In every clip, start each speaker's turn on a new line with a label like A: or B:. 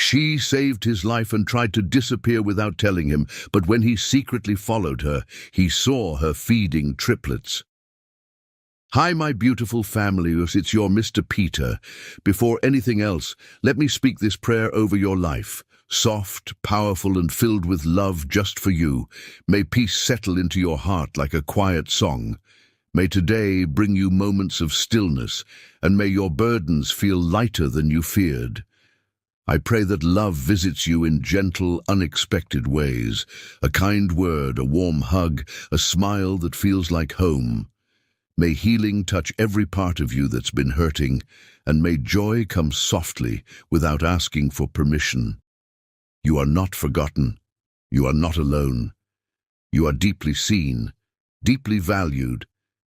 A: She saved his life and tried to disappear without telling him, but when he secretly followed her, he saw her feeding triplets. Hi, my beautiful family, it's your Mr. Peter. Before anything else, let me speak this prayer over your life. Soft, powerful, and filled with love just for you. May peace settle into your heart like a quiet song. May today bring you moments of stillness, and may your burdens feel lighter than you feared. I pray that love visits you in gentle, unexpected ways. A kind word, a warm hug, a smile that feels like home. May healing touch every part of you that's been hurting, and may joy come softly without asking for permission. You are not forgotten. You are not alone. You are deeply seen, deeply valued,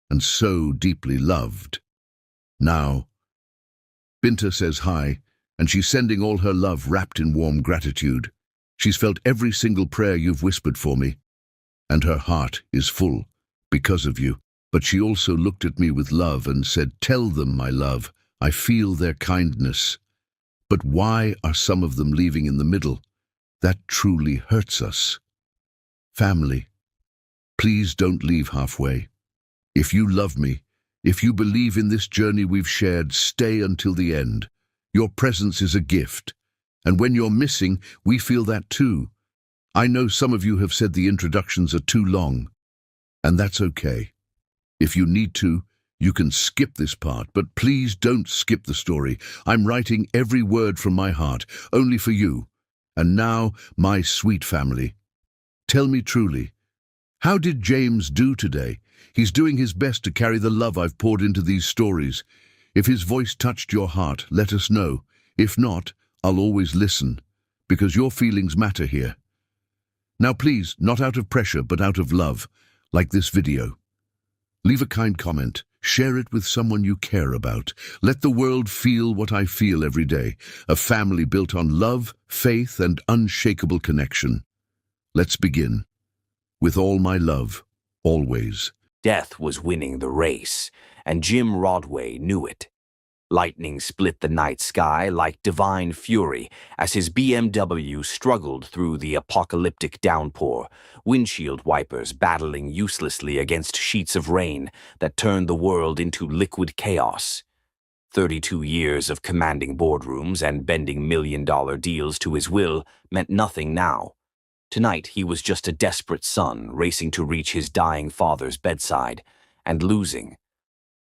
A: and so deeply loved. Now, Binta says hi, and she's sending all her love wrapped in warm gratitude. She's felt every single prayer you've whispered for me, and her heart is full because of you. But she also looked at me with love and said, "Tell them, my love, I feel their kindness." But why are some of them leaving in the middle? That truly hurts us. Family, please don't leave halfway. If you love me, if you believe in this journey we've shared, stay until the end. Your presence is a gift, and when you're missing, we feel that too. I know some of you have said the introductions are too long, and that's okay. If you need to, you can skip this part, but please don't skip the story. I'm writing every word from my heart, only for you. And now, my sweet family, tell me truly, how did James do today? He's doing his best to carry the love I've poured into these stories. If his voice touched your heart, let us know. If not, I'll always listen, because your feelings matter here. Now please, not out of pressure, but out of love, like this video. Leave a kind comment, share it with someone you care about. Let the world feel what I feel every day, a family built on love, faith, and unshakable connection. Let's begin. With all my love, always.
B: Death was winning the race, and Jim Rodway knew it. Lightning split the night sky like divine fury as his BMW struggled through the apocalyptic downpour, windshield wipers battling uselessly against sheets of rain that turned the world into liquid chaos. 32 years of commanding boardrooms and bending million-dollar deals to his will meant nothing now. Tonight he was just a desperate son racing to reach his dying father's bedside and losing.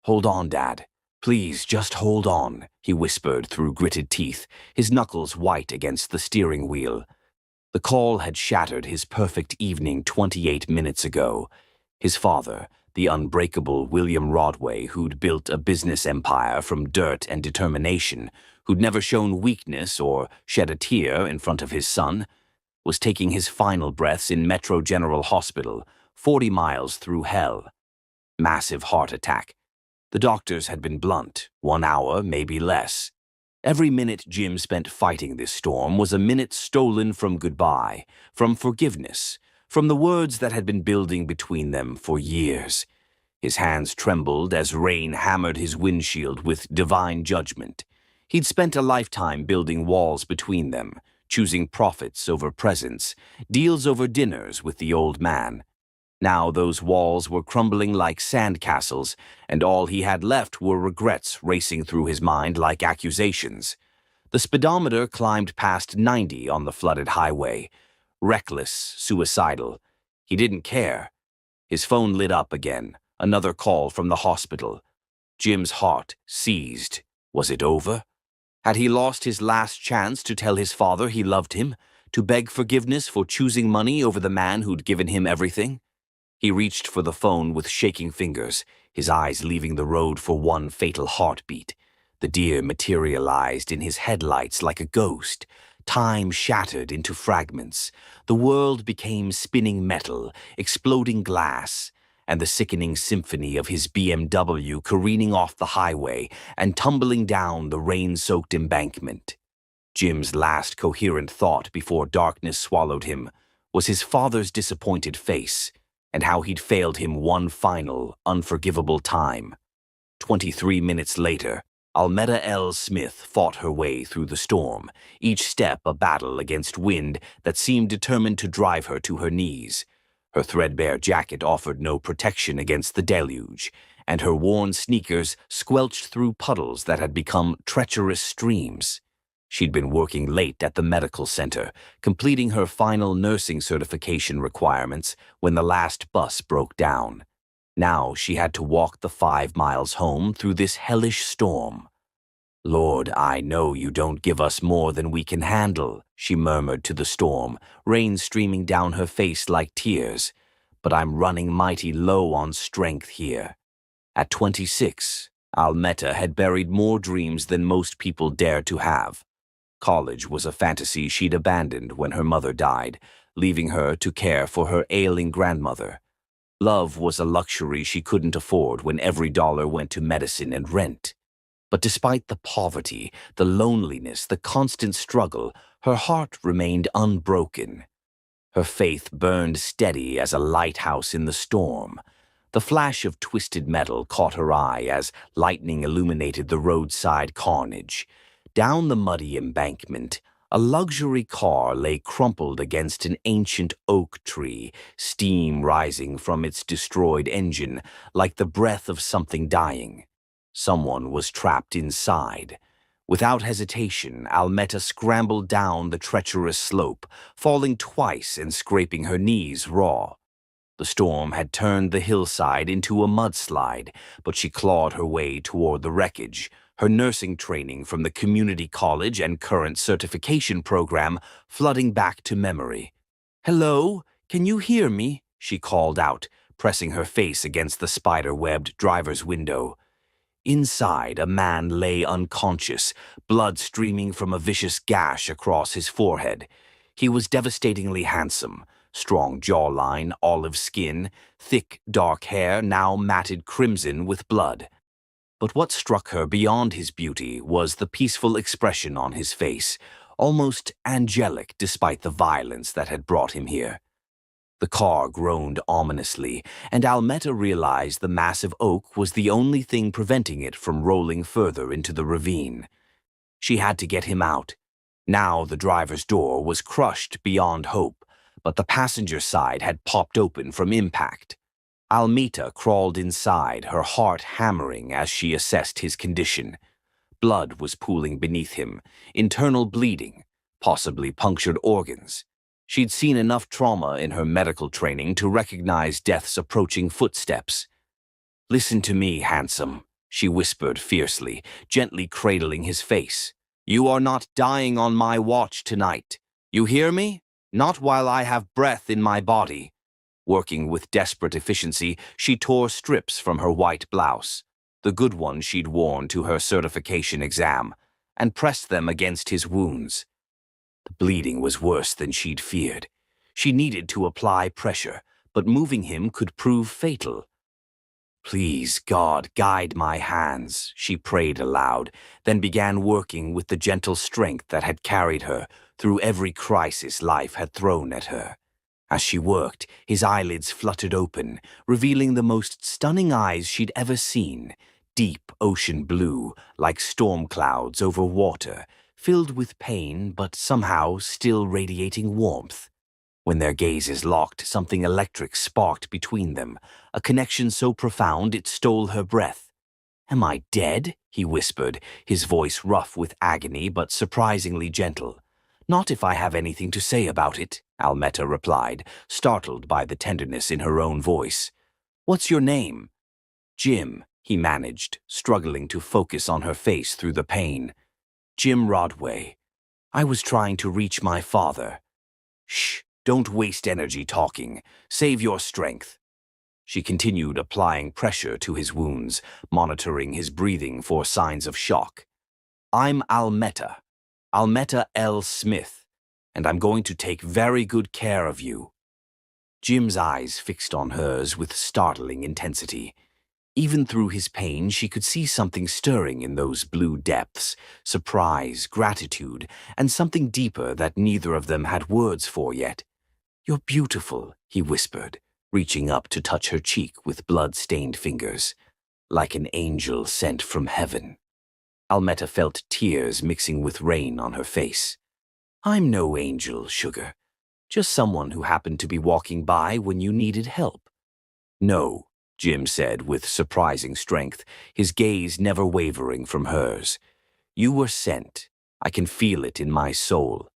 B: "Hold on, Dad. Please, just hold on," he whispered through gritted teeth, his knuckles white against the steering wheel. The call had shattered his perfect evening 28 minutes ago. His father, the unbreakable William Rodway, who'd built a business empire from dirt and determination, who'd never shown weakness or shed a tear in front of his son, was taking his final breaths in Metro General Hospital, 40 miles through hell. Massive heart attack. The doctors had been blunt, 1 hour, maybe less. Every minute Jim spent fighting this storm was a minute stolen from goodbye, from forgiveness, from the words that had been building between them for years. His hands trembled as rain hammered his windshield with divine judgment. He'd spent a lifetime building walls between them, choosing profits over presents, deals over dinners with the old man. Now those walls were crumbling like sandcastles, and all he had left were regrets racing through his mind like accusations. The speedometer climbed past 90 on the flooded highway. Reckless, suicidal. He didn't care. His phone lit up again, another call from the hospital. Jim's heart seized. Was it over? Had he lost his last chance to tell his father he loved him, to beg forgiveness for choosing money over the man who'd given him everything? He reached for the phone with shaking fingers, his eyes leaving the road for one fatal heartbeat. The deer materialized in his headlights like a ghost. Time shattered into fragments. The world became spinning metal, exploding glass, and the sickening symphony of his BMW careening off the highway and tumbling down the rain-soaked embankment. Jim's last coherent thought before darkness swallowed him was his father's disappointed face, and how he'd failed him one final, unforgivable time. 23 minutes later, Almetta L. Smith fought her way through the storm, each step a battle against wind that seemed determined to drive her to her knees. Her threadbare jacket offered no protection against the deluge, and her worn sneakers squelched through puddles that had become treacherous streams. She'd been working late at the medical center, completing her final nursing certification requirements when the last bus broke down. Now she had to walk the 5 miles home through this hellish storm. "Lord, I know you don't give us more than we can handle," she murmured to the storm, rain streaming down her face like tears. "But I'm running mighty low on strength here." At 26, Almetta had buried more dreams than most people dared to have. College was a fantasy she'd abandoned when her mother died, leaving her to care for her ailing grandmother. Love was a luxury she couldn't afford when every dollar went to medicine and rent. But despite the poverty, the loneliness, the constant struggle, her heart remained unbroken. Her faith burned steady as a lighthouse in the storm. The flash of twisted metal caught her eye as lightning illuminated the roadside carnage. Down the muddy embankment, a luxury car lay crumpled against an ancient oak tree, steam rising from its destroyed engine like the breath of something dying. Someone was trapped inside. Without hesitation, Almetta scrambled down the treacherous slope, falling twice and scraping her knees raw. The storm had turned the hillside into a mudslide, but she clawed her way toward the wreckage, her nursing training from the community college and current certification program flooding back to memory. "Hello, can you hear me?" she called out, pressing her face against the spider-webbed driver's window. Inside, a man lay unconscious, blood streaming from a vicious gash across his forehead. He was devastatingly handsome. Strong jawline, olive skin, thick, dark hair now matted crimson with blood. But what struck her beyond his beauty was the peaceful expression on his face, almost angelic despite the violence that had brought him here. The car groaned ominously, and Almetta realized the massive oak was the only thing preventing it from rolling further into the ravine. She had to get him out. Now the driver's door was crushed beyond hope, but the passenger side had popped open from impact. Almetta crawled inside, her heart hammering as she assessed his condition. Blood was pooling beneath him, internal bleeding, possibly punctured organs. She'd seen enough trauma in her medical training to recognize death's approaching footsteps. "Listen to me, handsome," she whispered fiercely, gently cradling his face. "You are not dying on my watch tonight. You hear me? Not while I have breath in my body." Working with desperate efficiency, she tore strips from her white blouse, the good one she'd worn to her certification exam, and pressed them against his wounds. The bleeding was worse than she'd feared. She needed to apply pressure, but moving him could prove fatal. "Please, God, guide my hands," she prayed aloud, then began working with the gentle strength that had carried her through every crisis life had thrown at her. As she worked, his eyelids fluttered open, revealing the most stunning eyes she'd ever seen, deep ocean blue, like storm clouds over water, filled with pain but somehow still radiating warmth. When their gazes locked, something electric sparked between them, a connection so profound it stole her breath. "Am I dead?" he whispered, his voice rough with agony but surprisingly gentle. "Not if I have anything to say about it," Almetta replied, startled by the tenderness in her own voice. "What's your name?" "Jim," he managed, struggling to focus on her face through the pain. "Jim Rodway. I was trying to reach my father." "Shh, don't waste energy talking. Save your strength." She continued applying pressure to his wounds, monitoring his breathing for signs of shock. "I'm Almetta L. Smith, and I'm going to take very good care of you." Jim's eyes fixed on hers with startling intensity. Even through his pain, she could see something stirring in those blue depths, surprise, gratitude, and something deeper that neither of them had words for yet. "You're beautiful," he whispered, reaching up to touch her cheek with blood-stained fingers, "like an angel sent from heaven." Almetta felt tears mixing with rain on her face. "I'm no angel, sugar. Just someone who happened to be walking by when you needed help." "No," Jim said with surprising strength, his gaze never wavering from hers. "You were sent. I can feel it in my soul."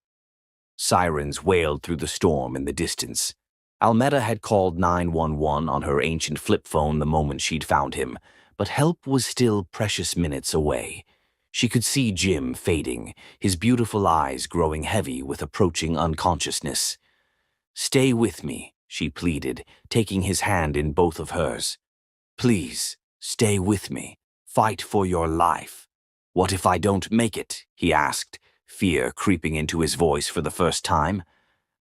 B: Sirens wailed through the storm in the distance. Almetta had called 911 on her ancient flip phone the moment she'd found him, but help was still precious minutes away. She could see Jim fading, his beautiful eyes growing heavy with approaching unconsciousness. "Stay with me," she pleaded, taking his hand in both of hers. "Please, stay with me. Fight for your life." "What if I don't make it?" he asked, fear creeping into his voice for the first time.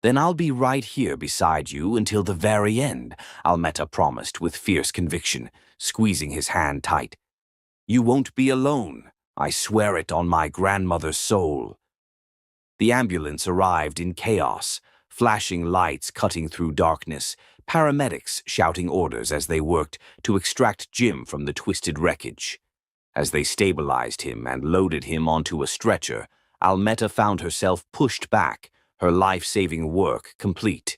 B: "Then I'll be right here beside you until the very end," Almetta promised with fierce conviction, squeezing his hand tight. "You won't be alone. I swear it on my grandmother's soul." The ambulance arrived in chaos, flashing lights cutting through darkness, paramedics shouting orders as they worked to extract Jim from the twisted wreckage. As they stabilized him and loaded him onto a stretcher, Almetta found herself pushed back, her life-saving work complete.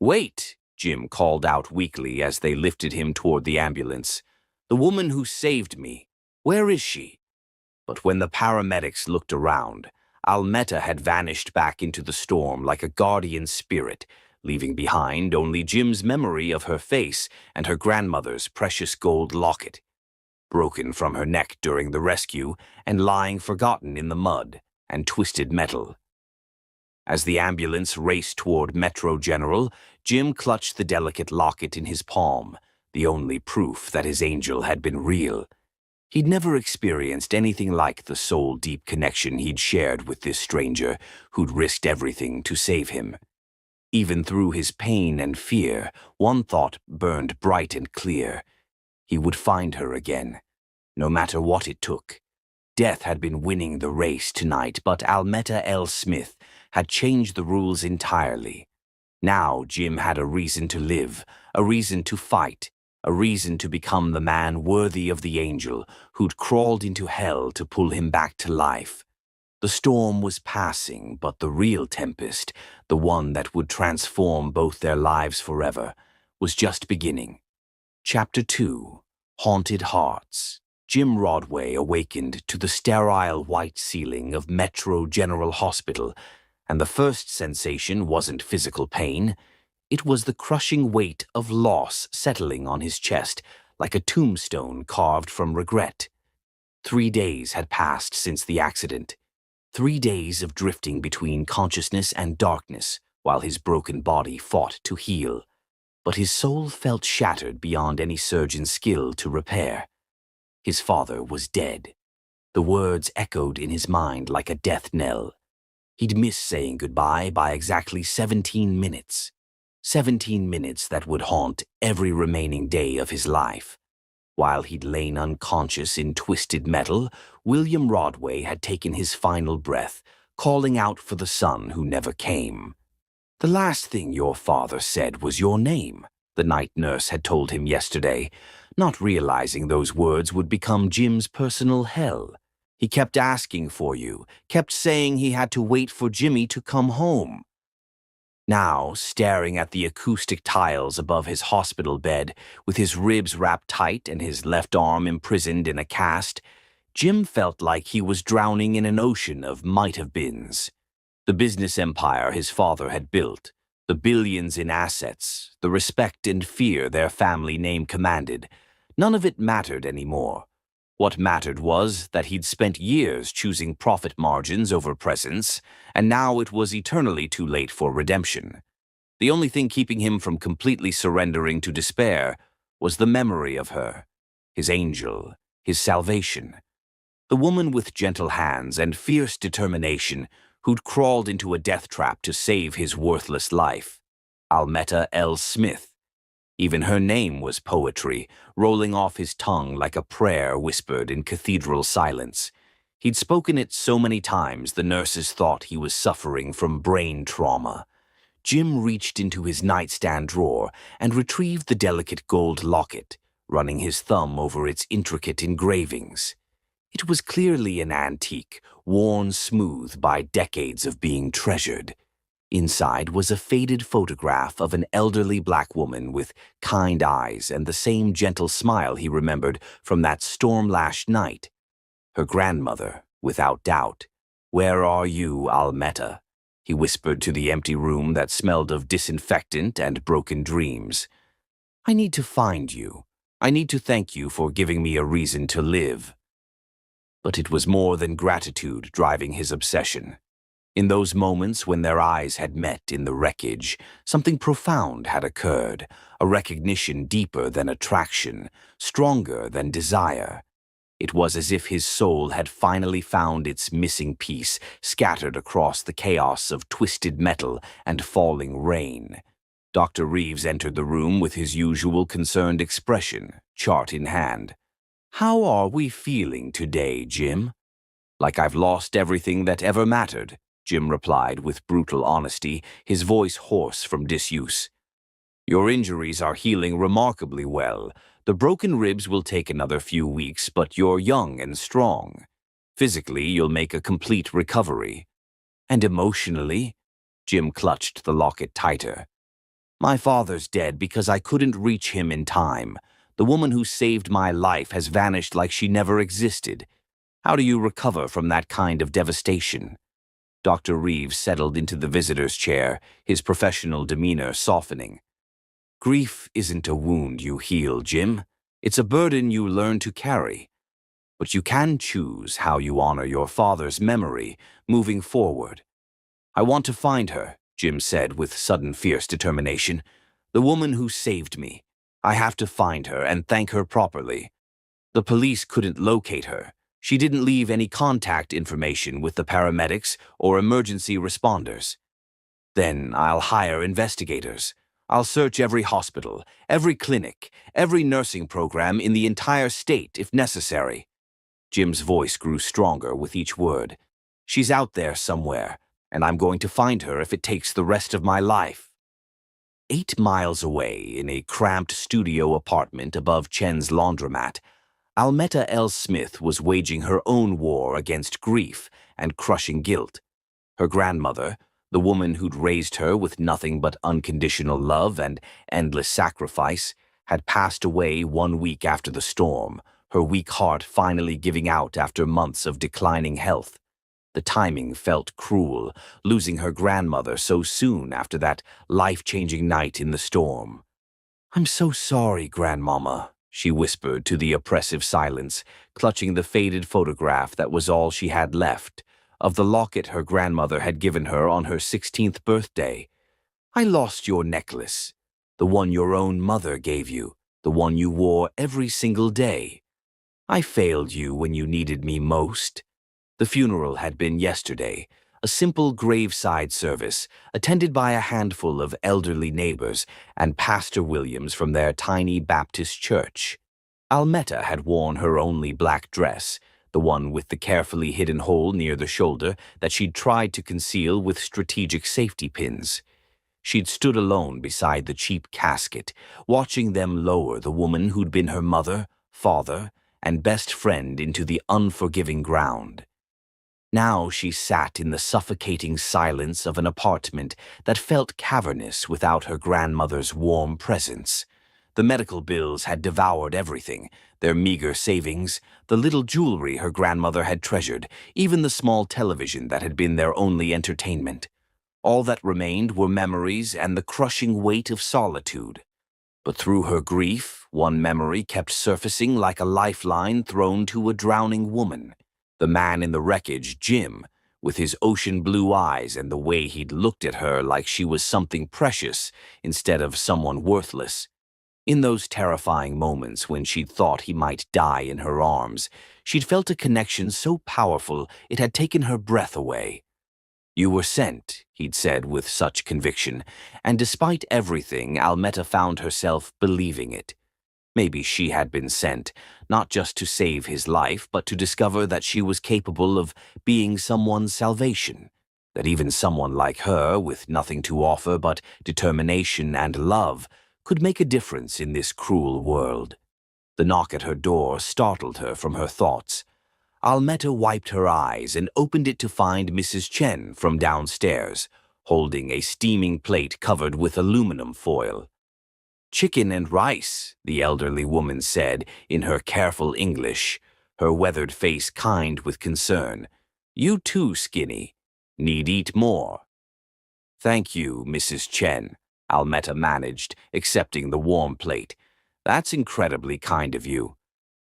B: "Wait!" Jim called out weakly as they lifted him toward the ambulance. "The woman who saved me. Where is she?" But when the paramedics looked around, Almetta had vanished back into the storm like a guardian spirit, leaving behind only Jim's memory of her face and her grandmother's precious gold locket, broken from her neck during the rescue and lying forgotten in the mud and twisted metal. As the ambulance raced toward Metro General, Jim clutched the delicate locket in his palm, the only proof that his angel had been real. He'd never experienced anything like the soul-deep connection he'd shared with this stranger who'd risked everything to save him. Even through his pain and fear, one thought burned bright and clear. He would find her again, no matter what it took. Death had been winning the race tonight, but Almetta L. Smith had changed the rules entirely. Now Jim had a reason to live, a reason to fight, a reason to become the man worthy of the angel who'd crawled into hell to pull him back to life. The storm was passing, but the real tempest, the one that would transform both their lives forever, was just beginning. Chapter 2. Haunted Hearts. Jim Rodway awakened to the sterile white ceiling of Metro General Hospital, and the first sensation wasn't physical pain. It was the crushing weight of loss settling on his chest like a tombstone carved from regret. 3 days had passed since the accident. 3 days of drifting between consciousness and darkness while his broken body fought to heal. But his soul felt shattered beyond any surgeon's skill to repair. His father was dead. The words echoed in his mind like a death knell. He'd missed saying goodbye by exactly 17 minutes. 17 minutes that would haunt every remaining day of his life. While he'd lain unconscious in twisted metal, William Rodway had taken his final breath, calling out for the son who never came. "The last thing your father said was your name," the night nurse had told him yesterday, not realizing those words would become Jim's personal hell. "He kept asking for you, kept saying he had to wait for Jimmy to come home." Now, staring at the acoustic tiles above his hospital bed, with his ribs wrapped tight and his left arm imprisoned in a cast, Jim felt like he was drowning in an ocean of might-have-beens. The business empire his father had built, the billions in assets, the respect and fear their family name commanded, none of it mattered anymore. What mattered was that he'd spent years choosing profit margins over presence, and now it was eternally too late for redemption. The only thing keeping him from completely surrendering to despair was the memory of her, his angel, his salvation. The woman with gentle hands and fierce determination who'd crawled into a death trap to save his worthless life. Almetta L. Smith. Even her name was poetry, rolling off his tongue like a prayer whispered in cathedral silence. He'd spoken it so many times the nurses thought he was suffering from brain trauma. Jim reached into his nightstand drawer and retrieved the delicate gold locket, running his thumb over its intricate engravings. It was clearly an antique, worn smooth by decades of being treasured. Inside was a faded photograph of an elderly black woman with kind eyes and the same gentle smile he remembered from that storm-lashed night. Her grandmother, without doubt. "Where are you, Almetta?" he whispered to the empty room that smelled of disinfectant and broken dreams. "I need to find you. I need to thank you for giving me a reason to live." But it was more than gratitude driving his obsession. In those moments when their eyes had met in the wreckage, something profound had occurred, a recognition deeper than attraction, stronger than desire. It was as if his soul had finally found its missing piece, scattered across the chaos of twisted metal and falling rain. Dr. Reeves entered the room with his usual concerned expression, chart in hand. "How are we feeling today, Jim?" "Like I've lost everything that ever mattered," Jim replied with brutal honesty, his voice hoarse from disuse. "Your injuries are healing remarkably well. The broken ribs will take another few weeks, but you're young and strong. Physically, you'll make a complete recovery." "And emotionally?" Jim clutched the locket tighter. "My father's dead because I couldn't reach him in time. The woman who saved my life has vanished like she never existed. How do you recover from that kind of devastation?" Dr. Reeves settled into the visitor's chair, his professional demeanor softening. "Grief isn't a wound you heal, Jim. It's a burden you learn to carry. But you can choose how you honor your father's memory moving forward." "I want to find her," Jim said with sudden fierce determination. "The woman who saved me. I have to find her and thank her properly. The police couldn't locate her. She didn't leave any contact information with the paramedics or emergency responders. Then I'll hire investigators. I'll search every hospital, every clinic, every nursing program in the entire state if necessary." Jim's voice grew stronger with each word. "She's out there somewhere, and I'm going to find her if it takes the rest of my life." 8 miles away, in a cramped studio apartment above Chen's laundromat, Almetta L. Smith was waging her own war against grief and crushing guilt. Her grandmother, the woman who'd raised her with nothing but unconditional love and endless sacrifice, had passed away 1 week after the storm, her weak heart finally giving out after months of declining health. The timing felt cruel, losing her grandmother so soon after that life-changing night in the storm. "I'm so sorry, Grandmama," she whispered to the oppressive silence, clutching the faded photograph that was all she had left, of the locket her grandmother had given her on her 16th birthday. "I lost your necklace, the one your own mother gave you, the one you wore every single day. I failed you when you needed me most." The funeral had been yesterday, a simple graveside service attended by a handful of elderly neighbors and Pastor Williams from their tiny Baptist church. Almetta had worn her only black dress, the one with the carefully hidden hole near the shoulder that she'd tried to conceal with strategic safety pins. She'd stood alone beside the cheap casket, watching them lower the woman who'd been her mother, father, and best friend into the unforgiving ground. Now she sat in the suffocating silence of an apartment that felt cavernous without her grandmother's warm presence. The medical bills had devoured everything, their meager savings, the little jewelry her grandmother had treasured, even the small television that had been their only entertainment. All that remained were memories and the crushing weight of solitude. But through her grief, one memory kept surfacing like a lifeline thrown to a drowning woman. The man in the wreckage, Jim, with his ocean blue eyes and the way he'd looked at her like she was something precious instead of someone worthless. In those terrifying moments when she'd thought he might die in her arms, she'd felt a connection so powerful it had taken her breath away. "You were sent," he'd said with such conviction, and despite everything, Almetta found herself believing it. Maybe she had been sent, not just to save his life, but to discover that she was capable of being someone's salvation, that even someone like her, with nothing to offer but determination and love, could make a difference in this cruel world. The knock at her door startled her from her thoughts. Almetta wiped her eyes and opened it to find Mrs. Chen from downstairs, holding a steaming plate covered with aluminum foil. "Chicken and rice," the elderly woman said in her careful English, her weathered face kind with concern. "You too, Skinny. Need eat more." "Thank you, Mrs. Chen," Almetta managed, accepting the warm plate. "That's incredibly kind of you.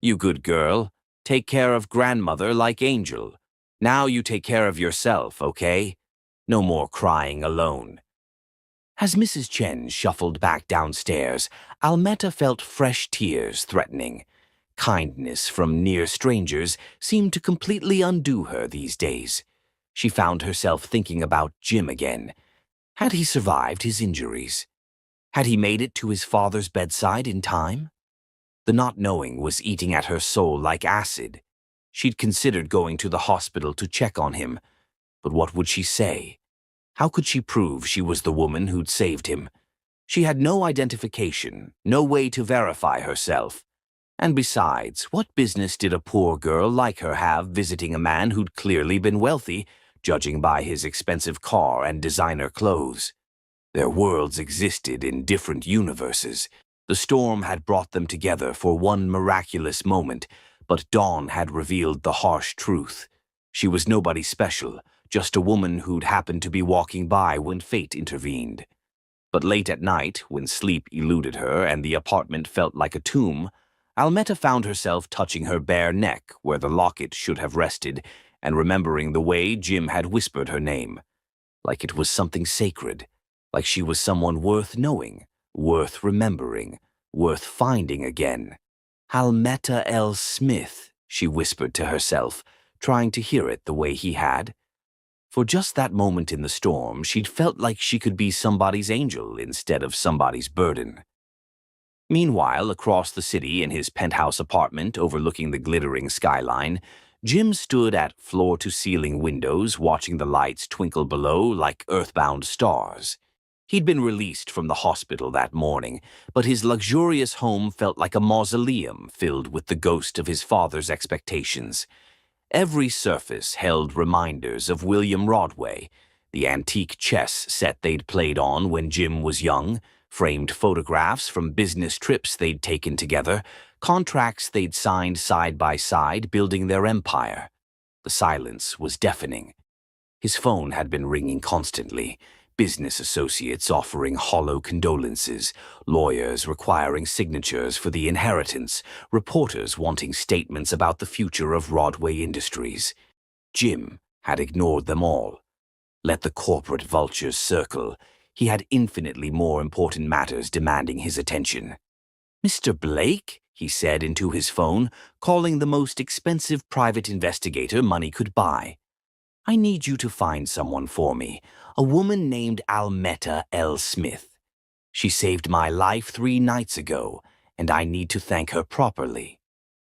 B: You good girl. Take care of grandmother like Angel. Now you take care of yourself, okay? No more crying alone." As Mrs. Chen shuffled back downstairs, Almetta felt fresh tears threatening. Kindness from near strangers seemed to completely undo her these days. She found herself thinking about Jim again. Had he survived his injuries? Had he made it to his father's bedside in time? The not knowing was eating at her soul like acid. She'd considered going to the hospital to check on him, but what would she say? How could she prove she was the woman who'd saved him? She had no identification, no way to verify herself. And besides, what business did a poor girl like her have visiting a man who'd clearly been wealthy, judging by his expensive car and designer clothes? Their worlds existed in different universes. The storm had brought them together for one miraculous moment, but dawn had revealed the harsh truth. She was nobody special, just a woman who'd happened to be walking by when fate intervened. But late at night, when sleep eluded her and the apartment felt like a tomb, Almetta found herself touching her bare neck where the locket should have rested and remembering the way Jim had whispered her name. Like it was something sacred, like she was someone worth knowing, worth remembering, worth finding again. "Almetta L. Smith," she whispered to herself, trying to hear it the way he had. For just that moment in the storm, she'd felt like she could be somebody's angel instead of somebody's burden. Meanwhile, across the city in his penthouse apartment overlooking the glittering skyline, Jim stood at floor-to-ceiling windows watching the lights twinkle below like earthbound stars. He'd been released from the hospital that morning, but his luxurious home felt like a mausoleum filled with the ghost of his father's expectations. Every surface held reminders of William Rodway, the antique chess set they'd played on when Jim was young, framed photographs from business trips they'd taken together, contracts they'd signed side by side building their empire. The silence was deafening. His phone had been ringing constantly, business associates offering hollow condolences, lawyers requiring signatures for the inheritance, reporters wanting statements about the future of Rodway Industries. Jim had ignored them all. Let the corporate vultures circle. He had infinitely more important matters demanding his attention. "Mr. Blake?" he said into his phone, calling the most expensive private investigator money could buy. "I need you to find someone for me, a woman named Almetta L. Smith. She saved my life 3 nights ago, and I need to thank her properly.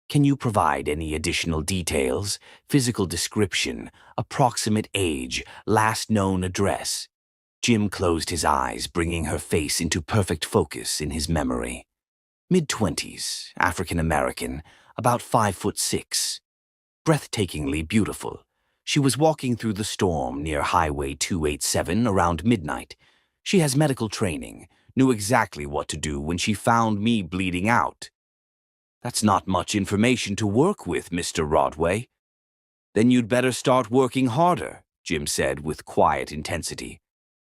B: Can you provide any additional details, physical description, approximate age, last known address?" Jim closed his eyes, bringing her face into perfect focus in his memory. Mid-20s, African-American, about 5'6". Breathtakingly beautiful. She was walking through the storm near Highway 287 around midnight. She has medical training, knew exactly what to do when she found me bleeding out. "That's not much information to work with, Mr. Rodway." "Then you'd better start working harder," Jim said with quiet intensity.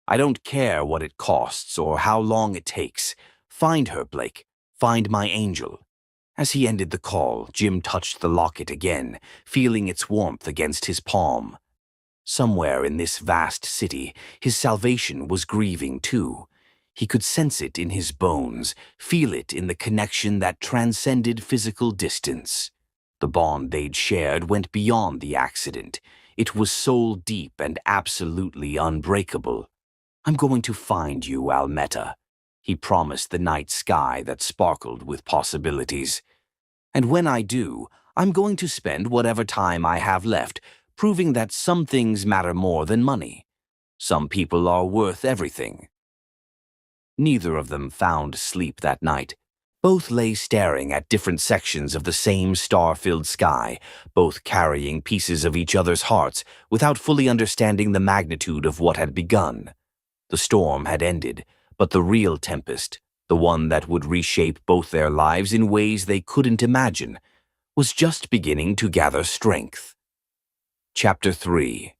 B: "I don't care what it costs or how long it takes. Find her, Blake. Find my angel." As he ended the call, Jim touched the locket again, feeling its warmth against his palm. Somewhere in this vast city, his salvation was grieving too. He could sense it in his bones, feel it in the connection that transcended physical distance. The bond they'd shared went beyond the accident. It was soul deep and absolutely unbreakable. "I'm going to find you, Almetta," he promised the night sky that sparkled with possibilities. "And when I do, I'm going to spend whatever time I have left proving that some things matter more than money. Some people are worth everything." Neither of them found sleep that night. Both lay staring at different sections of the same star-filled sky, both carrying pieces of each other's hearts without fully understanding the magnitude of what had begun. The storm had ended, but the real tempest, the one that would reshape both their lives in ways they couldn't imagine, was just beginning to gather strength. Chapter 3.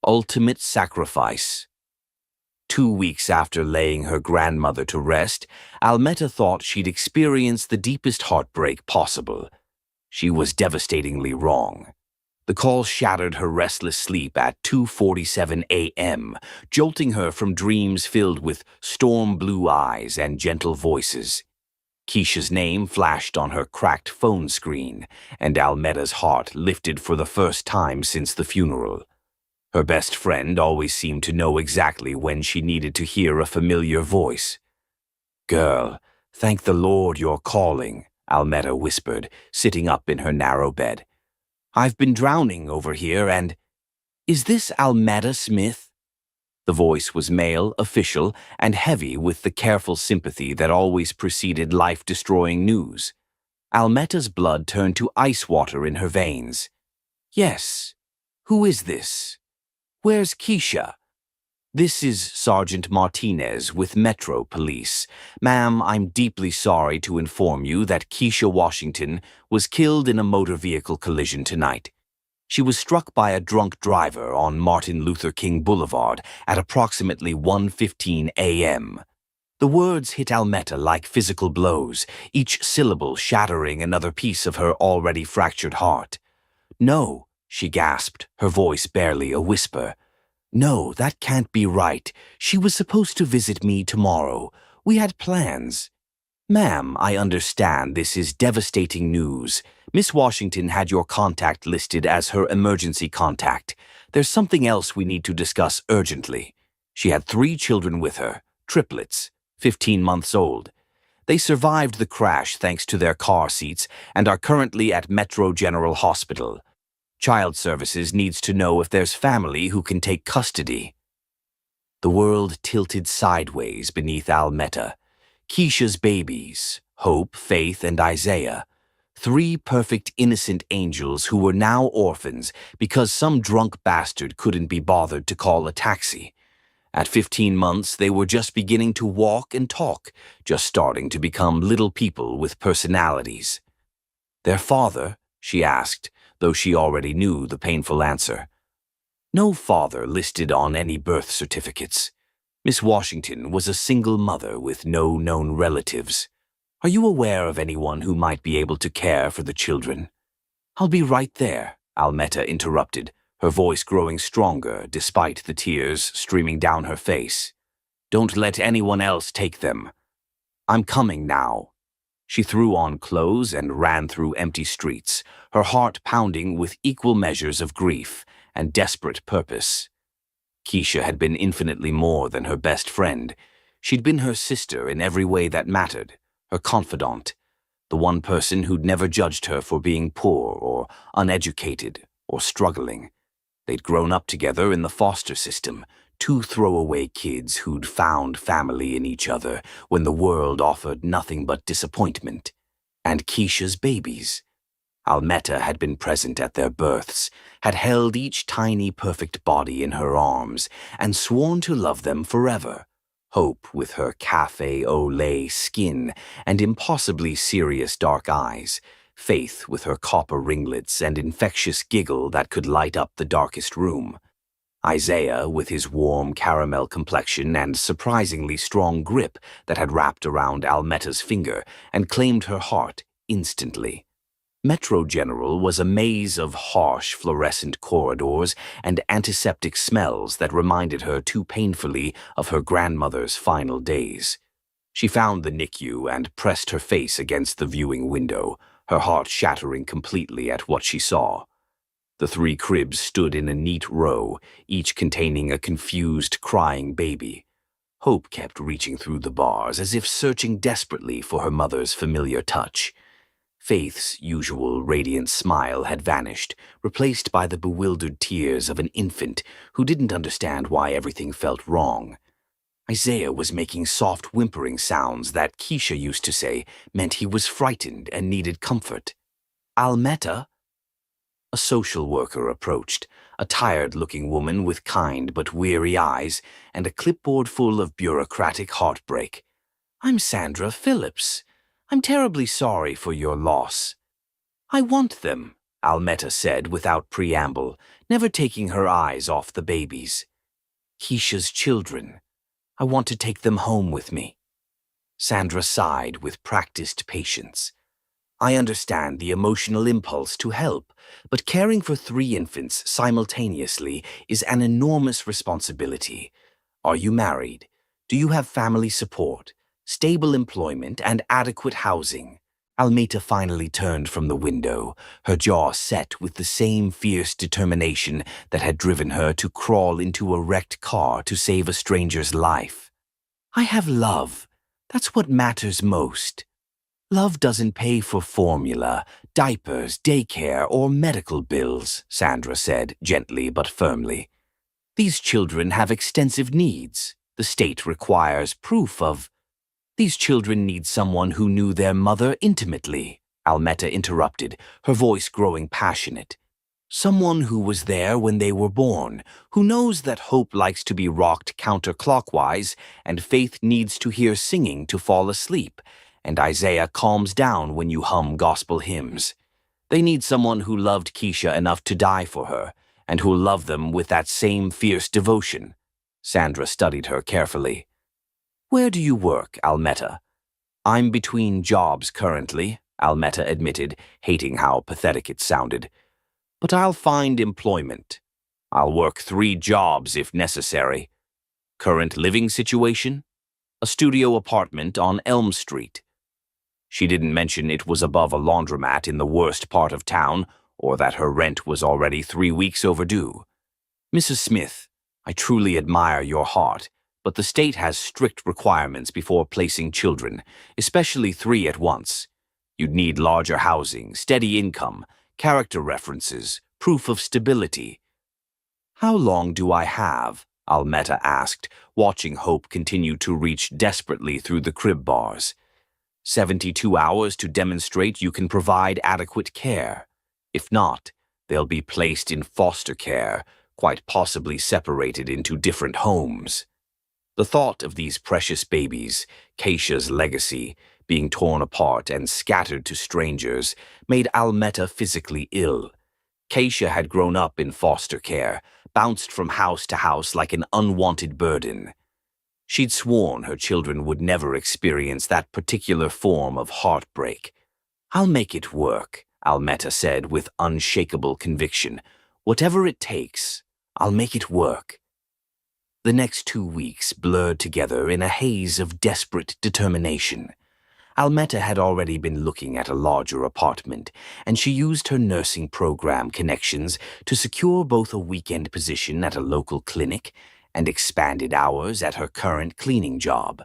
B: Ultimate Sacrifice. 2 weeks after laying her grandmother to rest, Almetta thought she'd experienced the deepest heartbreak possible. She was devastatingly wrong. The call shattered her restless sleep at 2:47 a.m., jolting her from dreams filled with storm-blue eyes and gentle voices. Keisha's name flashed on her cracked phone screen, and Almetta's heart lifted for the first time since the funeral. Her best friend always seemed to know exactly when she needed to hear a familiar voice. "Girl, thank the Lord you're calling," Almetta whispered, sitting up in her narrow bed. "I've been drowning over here and—" "Is this Almetta Smith?" The voice was male, official, and heavy with the careful sympathy that always preceded life-destroying news. Almetta's blood turned to ice water in her veins. "Yes. Who is this? Where's Keisha?" "This is Sergeant Martinez with Metro Police. Ma'am, I'm deeply sorry to inform you that Keisha Washington was killed in a motor vehicle collision tonight. She was struck by a drunk driver on Martin Luther King Boulevard at approximately 1:15 a.m. The words hit Almetta like physical blows, each syllable shattering another piece of her already fractured heart. "No," she gasped, her voice barely a whisper. "No, that can't be right. She was supposed to visit me tomorrow. We had plans." "Ma'am, I understand this is devastating news. Miss Washington had your contact listed as her emergency contact. There's something else we need to discuss urgently. She had 3 children with her, triplets, 15 months old. They survived the crash thanks to their car seats and are currently at Metro General Hospital. Child Services needs to know if there's family who can take custody." The world tilted sideways beneath Almetta. Keisha's babies, Hope, Faith, and Isaiah, 3 perfect innocent angels who were now orphans because some drunk bastard couldn't be bothered to call a taxi. At 15 months, they were just beginning to walk and talk, just starting to become little people with personalities. "Their father?" she asked, though she already knew the painful answer. "No father listed on any birth certificates. Miss Washington was a single mother with no known relatives. Are you aware of anyone who might be able to care for the children?" "I'll be right there," Almetta interrupted, her voice growing stronger despite the tears streaming down her face. "Don't let anyone else take them." "I'm coming now." She threw on clothes and ran through empty streets, her heart pounding with equal measures of grief and desperate purpose. Keisha had been infinitely more than her best friend. She'd been her sister in every way that mattered, her confidant, the one person who'd never judged her for being poor or uneducated or struggling. They'd grown up together in the foster system, 2 throwaway kids who'd found family in each other when the world offered nothing but disappointment. And Keisha's babies. Almetta had been present at their births, had held each tiny perfect body in her arms, and sworn to love them forever. Hope with her cafe au lait skin and impossibly serious dark eyes, Faith with her copper ringlets and infectious giggle that could light up the darkest room, Isaiah with his warm caramel complexion and surprisingly strong grip that had wrapped around Almetta's finger and claimed her heart instantly. Metro General was a maze of harsh fluorescent corridors and antiseptic smells that reminded her too painfully of her grandmother's final days. She found the NICU and pressed her face against the viewing window, her heart shattering completely at what she saw. The 3 cribs stood in a neat row, each containing a confused, crying baby. Hope kept reaching through the bars as if searching desperately for her mother's familiar touch. Faith's usual radiant smile had vanished, replaced by the bewildered tears of an infant who didn't understand why everything felt wrong. Isaiah was making soft whimpering sounds that Keisha used to say meant he was frightened and needed comfort. Almetta? A social worker approached, a tired-looking woman with kind but weary eyes and a clipboard full of bureaucratic heartbreak. I'm Sandra Phillips. I'm terribly sorry for your loss. I want them, Almetta said without preamble, never taking her eyes off the babies. Keisha's children. I want to take them home with me. Sandra sighed with practiced patience. I understand the emotional impulse to help, but caring for 3 infants simultaneously is an enormous responsibility. Are you married? Do you have family support, stable employment, and adequate housing? Almetta finally turned from the window, her jaw set with the same fierce determination that had driven her to crawl into a wrecked car to save a stranger's life. I have love. That's what matters most. Love doesn't pay for formula, diapers, daycare, or medical bills, Sandra said, gently but firmly. These children have extensive needs. The state requires proof of. These children need someone who knew their mother intimately, Almetta interrupted, her voice growing passionate. Someone who was there when they were born, who knows that hope likes to be rocked counterclockwise and faith needs to hear singing to fall asleep, and Isaiah calms down when you hum gospel hymns. They need someone who loved Keisha enough to die for her, and who loved them with that same fierce devotion. Sandra studied her carefully. Where do you work, Almetta? I'm between jobs currently, Almetta admitted, hating how pathetic it sounded. But I'll find employment. I'll work 3 jobs if necessary. Current living situation? A studio apartment on Elm Street. She didn't mention it was above a laundromat in the worst part of town, or that her rent was already 3 weeks overdue. Mrs. Smith, I truly admire your heart, but the state has strict requirements before placing children, especially 3 at once. You'd need larger housing, steady income, character references, proof of stability. How long do I have? Almetta asked, watching Hope continue to reach desperately through the crib bars. 72 hours to demonstrate you can provide adequate care. If not, they'll be placed in foster care, quite possibly separated into different homes. The thought of these precious babies, Keisha's legacy, being torn apart and scattered to strangers, made Almetta physically ill. Keisha had grown up in foster care, bounced from house to house like an unwanted burden. She'd sworn her children would never experience that particular form of heartbreak. I'll make it work, Almetta said with unshakable conviction. Whatever it takes, I'll make it work. The next 2 weeks blurred together in a haze of desperate determination. Almetta had already been looking at a larger apartment, and she used her nursing program connections to secure both a weekend position at a local clinic and expanded hours at her current cleaning job.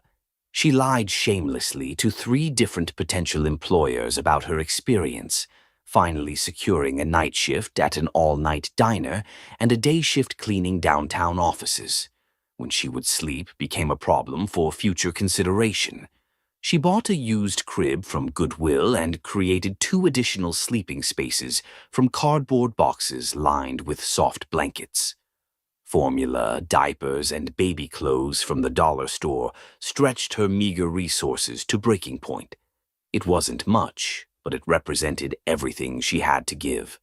B: She lied shamelessly to 3 different potential employers about her experience, finally securing a night shift at an all-night diner and a day shift cleaning downtown offices. When she would sleep became a problem for future consideration. She bought a used crib from Goodwill and created 2 additional sleeping spaces from cardboard boxes lined with soft blankets. Formula, diapers, and baby clothes from the dollar store stretched her meager resources to breaking point. It wasn't much, but it represented everything she had to give.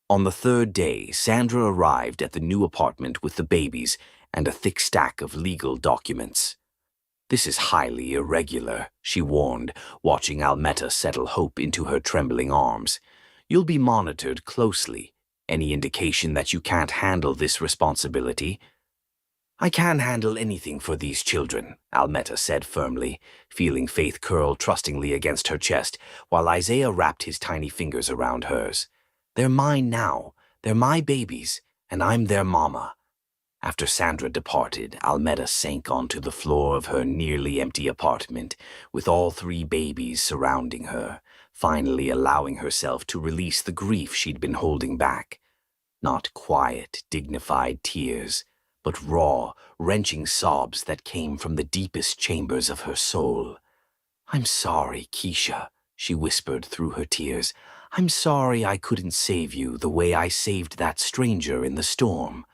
B: On the 3rd day, Sandra arrived at the new apartment with the babies and a thick stack of legal documents. This is highly irregular, she warned, watching Almetta settle Hope into her trembling arms. You'll be monitored closely. Any indication that you can't handle this responsibility? I can handle anything for these children, Almetta said firmly, feeling Faith curl trustingly against her chest, while Isaiah wrapped his tiny fingers around hers. They're mine now. They're my babies, and I'm their mama. After Sandra departed, Almetta sank onto the floor of her nearly empty apartment, with all 3 babies surrounding her, finally allowing herself to release the grief she'd been holding back. Not quiet, dignified tears, but raw, wrenching sobs that came from the deepest chambers of her soul. "I'm sorry, Keisha," she whispered through her tears. "I'm sorry I couldn't save you the way I saved that stranger in the storm.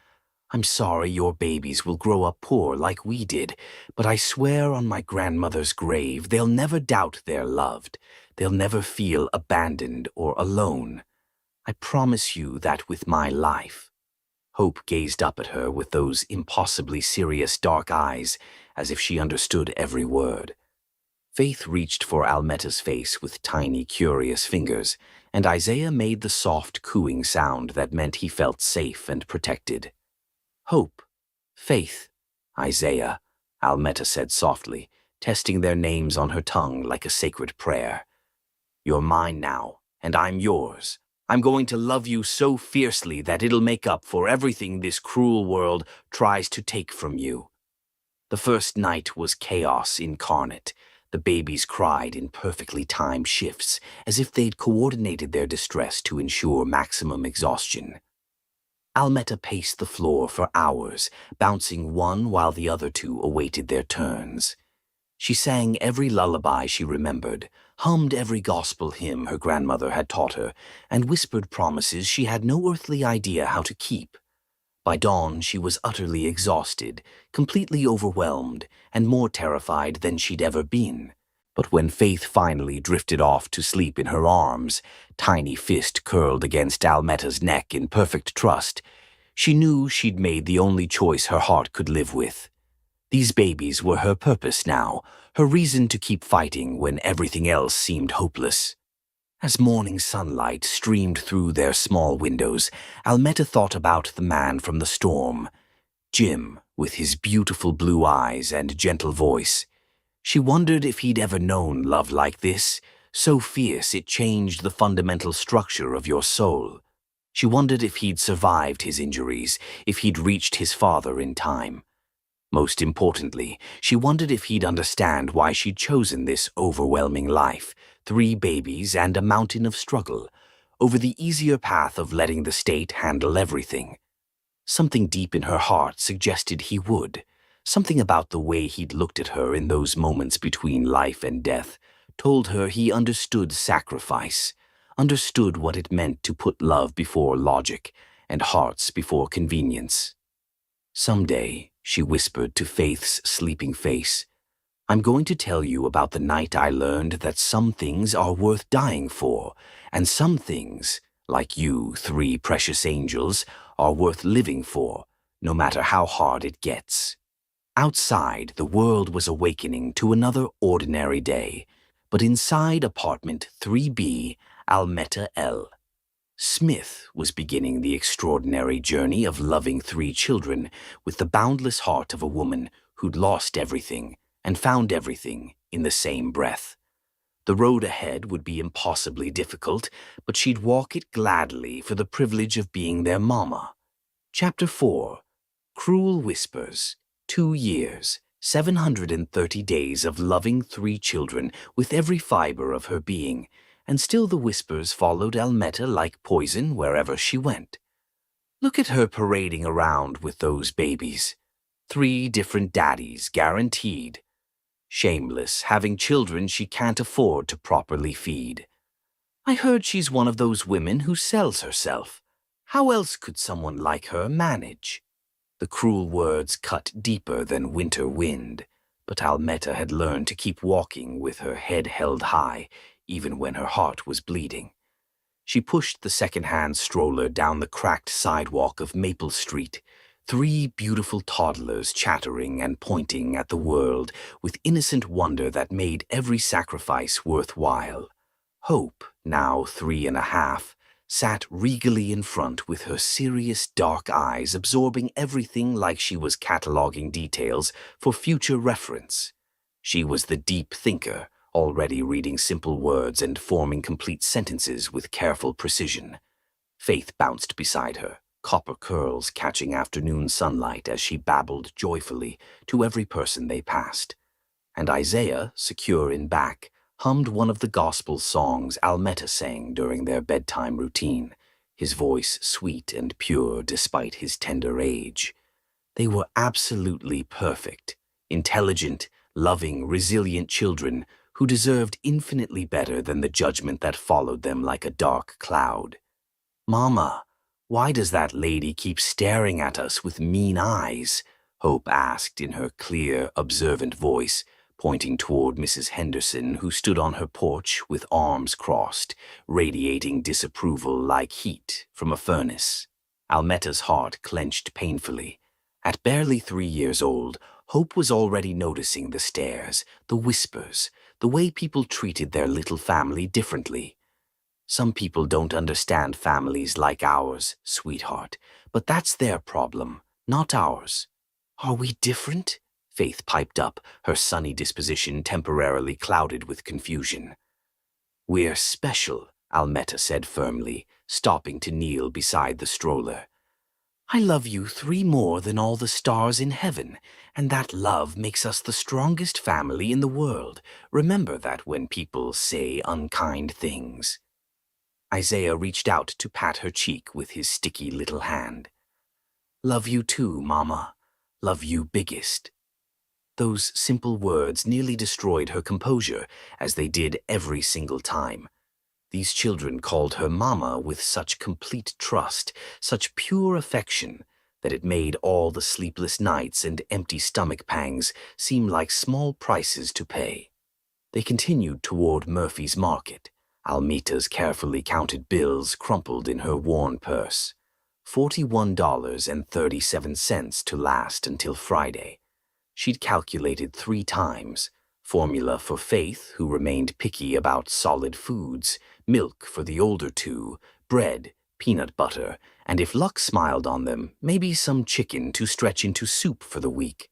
B: I'm sorry your babies will grow up poor like we did, but I swear on my grandmother's grave they'll never doubt they're loved. They'll never feel abandoned or alone. I promise you that with my life." Hope gazed up at her with those impossibly serious dark eyes, as if she understood every word. Faith reached for Almeta's face with tiny, curious fingers, and Isaiah made the soft, cooing sound that meant he felt safe and protected. "Hope, Faith, Isaiah," Almeta said softly, testing their names on her tongue like a sacred prayer. "You're mine now, and I'm yours. I'm going to love you so fiercely that it'll make up for everything this cruel world tries to take from you." The first night was chaos incarnate. The babies cried in perfectly timed shifts, as if they'd coordinated their distress to ensure maximum exhaustion. Almeta paced the floor for hours, bouncing one while the other two awaited their turns. She sang every lullaby she remembered, hummed every gospel hymn her grandmother had taught her, and whispered promises she had no earthly idea how to keep. By dawn, she was utterly exhausted, completely overwhelmed, and more terrified than she'd ever been. But when Faith finally drifted off to sleep in her arms, tiny fist curled against Almeta's neck in perfect trust, she knew she'd made the only choice her heart could live with. These babies were her purpose now, her reason to keep fighting when everything else seemed hopeless. As morning sunlight streamed through their small windows, Almeta thought about the man from the storm, Jim, with his beautiful blue eyes and gentle voice. She wondered if he'd ever known love like this, so fierce it changed the fundamental structure of your soul. She wondered if he'd survived his injuries, if he'd reached his father in time. Most importantly, she wondered if he'd understand why she'd chosen this overwhelming life, 3 babies and a mountain of struggle, over the easier path of letting the state handle everything. Something deep in her heart suggested he would. Something about the way he'd looked at her in those moments between life and death told her he understood sacrifice, understood what it meant to put love before logic and hearts before convenience. "Someday," she whispered to Faith's sleeping face, "I'm going to tell you about the night I learned that some things are worth dying for, and some things, like you 3 precious angels, are worth living for, no matter how hard it gets." Outside, the world was awakening to another ordinary day, but inside apartment 3B, Almeta L. Smith was beginning the extraordinary journey of loving 3 children with the boundless heart of a woman who'd lost everything and found everything in the same breath. The road ahead would be impossibly difficult, but she'd walk it gladly for the privilege of being their mama. Chapter 4. Cruel Whispers. 2 years, 730 days of loving 3 children with every fiber of her being, and still the whispers followed Almeta like poison wherever she went. Look at her parading around with those babies. 3 different daddies, guaranteed. Shameless, having children she can't afford to properly feed. I heard she's one of those women who sells herself. How else could someone like her manage? The cruel words cut deeper than winter wind, but Almeta had learned to keep walking with her head held high, even when her heart was bleeding. She pushed the second-hand stroller down the cracked sidewalk of Maple Street, 3 beautiful toddlers chattering and pointing at the world with innocent wonder that made every sacrifice worthwhile. Hope, now 3.5, sat regally in front with her serious dark eyes absorbing everything like she was cataloging details for future reference. She was the deep thinker, already reading simple words and forming complete sentences with careful precision. Faith bounced beside her, copper curls catching afternoon sunlight as she babbled joyfully to every person they passed. And Isaiah, secure in back, hummed one of the gospel songs Almeta sang during their bedtime routine, his voice sweet and pure despite his tender age. They were absolutely perfect, intelligent, loving, resilient children who deserved infinitely better than the judgment that followed them like a dark cloud. "Mama, why does that lady keep staring at us with mean eyes?" Hope asked in her clear, observant voice, pointing toward Mrs. Henderson, who stood on her porch with arms crossed, radiating disapproval like heat from a furnace. Almeta's heart clenched painfully. At barely 3 years old, Hope was already noticing the stares, the whispers, the way people treated their little family differently. "Some people don't understand families like ours, sweetheart, but that's their problem, not ours." "Are we different?" Faith piped up, her sunny disposition temporarily clouded with confusion. "We're special," Almeta said firmly, stopping to kneel beside the stroller. "I love you 3 more than all the stars in heaven, and that love makes us the strongest family in the world. Remember that when people say unkind things." Isaiah reached out to pat her cheek with his sticky little hand. "Love you too, Mama. Love you biggest." Those simple words nearly destroyed her composure, as they did every single time. These children called her Mama with such complete trust, such pure affection, that it made all the sleepless nights and empty stomach pangs seem like small prices to pay. They continued toward Murphy's Market. Almeta's carefully counted bills crumpled in her worn purse. $41.37 to last until Friday. She'd calculated 3 times. Formula for Faith, who remained picky about solid foods, milk for the older 2, bread, peanut butter, and if luck smiled on them, maybe some chicken to stretch into soup for the week.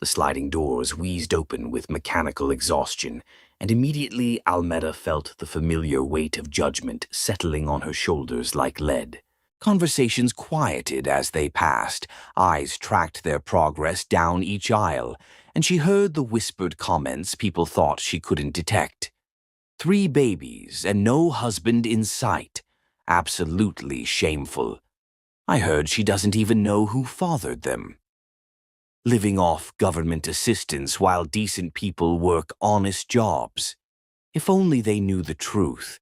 B: The sliding doors wheezed open with mechanical exhaustion, and immediately Almeta felt the familiar weight of judgment settling on her shoulders like lead. Conversations quieted as they passed, eyes tracked their progress down each aisle, and she heard the whispered comments people thought she couldn't detect. 3 babies and no husband in sight. Absolutely shameful. I heard she doesn't even know who fathered them. Living off government assistance while decent people work honest jobs. If only they knew the truth.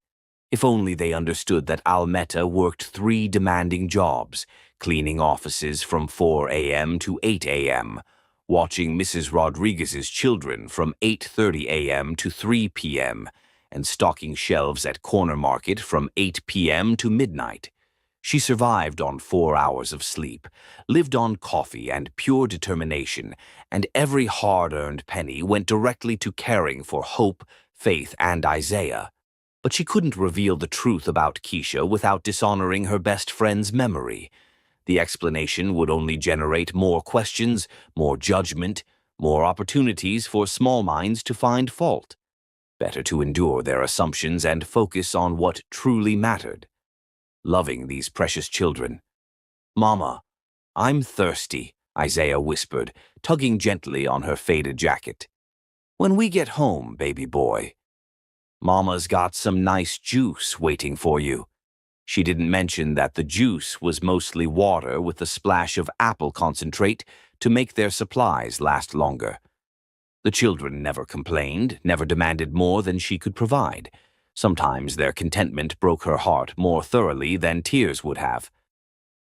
B: If only they understood that Almeta worked 3 demanding jobs, cleaning offices from 4 a.m. to 8 a.m., watching Mrs. Rodriguez's children from 8:30 a.m. to 3 p.m., and stocking shelves at Corner Market from 8 p.m. to midnight. She survived on 4 hours of sleep, lived on coffee and pure determination, and every hard-earned penny went directly to caring for Hope, Faith, and Isaiah. But she couldn't reveal the truth about Keisha without dishonoring her best friend's memory. The explanation would only generate more questions, more judgment, more opportunities for small minds to find fault. Better to endure their assumptions and focus on what truly mattered. Loving these precious children. "Mama, I'm thirsty," Isaiah whispered, tugging gently on her faded jacket. "When we get home, baby boy." "Mama's got some nice juice waiting for you." She didn't mention that the juice was mostly water with a splash of apple concentrate to make their supplies last longer. The children never complained, never demanded more than she could provide. Sometimes their contentment broke her heart more thoroughly than tears would have.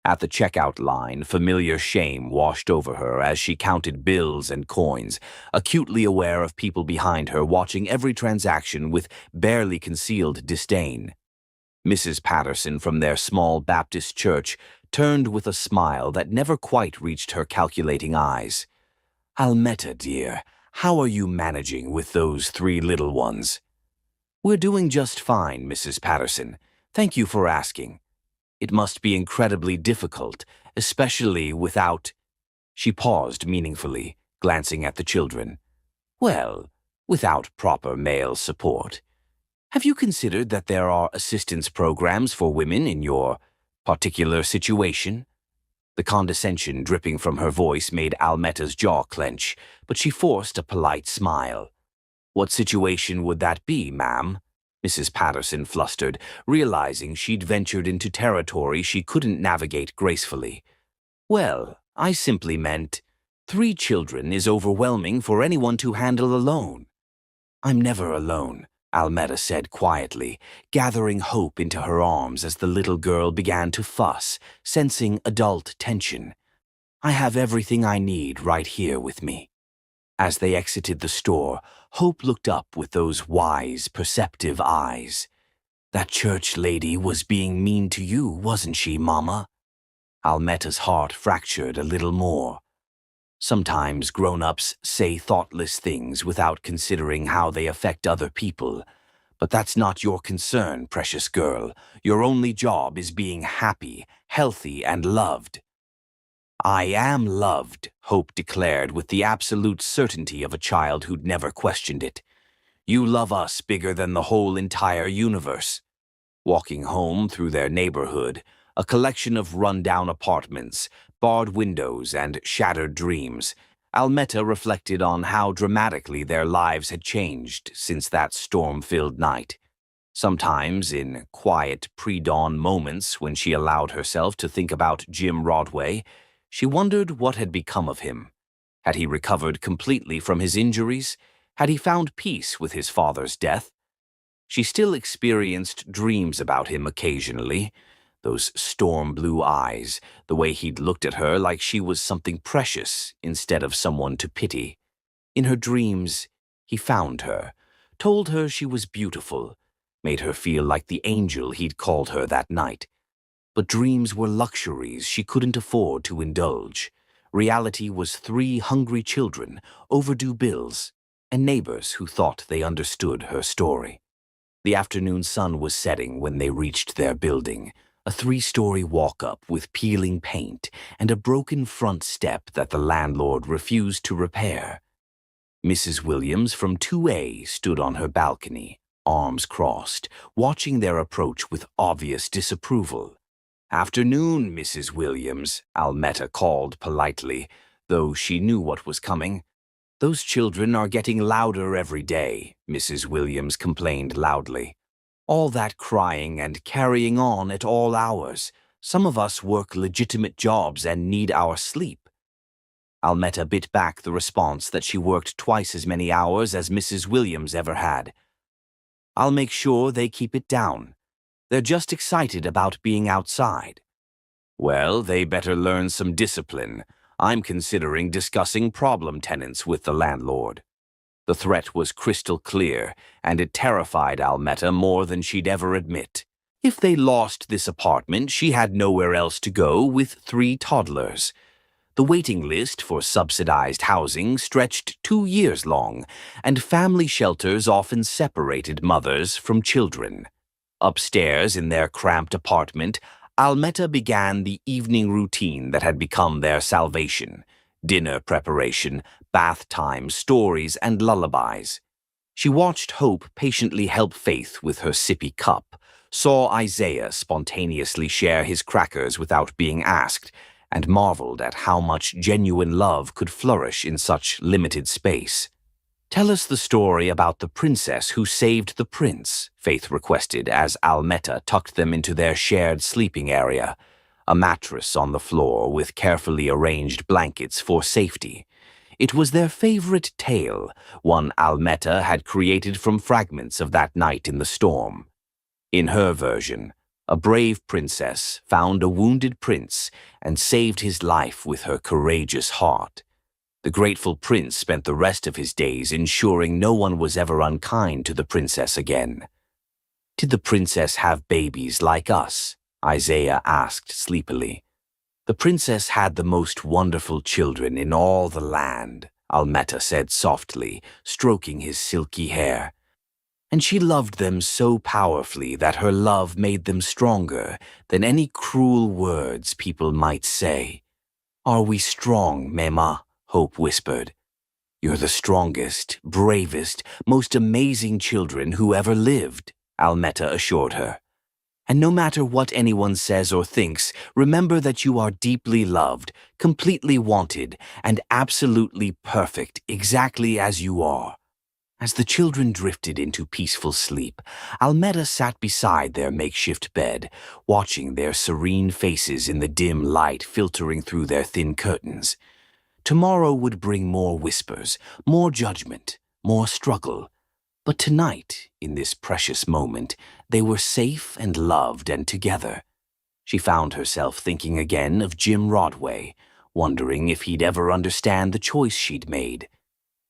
B: At the checkout line, familiar shame washed over her as she counted bills and coins, acutely aware of people behind her watching every transaction with barely concealed disdain. Mrs. Patterson from their small Baptist church turned with a smile that never quite reached her calculating eyes. "Almeta, dear, how are you managing with those 3 little ones?" "We're doing just fine, Mrs. Patterson. Thank you for asking. It must be incredibly difficult, especially without—" She paused meaningfully, glancing at the children. "Well, without proper male support. Have you considered that there are assistance programs for women in your particular situation?" The condescension dripping from her voice made Almeta's jaw clench, but she forced a polite smile. "What situation would that be, ma'am?" Mrs. Patterson flustered, realizing she'd ventured into territory she couldn't navigate gracefully. "Well, I simply meant 3 children is overwhelming for anyone to handle alone. I'm never alone, Almetta said quietly, gathering Hope into her arms as the little girl began to fuss, sensing adult tension. I have everything I need right here with me. As they exited the store, Hope looked up with those wise, perceptive eyes. That church lady was being mean to you, wasn't she, Mama? Almetta's heart fractured a little more. Sometimes grown-ups say thoughtless things without considering how they affect other people. But that's not your concern, precious girl. Your only job is being happy, healthy, and loved. I am loved, Hope declared with the absolute certainty of a child who'd never questioned it. You love us bigger than the whole entire universe. Walking home through their neighborhood, a collection of run-down apartments, barred windows, and shattered dreams, Almetta reflected on how dramatically their lives had changed since that storm-filled night. Sometimes, in quiet pre-dawn moments when she allowed herself to think about Jim Rodway, she wondered what had become of him. Had he recovered completely from his injuries? Had he found peace with his father's death? She still experienced dreams about him occasionally. Those storm-blue eyes, the way he'd looked at her like she was something precious instead of someone to pity. In her dreams, he found her, told her she was beautiful, made her feel like the angel he'd called her that night. But dreams were luxuries she couldn't afford to indulge. Reality was 3 hungry children, overdue bills, and neighbors who thought they understood her story. The afternoon sun was setting when they reached their building, a 3-story walk-up with peeling paint and a broken front step that the landlord refused to repair. Mrs. Williams from 2A stood on her balcony, arms crossed, watching their approach with obvious disapproval. "Afternoon, Mrs. Williams," Almetta called politely, though she knew what was coming. "Those children are getting louder every day," Mrs. Williams complained loudly. "All that crying and carrying on at all hours. Some of us work legitimate jobs and need our sleep." Almetta bit back the response that she worked twice as many hours as Mrs. Williams ever had. "I'll make sure they keep it down. They're just excited about being outside." "Well, they better learn some discipline. I'm considering discussing problem tenants with the landlord." The threat was crystal clear, and it terrified Almetta more than she'd ever admit. If they lost this apartment, she had nowhere else to go with 3 toddlers. The waiting list for subsidized housing stretched 2 years long, and family shelters often separated mothers from children. Upstairs in their cramped apartment, Almetta began the evening routine that had become their salvation: dinner preparation, bath time, stories, and lullabies. She watched Hope patiently help Faith with her sippy cup, saw Isaiah spontaneously share his crackers without being asked, and marveled at how much genuine love could flourish in such limited space. "Tell us the story about the princess who saved the prince," Faith requested as Almetta tucked them into their shared sleeping area, a mattress on the floor with carefully arranged blankets for safety. It was their favorite tale, one Almetta had created from fragments of that night in the storm. In her version, a brave princess found a wounded prince and saved his life with her courageous heart. The grateful prince spent the rest of his days ensuring no one was ever unkind to the princess again. "Did the princess have babies like us?" Isaiah asked sleepily. "The princess had the most wonderful children in all the land," Almetta said softly, stroking his silky hair. "And she loved them so powerfully that her love made them stronger than any cruel words people might say." "Are we strong, Mema?" Hope whispered. "You're the strongest, bravest, most amazing children who ever lived," Almetta assured her. "And no matter what anyone says or thinks, remember that you are deeply loved, completely wanted, and absolutely perfect exactly as you are." As the children drifted into peaceful sleep, Almetta sat beside their makeshift bed, watching their serene faces in the dim light filtering through their thin curtains. Tomorrow would bring more whispers, more judgment, more struggle. But tonight, in this precious moment, they were safe and loved and together. She found herself thinking again of Jim Rodway, wondering if he'd ever understand the choice she'd made.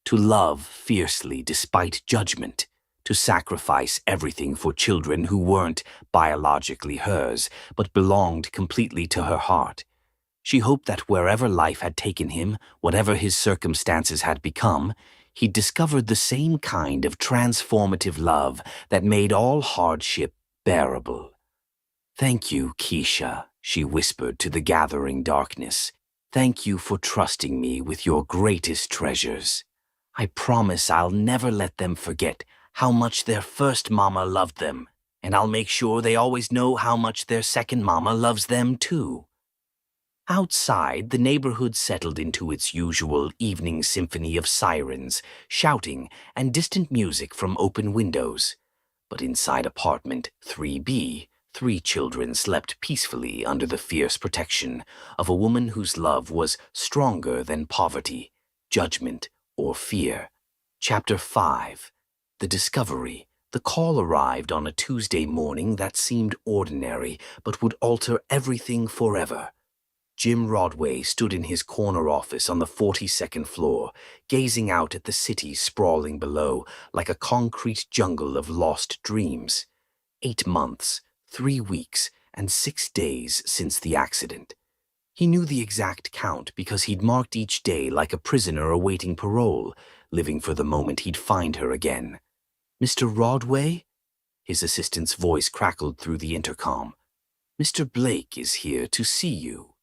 B: To love fiercely despite judgment, to sacrifice everything for children who weren't biologically hers, but belonged completely to her heart. She hoped that wherever life had taken him, whatever his circumstances had become, he'd discovered the same kind of transformative love that made all hardship bearable. "Thank you, Keisha," she whispered to the gathering darkness. "Thank you for trusting me with your greatest treasures. I promise I'll never let them forget how much their first mama loved them, and I'll make sure they always know how much their second mama loves them too." Outside, the neighborhood settled into its usual evening symphony of sirens, shouting, and distant music from open windows. But inside apartment 3B, 3 children slept peacefully under the fierce protection of a woman whose love was stronger than poverty, judgment, or fear. Chapter 5. The Discovery. The call arrived on a Tuesday morning that seemed ordinary, but would alter everything forever. Jim Rodway stood in his corner office on the 42nd floor, gazing out at the city sprawling below like a concrete jungle of lost dreams. 8 months, 3 weeks, and 6 days since the accident. He knew the exact count because he'd marked each day like a prisoner awaiting parole, living for the moment he'd find her again. "Mr. Rodway?" His assistant's voice crackled through the intercom. "Mr. Blake is here to see you."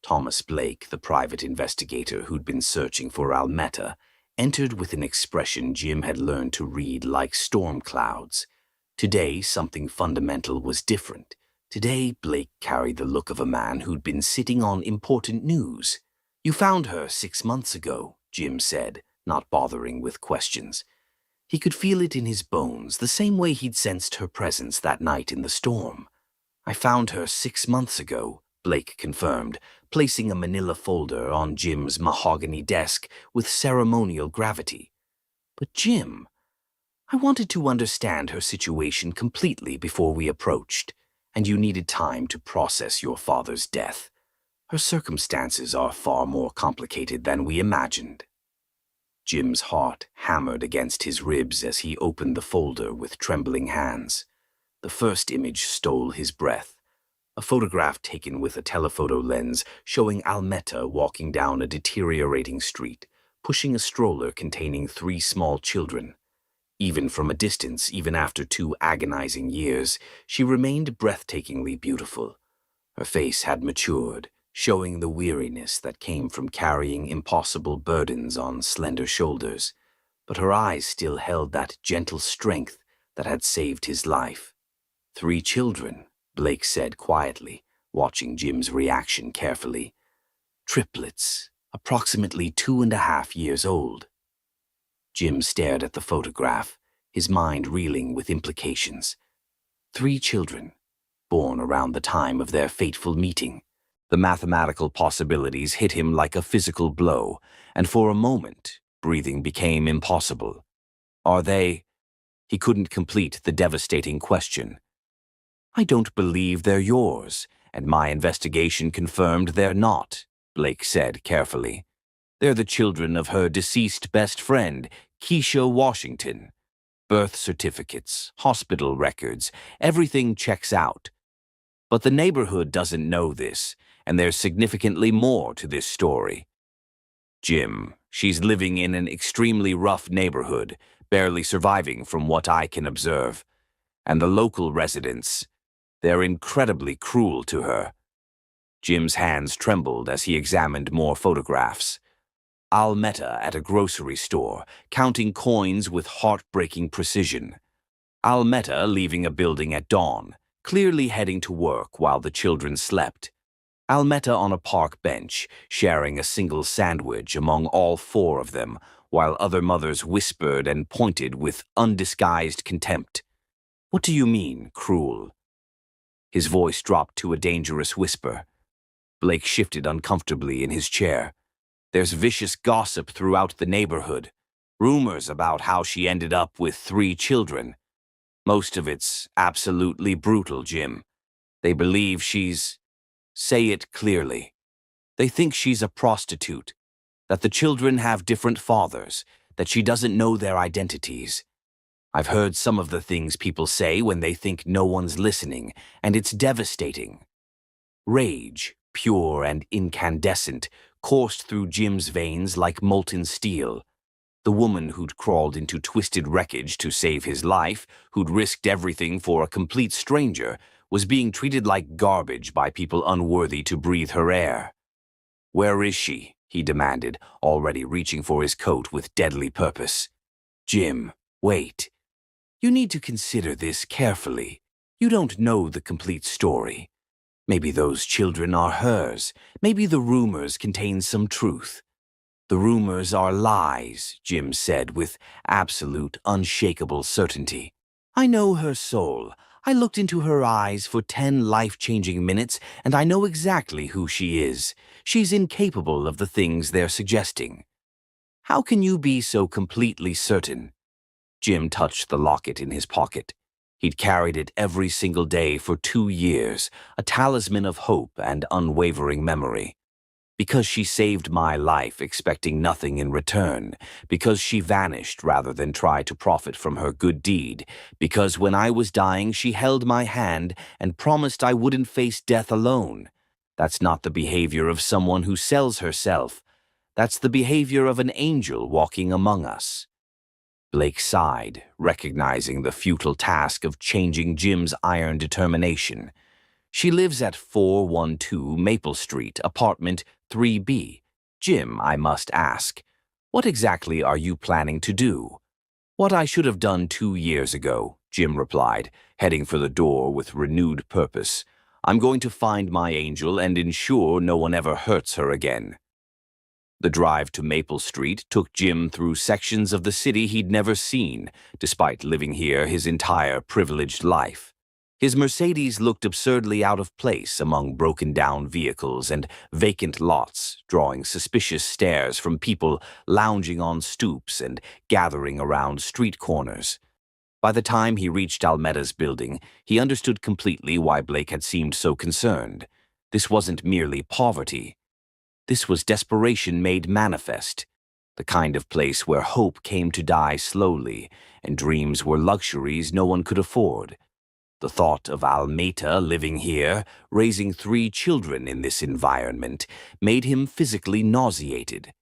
B: Thomas Blake, the private investigator who'd been searching for Almetta, entered with an expression Jim had learned to read like storm clouds. Today, something fundamental was different. Today, Blake carried the look of a man who'd been sitting on important news. "You found her 6 months ago," Jim said, not bothering with questions. He could feel it in his bones, the same way he'd sensed her presence that night in the storm. "I found her 6 months ago," Blake confirmed, placing a manila folder on Jim's mahogany desk with ceremonial gravity. "But Jim, I wanted to understand her situation completely before we approached, and you needed time to process your father's death. Her circumstances are far more complicated than we imagined." Jim's heart hammered against his ribs as he opened the folder with trembling hands. The first image stole his breath. A photograph taken with a telephoto lens showing Almetta walking down a deteriorating street, pushing a stroller containing 3 small children. Even from a distance, even after 2 agonizing years, she remained breathtakingly beautiful. Her face had matured, showing the weariness that came from carrying impossible burdens on slender shoulders, but her eyes still held that gentle strength that had saved his life. 3 children, Blake said quietly, watching Jim's reaction carefully. Triplets, approximately 2.5 years old. Jim stared at the photograph, his mind reeling with implications. 3 children, born around the time of their fateful meeting. The mathematical possibilities hit him like a physical blow, and for a moment, breathing became impossible. Are they? He couldn't complete the devastating question. "I don't believe they're yours, and my investigation confirmed they're not," Blake said carefully. "They're the children of her deceased best friend, Keisha Washington. Birth certificates, hospital records, everything checks out. But the neighborhood doesn't know this, and there's significantly more to this story. Jim, she's living in an extremely rough neighborhood, barely surviving from what I can observe. And the local residents, they're incredibly cruel to her." Jim's hands trembled as he examined more photographs. Almetta at a grocery store, counting coins with heartbreaking precision. Almetta leaving a building at dawn, clearly heading to work while the children slept. Almetta on a park bench, sharing a single sandwich among all 4 of them, while other mothers whispered and pointed with undisguised contempt. "What do you mean, cruel?" His voice dropped to a dangerous whisper. Blake shifted uncomfortably in his chair. "There's vicious gossip throughout the neighborhood. Rumors about how she ended up with 3 children. Most of it's absolutely brutal, Jim. They believe she's... Say it clearly. They think she's a prostitute, that the children have different fathers, that she doesn't know their identities. I've heard some of the things people say when they think no one's listening, and it's devastating." Rage, pure and incandescent, coursed through Jim's veins like molten steel. The woman who'd crawled into twisted wreckage to save his life, who'd risked everything for a complete stranger, was being treated like garbage by people unworthy to breathe her air. "Where is she?" he demanded, already reaching for his coat with deadly purpose. "Jim, wait. You need to consider this carefully. You don't know the complete story. Maybe those children are hers. Maybe the rumors contain some truth." "The rumors are lies," Jim said with absolute, unshakable certainty. "I know her soul. I looked into her eyes for 10 life-changing minutes, and I know exactly who she is. She's incapable of the things they're suggesting." "How can you be so completely certain?" Jim touched the locket in his pocket. He'd carried it every single day for 2 years, a talisman of hope and unwavering memory. "Because she saved my life expecting nothing in return, because she vanished rather than try to profit from her good deed, because when I was dying she held my hand and promised I wouldn't face death alone. That's not the behavior of someone who sells herself. That's the behavior of an angel walking among us." Blake sighed, recognizing the futile task of changing Jim's iron determination. "She lives at 412 Maple Street, apartment 3B. Jim, I must ask, what exactly are you planning to do?" "What I should have done 2 years ago," Jim replied, heading for the door with renewed purpose. "I'm going to find my angel and ensure no one ever hurts her again." The drive to Maple Street took Jim through sections of the city he'd never seen, despite living here his entire privileged life. His Mercedes looked absurdly out of place among broken-down vehicles and vacant lots, drawing suspicious stares from people lounging on stoops and gathering around street corners. By the time he reached Almeta's building, he understood completely why Blake had seemed so concerned. This wasn't merely poverty. This was desperation made manifest, the kind of place where hope came to die slowly and dreams were luxuries no one could afford. The thought of Almeta living here, raising 3 children in this environment, made him physically nauseated.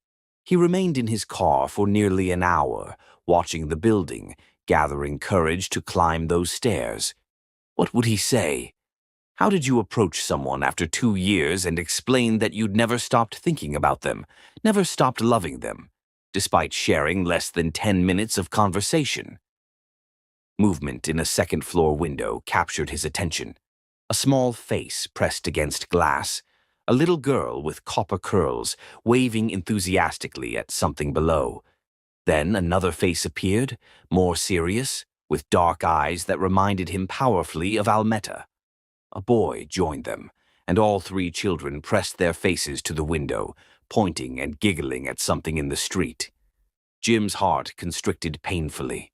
B: He remained in his car for nearly an hour, watching the building, gathering courage to climb those stairs. What would he say? How did you approach someone after 2 years and explain that you'd never stopped thinking about them, never stopped loving them, despite sharing less than 10 minutes of conversation? Movement in a second-floor window captured his attention. A small face pressed against glass, a little girl with copper curls waving enthusiastically at something below. Then another face appeared, more serious, with dark eyes that reminded him powerfully of Almeta. A boy joined them, and all 3 children pressed their faces to the window, pointing and giggling at something in the street. Jim's heart constricted painfully.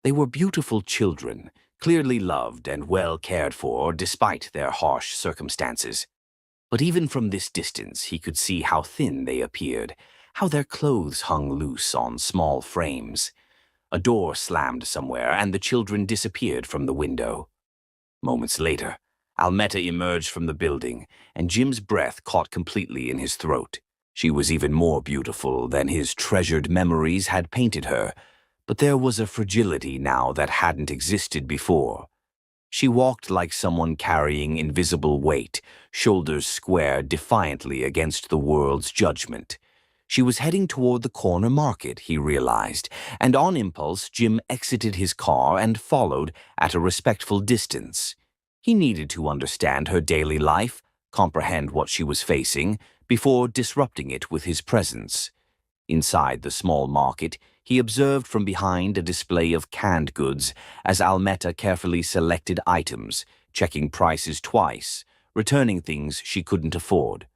B: They were beautiful children, clearly loved and well cared for despite their harsh circumstances. But even from this distance he could see how thin they appeared, how their clothes hung loose on small frames. A door slammed somewhere and the children disappeared from the window. Moments later, Almeta emerged from the building, and Jim's breath caught completely in his throat. She was even more beautiful than his treasured memories had painted her, but there was a fragility now that hadn't existed before. She walked like someone carrying invisible weight, shoulders squared defiantly against the world's judgment. She was heading toward the corner market, he realized, and on impulse Jim exited his car and followed at a respectful distance. He needed to understand her daily life, comprehend what she was facing, before disrupting it with his presence. Inside the small market, he observed from behind a display of canned goods as Almeta carefully selected items, checking prices twice, returning things she couldn't afford.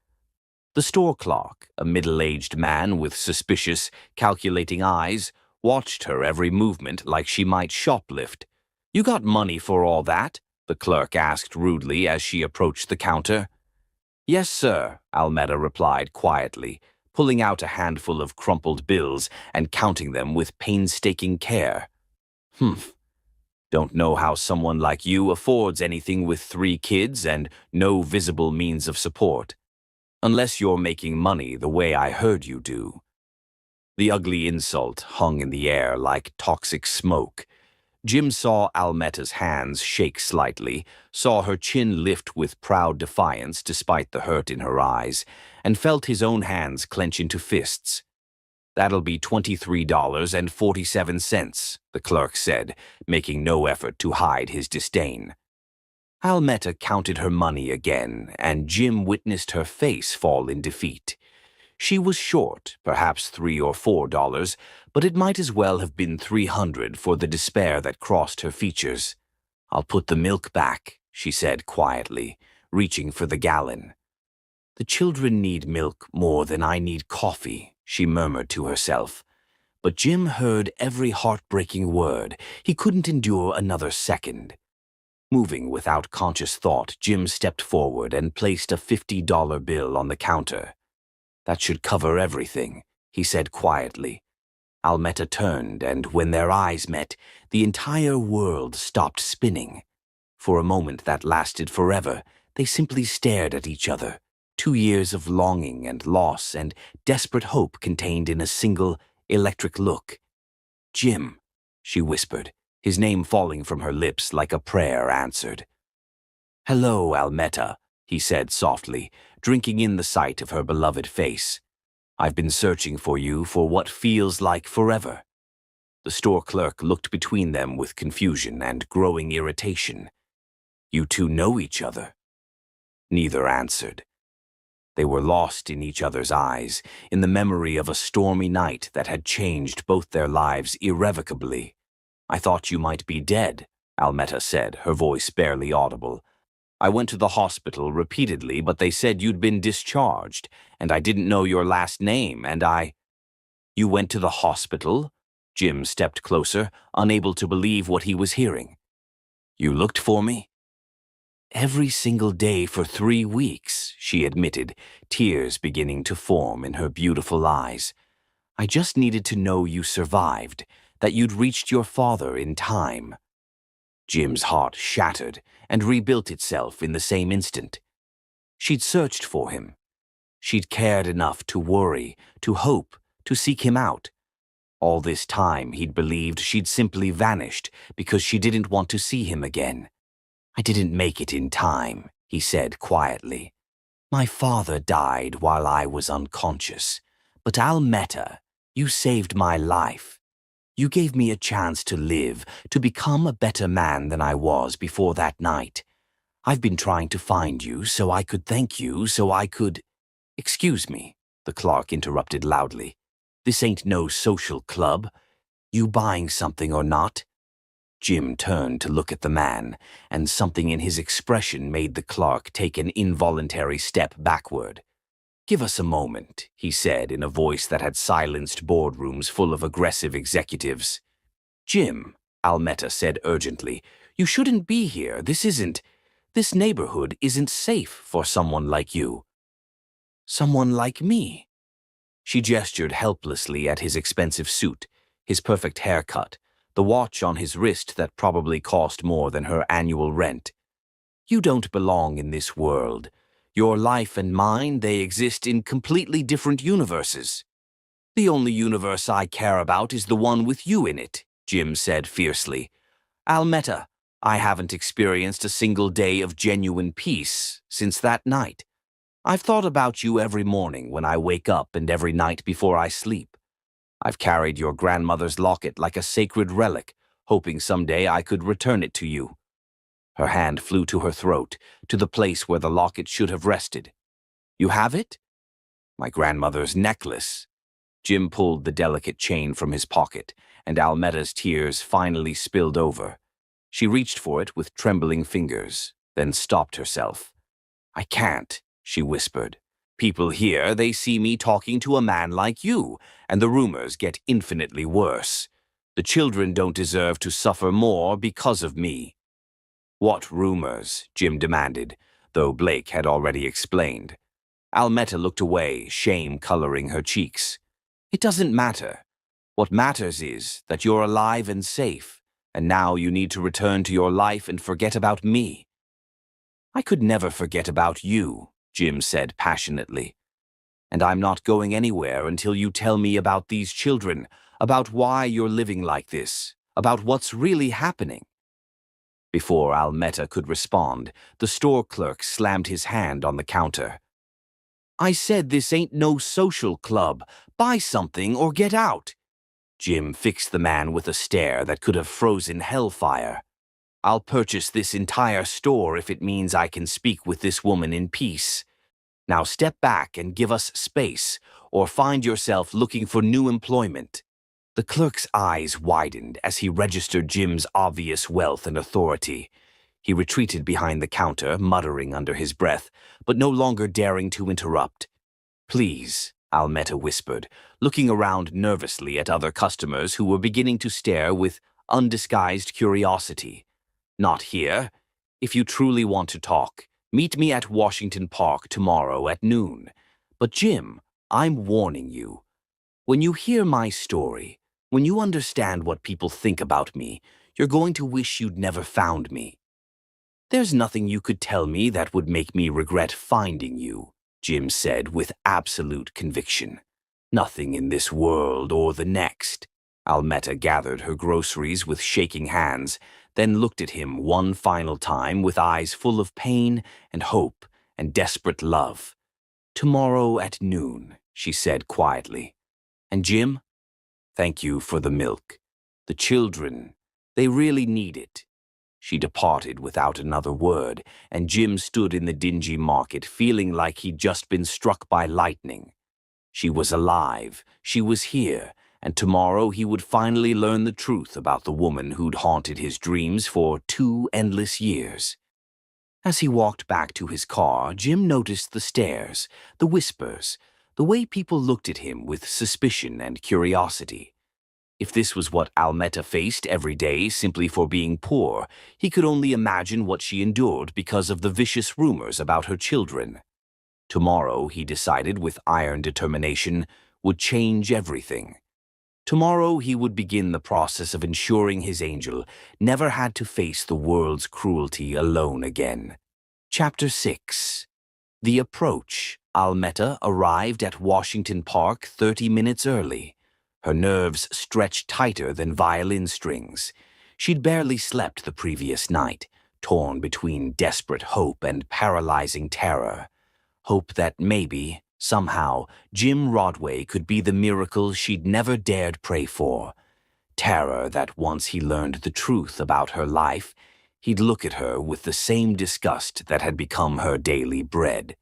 B: The store clerk, a middle-aged man with suspicious, calculating eyes, watched her every movement like she might shoplift. "You got money for all that?" the clerk asked rudely as she approached the counter. "Yes, sir," Almeta replied quietly, pulling out a handful of crumpled bills and counting them with painstaking care. "Humph. Don't know how someone like you affords anything with 3 kids and no visible means of support. Unless you're making money the way I heard you do." The ugly insult hung in the air like toxic smoke. Jim saw Almeta's hands shake slightly, saw her chin lift with proud defiance despite the hurt in her eyes, and felt his own hands clench into fists. "That'll be $23.47, the clerk said, making no effort to hide his disdain. Almeta counted her money again, and Jim witnessed her face fall in defeat. She was short, perhaps $3 or $4, but it might as well have been 300 for the despair that crossed her features. "I'll put the milk back," she said quietly, reaching for the gallon. "The children need milk more than I need coffee," she murmured to herself. But Jim heard every heartbreaking word. He couldn't endure another second. Moving without conscious thought, Jim stepped forward and placed a $50 bill on the counter. "That should cover everything," he said quietly. Almeta turned, and when their eyes met, the entire world stopped spinning. For a moment that lasted forever, they simply stared at each other, 2 years of longing and loss and desperate hope contained in a single, electric look. "Jim," she whispered, his name falling from her lips like a prayer answered. "Hello, Almeta," he said softly, drinking in the sight of her beloved face. "I've been searching for you for what feels like forever." The store clerk looked between them with confusion and growing irritation. "You two know each other?" Neither answered. They were lost in each other's eyes, in the memory of a stormy night that had changed both their lives irrevocably. "I thought you might be dead," Almeta said, her voice barely audible. "I went to the hospital repeatedly, but they said you'd been discharged, and I didn't know your last name, and I—" "You went to the hospital?" Jim stepped closer, unable to believe what he was hearing. "You looked for me?" "Every single day for 3 weeks," she admitted, tears beginning to form in her beautiful eyes. "I just needed to know you survived, that you'd reached your father in time." Jim's heart shattered and rebuilt itself in the same instant. She'd searched for him. She'd cared enough to worry, to hope, to seek him out. All this time he'd believed she'd simply vanished because she didn't want to see him again. "I didn't make it in time," he said quietly. "My father died while I was unconscious. But Almeta, you saved my life. You gave me a chance to live, to become a better man than I was before that night. I've been trying to find you so I could thank you, so I could—" "Excuse me," the clerk interrupted loudly. "This ain't no social club. You buying something or not?" Jim turned to look at the man, and something in his expression made the clerk take an involuntary step backward. "Give us a moment," he said in a voice that had silenced boardrooms full of aggressive executives. "Jim," Almeta said urgently, "you shouldn't be here. This neighborhood isn't safe for someone like you." "Someone like me?" She gestured helplessly at his expensive suit, his perfect haircut, the watch on his wrist that probably cost more than her annual rent. "You don't belong in this world. Your life and mine, they exist in completely different universes." "The only universe I care about is the one with you in it," Jim said fiercely. "Almeta, I haven't experienced a single day of genuine peace since that night. I've thought about you every morning when I wake up and every night before I sleep. I've carried your grandmother's locket like a sacred relic, hoping someday I could return it to you." Her hand flew to her throat, to the place where the locket should have rested. "You have it?" "My grandmother's necklace." Jim pulled the delicate chain from his pocket, and Almeta's tears finally spilled over. She reached for it with trembling fingers, then stopped herself. "I can't," she whispered. "People here, they see me talking to a man like you, and the rumors get infinitely worse. The children don't deserve to suffer more because of me." "What rumors?" Jim demanded, though Blake had already explained. Almeta looked away, shame coloring her cheeks. "It doesn't matter. What matters is that you're alive and safe, and now you need to return to your life and forget about me." "I could never forget about you," Jim said passionately. "And I'm not going anywhere until you tell me about these children, about why you're living like this, about what's really happening." Before Almeta could respond, the store clerk slammed his hand on the counter. "I said this ain't no social club. Buy something or get out." Jim fixed the man with a stare that could have frozen hellfire. "I'll purchase this entire store if it means I can speak with this woman in peace. Now step back and give us space, or find yourself looking for new employment." The clerk's eyes widened as he registered Jim's obvious wealth and authority. He retreated behind the counter, muttering under his breath, but no longer daring to interrupt. "Please," Almeta whispered, looking around nervously at other customers who were beginning to stare with undisguised curiosity. "Not here. If you truly want to talk, meet me at Washington Park tomorrow at noon. But Jim, I'm warning you. When you hear my story, when you understand what people think about me, you're going to wish you'd never found me." "There's nothing you could tell me that would make me regret finding you," Jim said with absolute conviction. "Nothing in this world or the next." Almeta gathered her groceries with shaking hands, then looked at him one final time with eyes full of pain and hope and desperate love. "Tomorrow at noon," she said quietly. "And Jim, thank you for the milk. The children, they really need it." She departed without another word, and Jim stood in the dingy market feeling like he'd just been struck by lightning. She was alive, she was here, and tomorrow he would finally learn the truth about the woman who'd haunted his dreams for 2 endless years. As he walked back to his car, Jim noticed the stares, the whispers, the way people looked at him with suspicion and curiosity. If this was what Almeta faced every day simply for being poor, he could only imagine what she endured because of the vicious rumors about her children. Tomorrow, he decided with iron determination, would change everything. Tomorrow he would begin the process of ensuring his angel never had to face the world's cruelty alone again. Chapter 6. The Approach. Almeta arrived at Washington Park 30 minutes early. Her nerves stretched tighter than violin strings. She'd barely slept the previous night, torn between desperate hope and paralyzing terror. Hope that maybe, somehow, Jim Rodway could be the miracle she'd never dared pray for. Terror that once he learned the truth about her life, he'd look at her with the same disgust that had become her daily bread.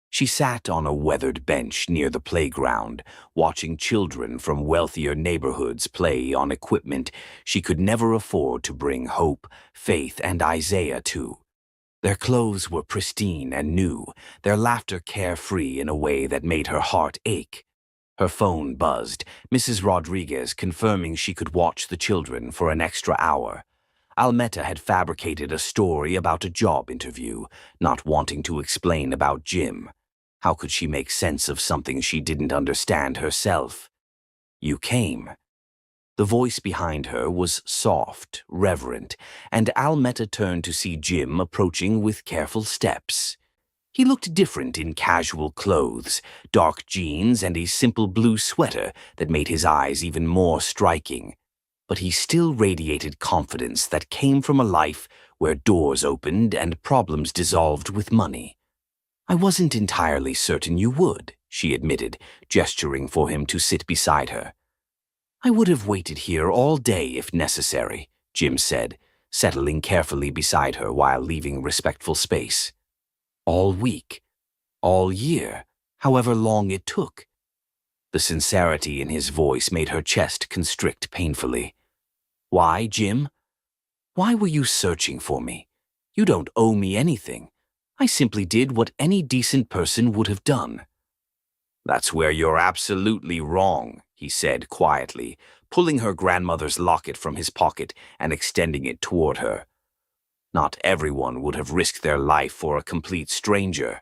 B: She sat on a weathered bench near the playground, watching children from wealthier neighborhoods play on equipment she could never afford to bring hope, faith, and Isaiah to. Their clothes were pristine and new, their laughter carefree in a way that made her heart ache. Her phone buzzed, Mrs. Rodriguez confirming she could watch the children for an extra hour. Almeta had fabricated a story about a job interview, not wanting to explain about Jim. How could she make sense of something she didn't understand herself? "You came." The voice behind her was soft, reverent, and Almeta turned to see Jim approaching with careful steps. He looked different in casual clothes, dark jeans and a simple blue sweater that made his eyes even more striking. But he still radiated confidence that came from a life where doors opened and problems dissolved with money. "I wasn't entirely certain you would," she admitted, gesturing for him to sit beside her. "I would have waited here all day if necessary," Jim said, settling carefully beside her while leaving respectful space. "All week, all year, however long it took." The sincerity in his voice made her chest constrict painfully. "Why, Jim? Why were you searching for me? You don't owe me anything. I simply did what any decent person would have done." "That's where you're absolutely wrong," he said quietly, pulling her grandmother's locket from his pocket and extending it toward her. "Not everyone would have risked their life for a complete stranger.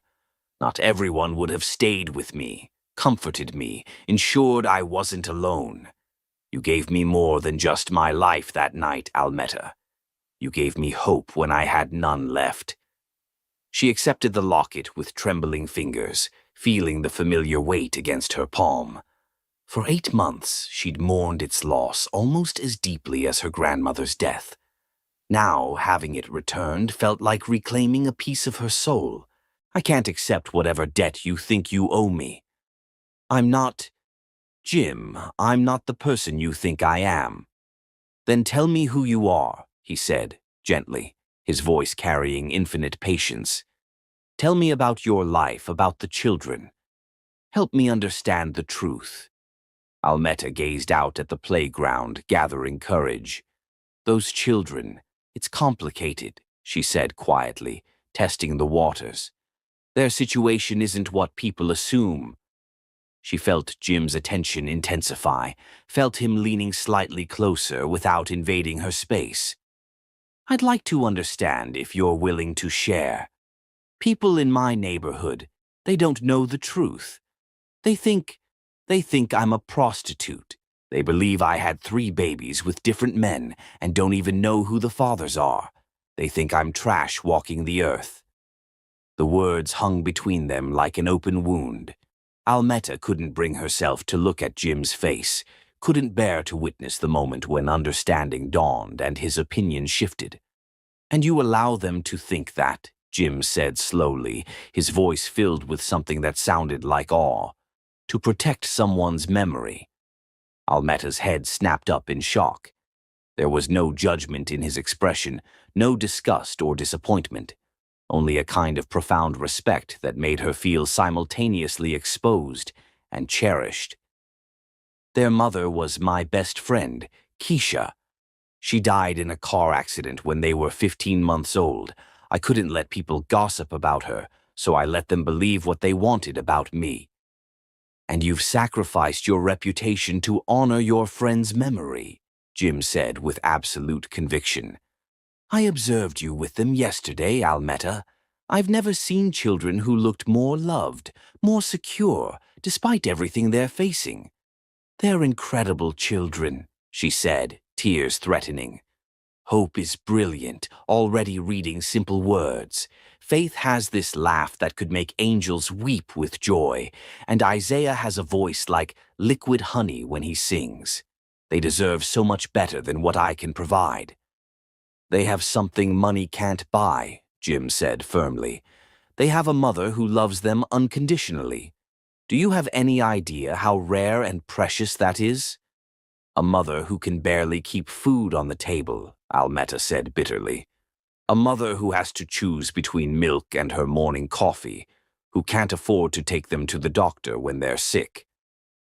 B: Not everyone would have stayed with me, comforted me, ensured I wasn't alone. You gave me more than just my life that night, Almetta. You gave me hope when I had none left." She accepted the locket with trembling fingers, feeling the familiar weight against her palm. For 8 months, she'd mourned its loss almost as deeply as her grandmother's death. Now, having it returned felt like reclaiming a piece of her soul. "I can't accept whatever debt you think you owe me. I'm not... Jim, I'm not the person you think I am." "Then tell me who you are," he said, gently, his voice carrying infinite patience. "Tell me about your life, about the children. Help me understand the truth." Almetta gazed out at the playground, gathering courage. "Those children, it's complicated," she said quietly, testing the waters. "Their situation isn't what people assume." She felt Jim's attention intensify, felt him leaning slightly closer without invading her space. "I'd like to understand if you're willing to share. People in my neighborhood, they don't know the truth. They think I'm a prostitute. They believe I had 3 babies with different men and don't even know who the fathers are. They think I'm trash walking the earth." The words hung between them like an open wound. Almetta couldn't bring herself to look at Jim's face, couldn't bear to witness the moment when understanding dawned and his opinion shifted. "And you allow them to think that," Jim said slowly, his voice filled with something that sounded like awe. "To protect someone's memory." Almetta's head snapped up in shock. There was no judgment in his expression, no disgust or disappointment, only a kind of profound respect that made her feel simultaneously exposed and cherished. "Their mother was my best friend, Keisha. She died in a car accident when they were 15 months old. I couldn't let people gossip about her, so I let them believe what they wanted about me." "And you've sacrificed your reputation to honor your friend's memory," Jim said with absolute conviction. "I observed you with them yesterday, Almetta. I've never seen children who looked more loved, more secure, despite everything they're facing." "They're incredible children," she said, tears threatening. "Hope is brilliant, already reading simple words. Faith has this laugh that could make angels weep with joy, and Isaiah has a voice like liquid honey when he sings. They deserve so much better than what I can provide." "They have something money can't buy," Jim said firmly. "They have a mother who loves them unconditionally. Do you have any idea how rare and precious that is?" "A mother who can barely keep food on the table," Almetta said bitterly. "A mother who has to choose between milk and her morning coffee, who can't afford to take them to the doctor when they're sick.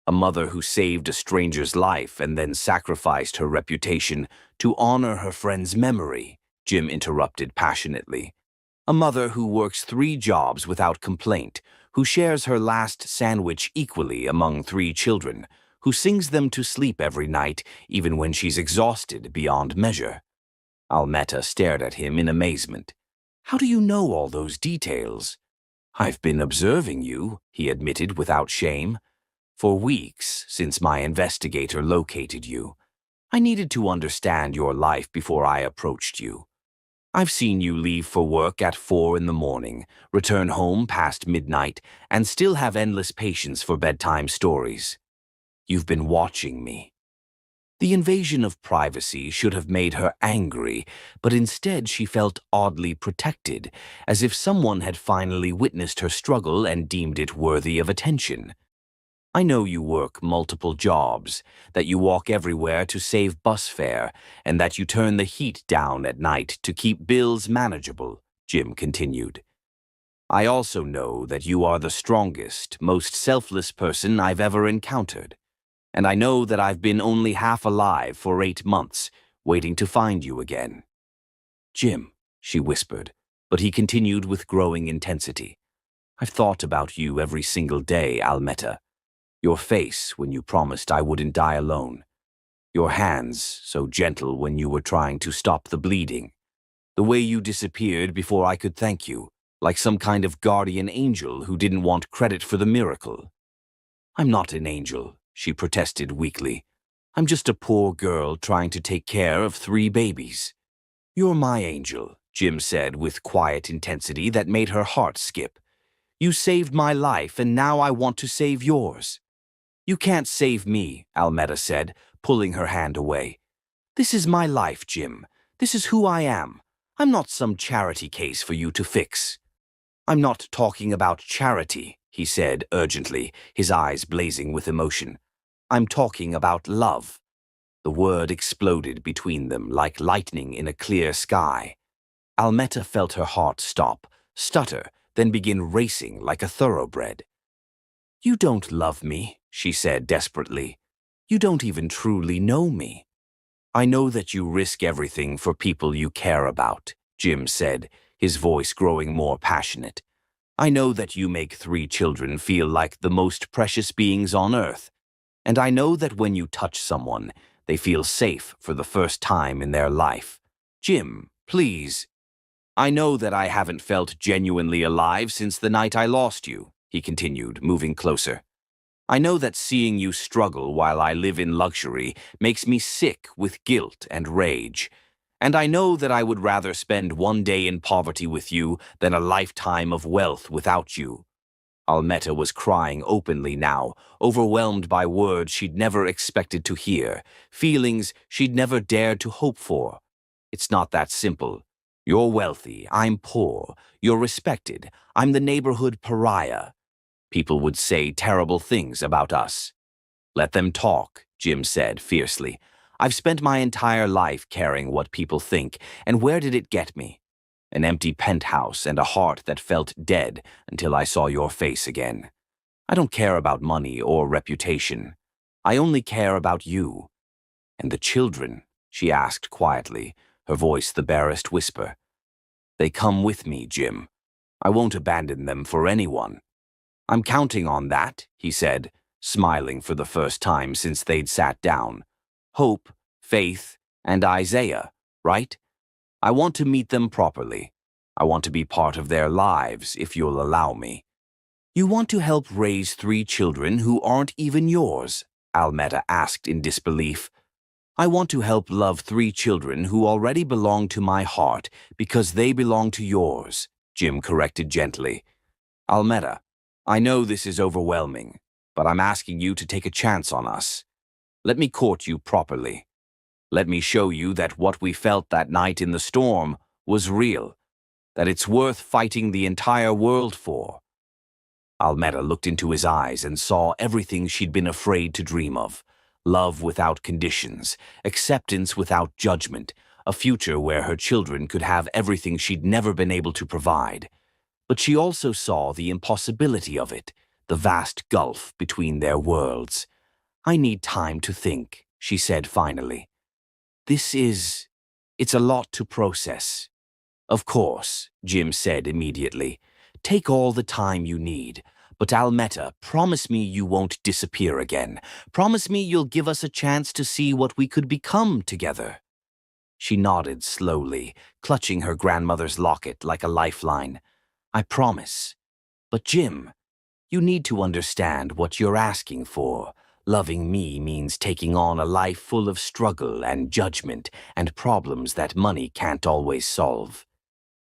B: A mother who saved a stranger's life and then sacrificed her reputation to honor her friend's memory," Jim interrupted passionately. "A mother who works 3 jobs without complaint, who shares her last sandwich equally among 3 children, who sings them to sleep every night even when she's exhausted beyond measure." Almetta stared at him in amazement. "How do you know all those details?" "I've been observing you," he admitted without shame. "For weeks, since my investigator located you. I needed to understand your life before I approached you. I've seen you leave for work at 4 in the morning, return home past midnight, and still have endless patience for bedtime stories. You've been watching me." The invasion of privacy should have made her angry, but instead she felt oddly protected, as if someone had finally witnessed her struggle and deemed it worthy of attention. "I know you work multiple jobs, that you walk everywhere to save bus fare, and that you turn the heat down at night to keep bills manageable," Jim continued. I also know that you are the strongest, most selfless person I've ever encountered. And I know that I've been only half alive for 8 months, waiting to find you again. Jim, she whispered, but he continued with growing intensity. I've thought about you every single day, Almeta. Your face when you promised I wouldn't die alone. Your hands, so gentle when you were trying to stop the bleeding. The way you disappeared before I could thank you, like some kind of guardian angel who didn't want credit for the miracle. I'm not an angel, she protested weakly. I'm just a poor girl trying to take care of 3 babies. You're my angel, Jim said with quiet intensity that made her heart skip. You saved my life and now I want to save yours. You can't save me, Almeta said, pulling her hand away. This is my life, Jim. This is who I am. I'm not some charity case for you to fix. I'm not talking about charity, he said urgently, his eyes blazing with emotion. I'm talking about love. The word exploded between them like lightning in a clear sky. Almeta felt her heart stop, stutter, then begin racing like a thoroughbred. You don't love me, she said desperately. You don't even truly know me. I know that you risk everything for people you care about, Jim said, his voice growing more passionate. I know that you make 3 children feel like the most precious beings on earth. And I know that when you touch someone, they feel safe for the first time in their life. Jim, please. I know that I haven't felt genuinely alive since the night I lost you, he continued, moving closer. I know that seeing you struggle while I live in luxury makes me sick with guilt and rage. And I know that I would rather spend 1 day in poverty with you than a lifetime of wealth without you. Almeta was crying openly now, overwhelmed by words she'd never expected to hear, feelings she'd never dared to hope for. It's not that simple. You're wealthy, I'm poor. You're respected, I'm the neighborhood pariah. People would say terrible things about us. Let them talk, Jim said fiercely. I've spent my entire life caring what people think, and where did it get me? An empty penthouse and a heart that felt dead until I saw your face again. I don't care about money or reputation. I only care about you. And the children, she asked quietly, her voice the barest whisper. They come with me, Jim. I won't abandon them for anyone. I'm counting on that, he said, smiling for the first time since they'd sat down. Hope, faith, and Isaiah, right? I want to meet them properly. I want to be part of their lives, if you'll allow me. You want to help raise 3 children who aren't even yours? Almeta asked in disbelief. I want to help love 3 children who already belong to my heart because they belong to yours, Jim corrected gently. Almeta, I know this is overwhelming, but I'm asking you to take a chance on us. Let me court you properly. Let me show you that what we felt that night in the storm was real, that it's worth fighting the entire world for. Almeta looked into his eyes and saw everything she'd been afraid to dream of. Love without conditions, acceptance without judgment, a future where her children could have everything she'd never been able to provide. But she also saw the impossibility of it, the vast gulf between their worlds. I need time to think, she said finally. It's a lot to process. Of course, Jim said immediately. Take all the time you need. But Almeta, promise me you won't disappear again. Promise me you'll give us a chance to see what we could become together. She nodded slowly, clutching her grandmother's locket like a lifeline. I promise. But Jim, you need to understand what you're asking for. Loving me means taking on a life full of struggle and judgment and problems that money can't always solve.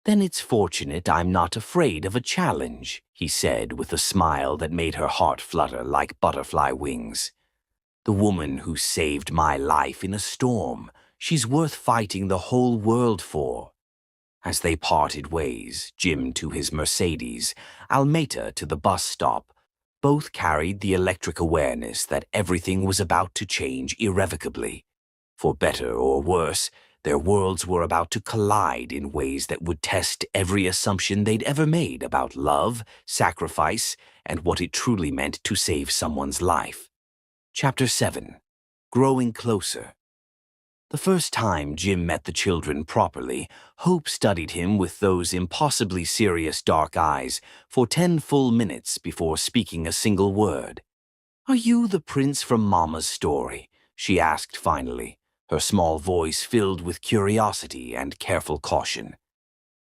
B: Then it's fortunate I'm not afraid of a challenge, he said with a smile that made her heart flutter like butterfly wings. The woman who saved my life in a storm, she's worth fighting the whole world for. As they parted ways, Jim to his Mercedes, Almeta to the bus stop, both carried the electric awareness that everything was about to change irrevocably. For better or worse, Their worlds were about to collide in ways that would test every assumption they'd ever made about love, sacrifice, and what it truly meant to save someone's life. Chapter 7. Growing Closer. The first time Jim met the children properly, Hope studied him with those impossibly serious dark eyes for 10 full minutes before speaking a single word. "Are you the prince from Mama's story?" she asked finally, her small voice filled with curiosity and careful caution.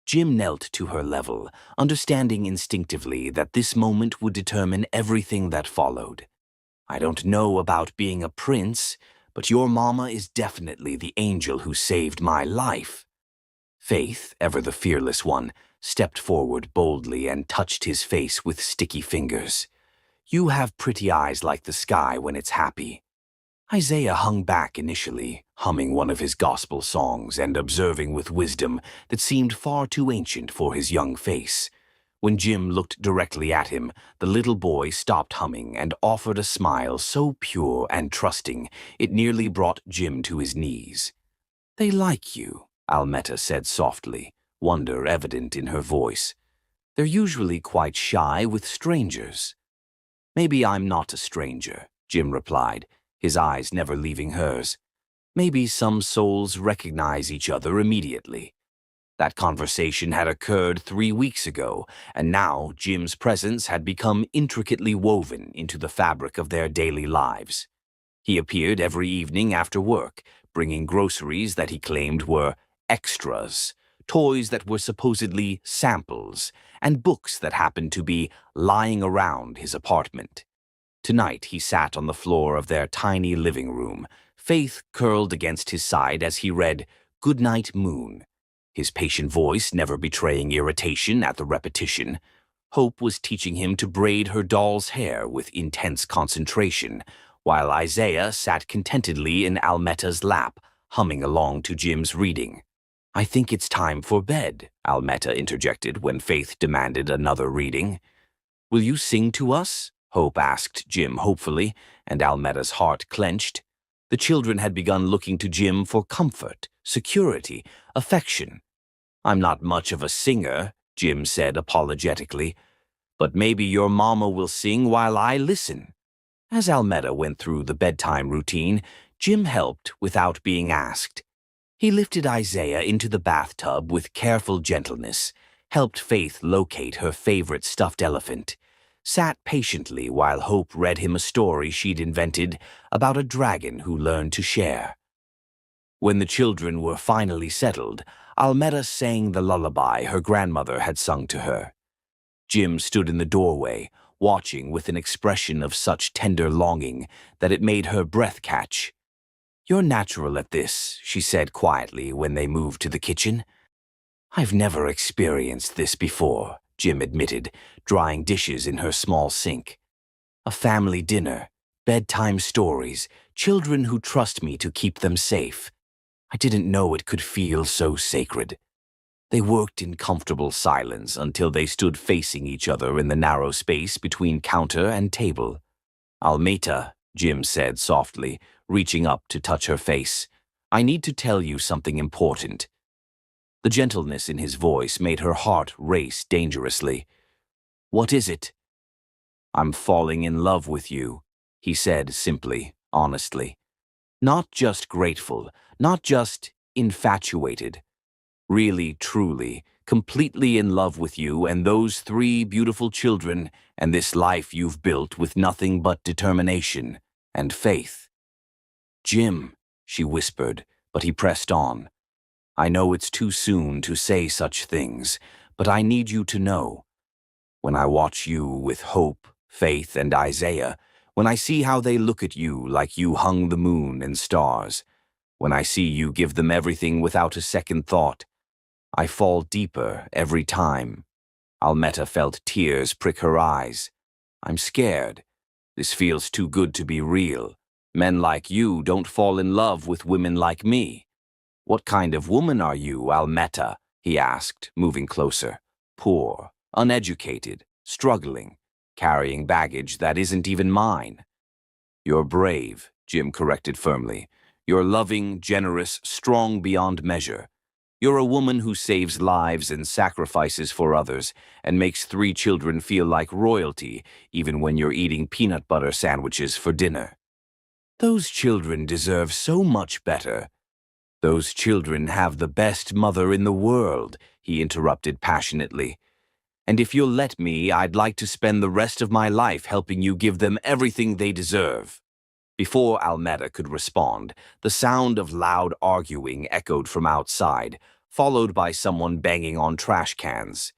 B: Jim knelt to her level, understanding instinctively that this moment would determine everything that followed. "I don't know about being a prince, but your mama is definitely the angel who saved my life." Faith, ever the fearless one, stepped forward boldly and touched his face with sticky fingers. "You have pretty eyes like the sky when it's happy." Isaiah hung back initially, humming one of his gospel songs and observing with wisdom that seemed far too ancient for his young face. When Jim looked directly at him, the little boy stopped humming and offered a smile so pure and trusting it nearly brought Jim to his knees. "They like you," Almetta said softly, wonder evident in her voice. "They're usually quite shy with strangers." "Maybe I'm not a stranger," Jim replied, his eyes never leaving hers. "Maybe some souls recognize each other immediately." That conversation had occurred 3 weeks ago, and now Jim's presence had become intricately woven into the fabric of their daily lives. He appeared every evening after work, bringing groceries that he claimed were extras, toys that were supposedly samples, and books that happened to be lying around his apartment. Tonight he sat on the floor of their tiny living room, Faith curled against his side as he read "Goodnight Moon," his patient voice never betraying irritation at the repetition. Hope was teaching him to braid her doll's hair with intense concentration, while Isaiah sat contentedly in Almetta's lap, humming along to Jim's reading. "I think it's time for bed," Almetta interjected when Faith demanded another reading. "Will you sing to us?" Hope asked Jim hopefully, and Almetta's heart clenched. The children had begun looking to Jim for comfort, security, affection. "I'm not much of a singer," Jim said apologetically, "but maybe your mama will sing while I listen." As Almetta went through the bedtime routine, Jim helped without being asked. He lifted Isaiah into the bathtub with careful gentleness, helped Faith locate her favorite stuffed elephant, sat patiently while Hope read him a story she'd invented about a dragon who learned to share. When the children were finally settled, Almetta sang the lullaby her grandmother had sung to her. Jim stood in the doorway, watching with an expression of such tender longing that it made her breath catch. "You're natural at this," she said quietly when they moved to the kitchen. "I've never experienced this before," Jim admitted, drying dishes in her small sink. "A family dinner, bedtime stories, children who trust me to keep them safe. I didn't know it could feel so sacred." They worked in comfortable silence until they stood facing each other in the narrow space between counter and table. "Almetta," Jim said softly, reaching up to touch her face, "I need to tell you something important." The gentleness in his voice made her heart race dangerously. "What is it?" "I'm falling in love with you," he said simply, honestly. "Not just grateful, not just infatuated. Really, truly, completely in love with you and those 3 beautiful children and this life you've built with nothing but determination and faith." "Jim," she whispered, but he pressed on. "I know it's too soon to say such things, but I need you to know. When I watch you with Hope, Faith, and Isaiah, when I see how they look at you like you hung the moon and stars, when I see you give them everything without a second thought, I fall deeper every time." Almetta felt tears prick her eyes. "I'm scared. This feels too good to be real. Men like you don't fall in love with women like me." "What kind of woman are you, Almetta?" he asked, moving closer. "Poor, uneducated, struggling, carrying baggage that isn't even mine." "You're brave," Jim corrected firmly. You're loving, generous, strong beyond measure. You're a woman who saves lives and sacrifices for others and makes 3 children feel like royalty even when you're eating peanut butter sandwiches for dinner. Those children deserve so much better. Those children have the best mother in the world, he interrupted passionately. And if you'll let me, I'd like to spend the rest of my life helping you give them everything they deserve. Before Almeda could respond, the sound of loud arguing echoed from outside, followed by someone banging on trash cans.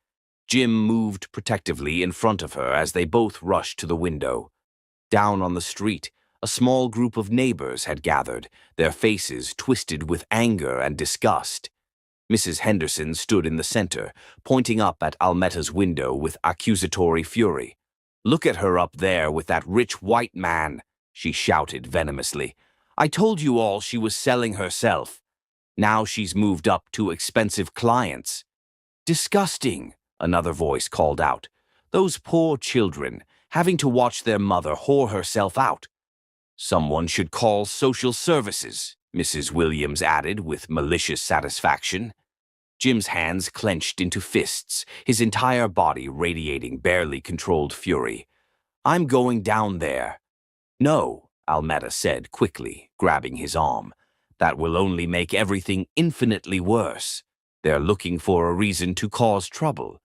B: Jim moved protectively in front of her as they both rushed to the window. Down on the street, a small group of neighbors had gathered, their faces twisted with anger and disgust. Mrs. Henderson stood in the center, pointing up at Almeta's window with accusatory fury. "Look at her up there with that rich white man," she shouted venomously. "I told you all she was selling herself. Now she's moved up to expensive clients." "Disgusting," another voice called out. "Those poor children, having to watch their mother whore herself out." "Someone should call social services," Mrs. Williams added with malicious satisfaction. Jim's hands clenched into fists, his entire body radiating barely controlled fury. "I'm going down there." "No," Almeda said quickly, grabbing his arm. "That will only make everything infinitely worse. They're looking for a reason to cause trouble."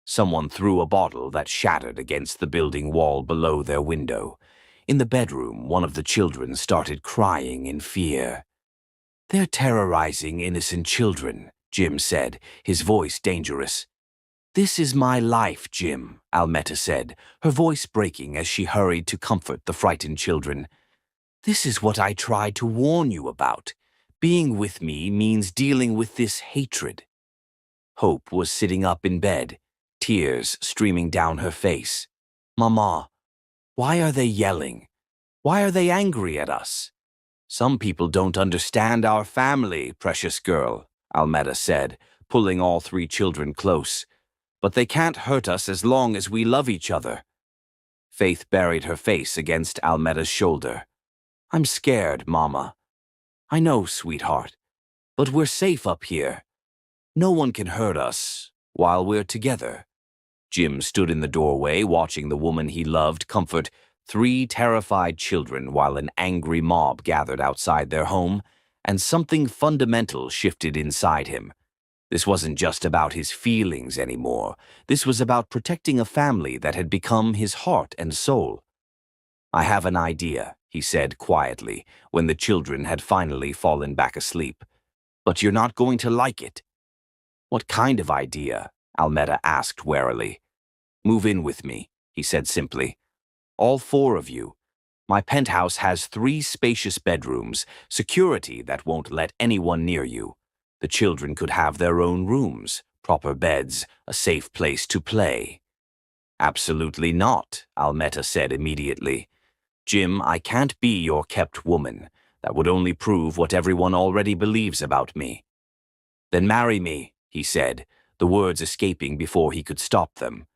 B: Someone threw a bottle that shattered against the building wall below their window. In the bedroom, one of the children started crying in fear. "They're terrorizing innocent children," Jim said, his voice dangerous. "This is my life, Jim," Almeta said, her voice breaking as she hurried to comfort the frightened children. "This is what I tried to warn you about. Being with me means dealing with this hatred." Hope was sitting up in bed, tears streaming down her face. "Mama, why are they yelling? Why are they angry at us?" "Some people don't understand our family, precious girl," Almeda said, pulling all 3 children close. "But they can't hurt us as long as we love each other." Faith buried her face against Almeda's shoulder. "I'm scared, Mama." "I know, sweetheart, but we're safe up here. No one can hurt us while we're together." Jim stood in the doorway watching the woman he loved comfort 3 terrified children while an angry mob gathered outside their home, and something fundamental shifted inside him. This wasn't just about his feelings anymore. This was about protecting a family that had become his heart and soul. "I have an idea," he said quietly, when the children had finally fallen back asleep. "But you're not going to like it." "What kind of idea?" Almeda asked warily. "Move in with me," he said simply. "All 4 of you. My penthouse has 3 spacious bedrooms, security that won't let anyone near you. The children could have their own rooms, proper beds, a safe place to play." "Absolutely not," Almeta said immediately. "Jim, I can't be your kept woman. That would only prove what everyone already believes about me." "Then marry me," he said, the words escaping before he could stop them.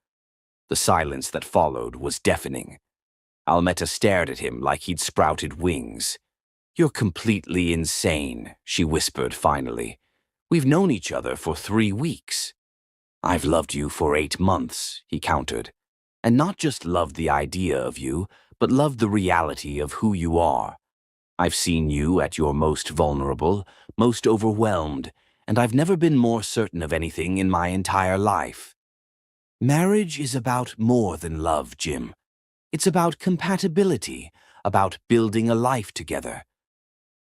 B: The silence that followed was deafening. Almeta stared at him like he'd sprouted wings. "You're completely insane," she whispered finally. "We've known each other for 3 weeks." "I've loved you for 8 months," he countered. "And not just loved the idea of you, but loved the reality of who you are. I've seen you at your most vulnerable, most overwhelmed, and I've never been more certain of anything in my entire life. Marriage is about more than love, Jim. It's about compatibility, about building a life together.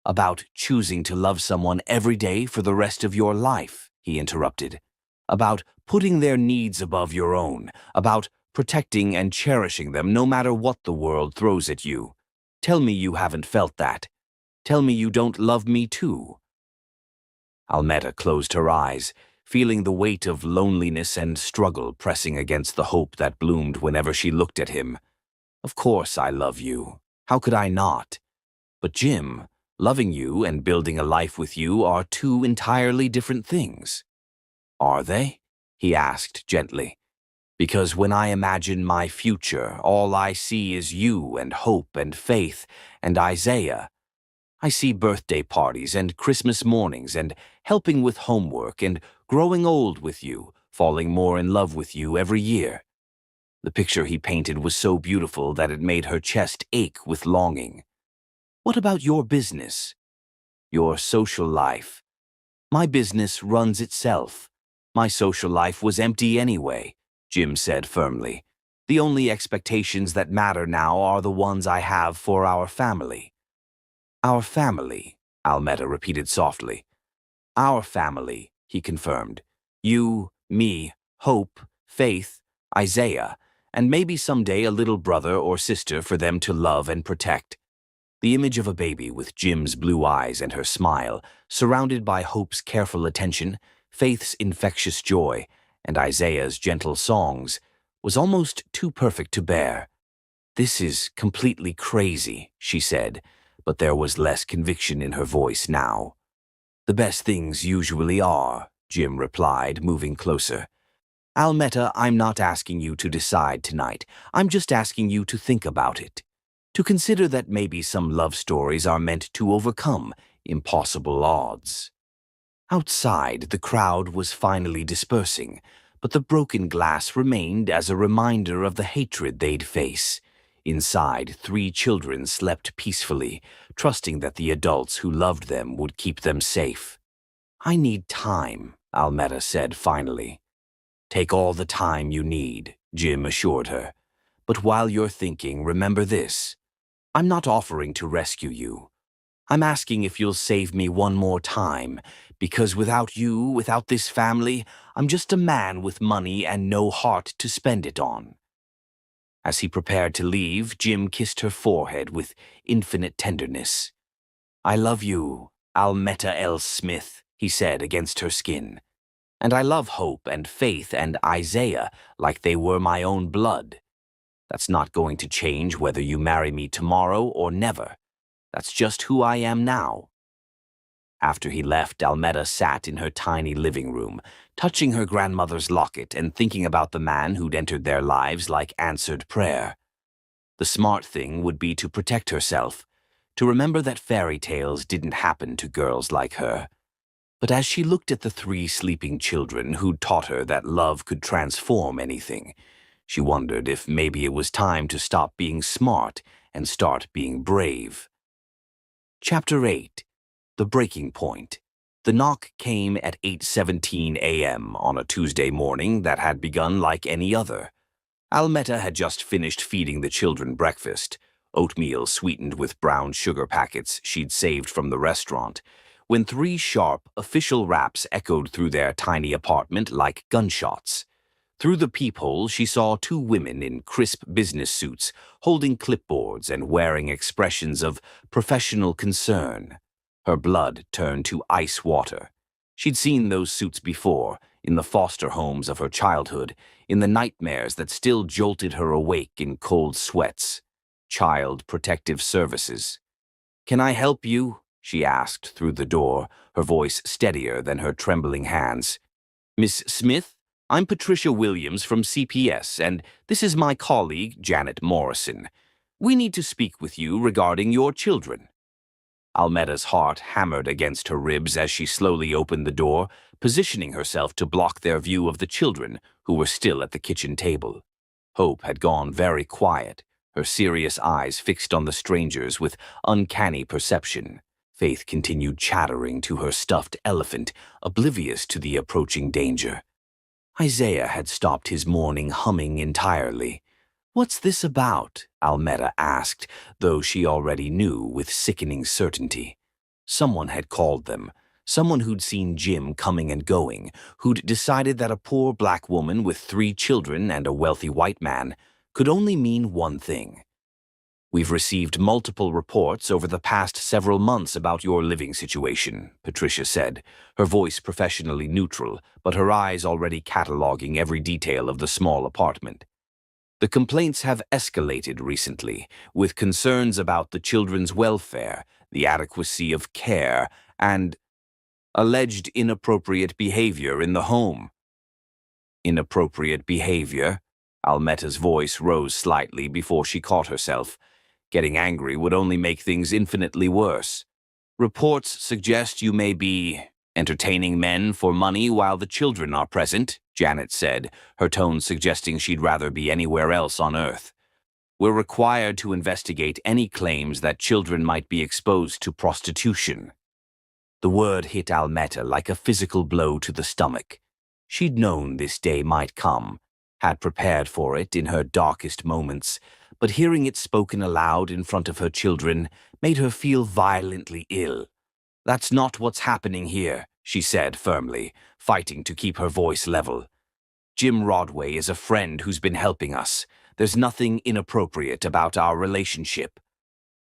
B: About choosing to love someone every day for the rest of your life," he interrupted. "About putting their needs above your own, about protecting and cherishing them no matter what the world throws at you. Tell me you haven't felt that. Tell me you don't love me too." Almeda closed her eyes, feeling the weight of loneliness and struggle pressing against the hope that bloomed whenever she looked at him. "Of course I love you. How could I not? But Jim, loving you and building a life with you are 2 entirely different things." "Are they?" he asked gently. "Because when I imagine my future, all I see is you and hope and faith and Isaiah. I see birthday parties and Christmas mornings and helping with homework and growing old with you, falling more in love with you every year. The picture he painted was so beautiful that it made her chest ache with longing. What about your business? Your social life? My business runs itself. My social life was empty anyway, Jim said firmly. The only expectations that matter now are the ones I have for our family. Our family, Almeta repeated softly. Our family, he confirmed. You, me, Hope, Faith, Isaiah, and maybe someday a little brother or sister for them to love and protect. The image of a baby with Jim's blue eyes and her smile, surrounded by Hope's careful attention, Faith's infectious joy, and Isaiah's gentle songs, was almost too perfect to bear. This is completely crazy, she said, but there was less conviction in her voice now. The best things usually are, Jim replied, moving closer. Almeta, I'm not asking you to decide tonight. I'm just asking you to think about it. To consider that maybe some love stories are meant to overcome impossible odds. Outside, the crowd was finally dispersing, but the broken glass remained as a reminder of the hatred they'd face. Inside, 3 children slept peacefully, trusting that the adults who loved them would keep them safe. I need time, Almeta said finally. Take all the time you need, Jim assured her. But while you're thinking, remember this. I'm not offering to rescue you. I'm asking if you'll save me one more time, because without you, without this family, I'm just a man with money and no heart to spend it on. As he prepared to leave, Jim kissed her forehead with infinite tenderness. I love you, Almeta L. Smith, he said against her skin. And I love Hope and Faith and Isaiah like they were my own blood. That's not going to change whether you marry me tomorrow or never. That's just who I am now. After he left, Almeta sat in her tiny living room, touching her grandmother's locket and thinking about the man who'd entered their lives like answered prayer. The smart thing would be to protect herself, to remember that fairy tales didn't happen to girls like her. But as she looked at the 3 sleeping children who'd taught her that love could transform anything, she wondered if maybe it was time to stop being smart and start being brave. Chapter 8. The Breaking Point. The knock came at 8:17 a.m. on a Tuesday morning that had begun like any other. Almeta had just finished feeding the children breakfast, oatmeal sweetened with brown sugar packets she'd saved from the restaurant, when 3 sharp, official raps echoed through their tiny apartment like gunshots. Through the peephole, she saw 2 women in crisp business suits, holding clipboards and wearing expressions of professional concern. Her blood turned to ice water. She'd seen those suits before, in the foster homes of her childhood, in the nightmares that still jolted her awake in cold sweats. Child Protective Services. "Can I help you?" she asked through the door, her voice steadier than her trembling hands. "Miss Smith? I'm Patricia Williams from CPS, and this is my colleague, Janet Morrison. We need to speak with you regarding your children." Almeta's heart hammered against her ribs as she slowly opened the door, positioning herself to block their view of the children, who were still at the kitchen table. Hope had gone very quiet, her serious eyes fixed on the strangers with uncanny perception. Faith continued chattering to her stuffed elephant, oblivious to the approaching danger. Isaiah had stopped his morning humming entirely. "What's this about?" Almeta asked, though she already knew with sickening certainty. Someone had called them, someone who'd seen Jim coming and going, who'd decided that a poor black woman with 3 children and a wealthy white man could only mean one thing. "We've received multiple reports over the past several months about your living situation," Patricia said, her voice professionally neutral, but her eyes already cataloging every detail of the small apartment. "The complaints have escalated recently, with concerns about the children's welfare, the adequacy of care, and alleged inappropriate behavior in the home." "Inappropriate behavior?" Almeta's voice rose slightly before she caught herself. Getting angry would only make things infinitely worse. Reports suggest you may be entertaining men for money while the children are present, Janet said, her tone suggesting she'd rather be anywhere else on Earth. We're required to investigate any claims that children might be exposed to prostitution. The word hit Almeta like a physical blow to the stomach. She'd known this day might come, had prepared for it in her darkest moments, but hearing it spoken aloud in front of her children made her feel violently ill. "That's not what's happening here," she said firmly, fighting to keep her voice level. "Jim Rodway is a friend who's been helping us. There's nothing inappropriate about our relationship."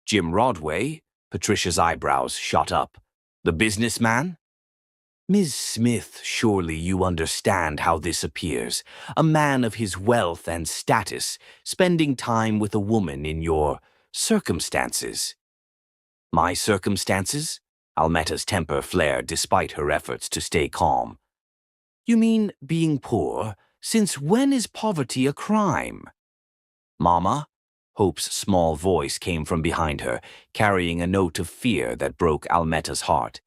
B: "Jim Rodway?" Patricia's eyebrows shot up. "The businessman?" "Ms. Smith, surely you understand how this appears. A man of his wealth and status, spending time with a woman in your circumstances." "My circumstances?" Almeta's temper flared despite her efforts to stay calm. "You mean being poor? Since when is poverty a crime?" "Mama?" Hope's small voice came from behind her, carrying a note of fear that broke Almeta's heart.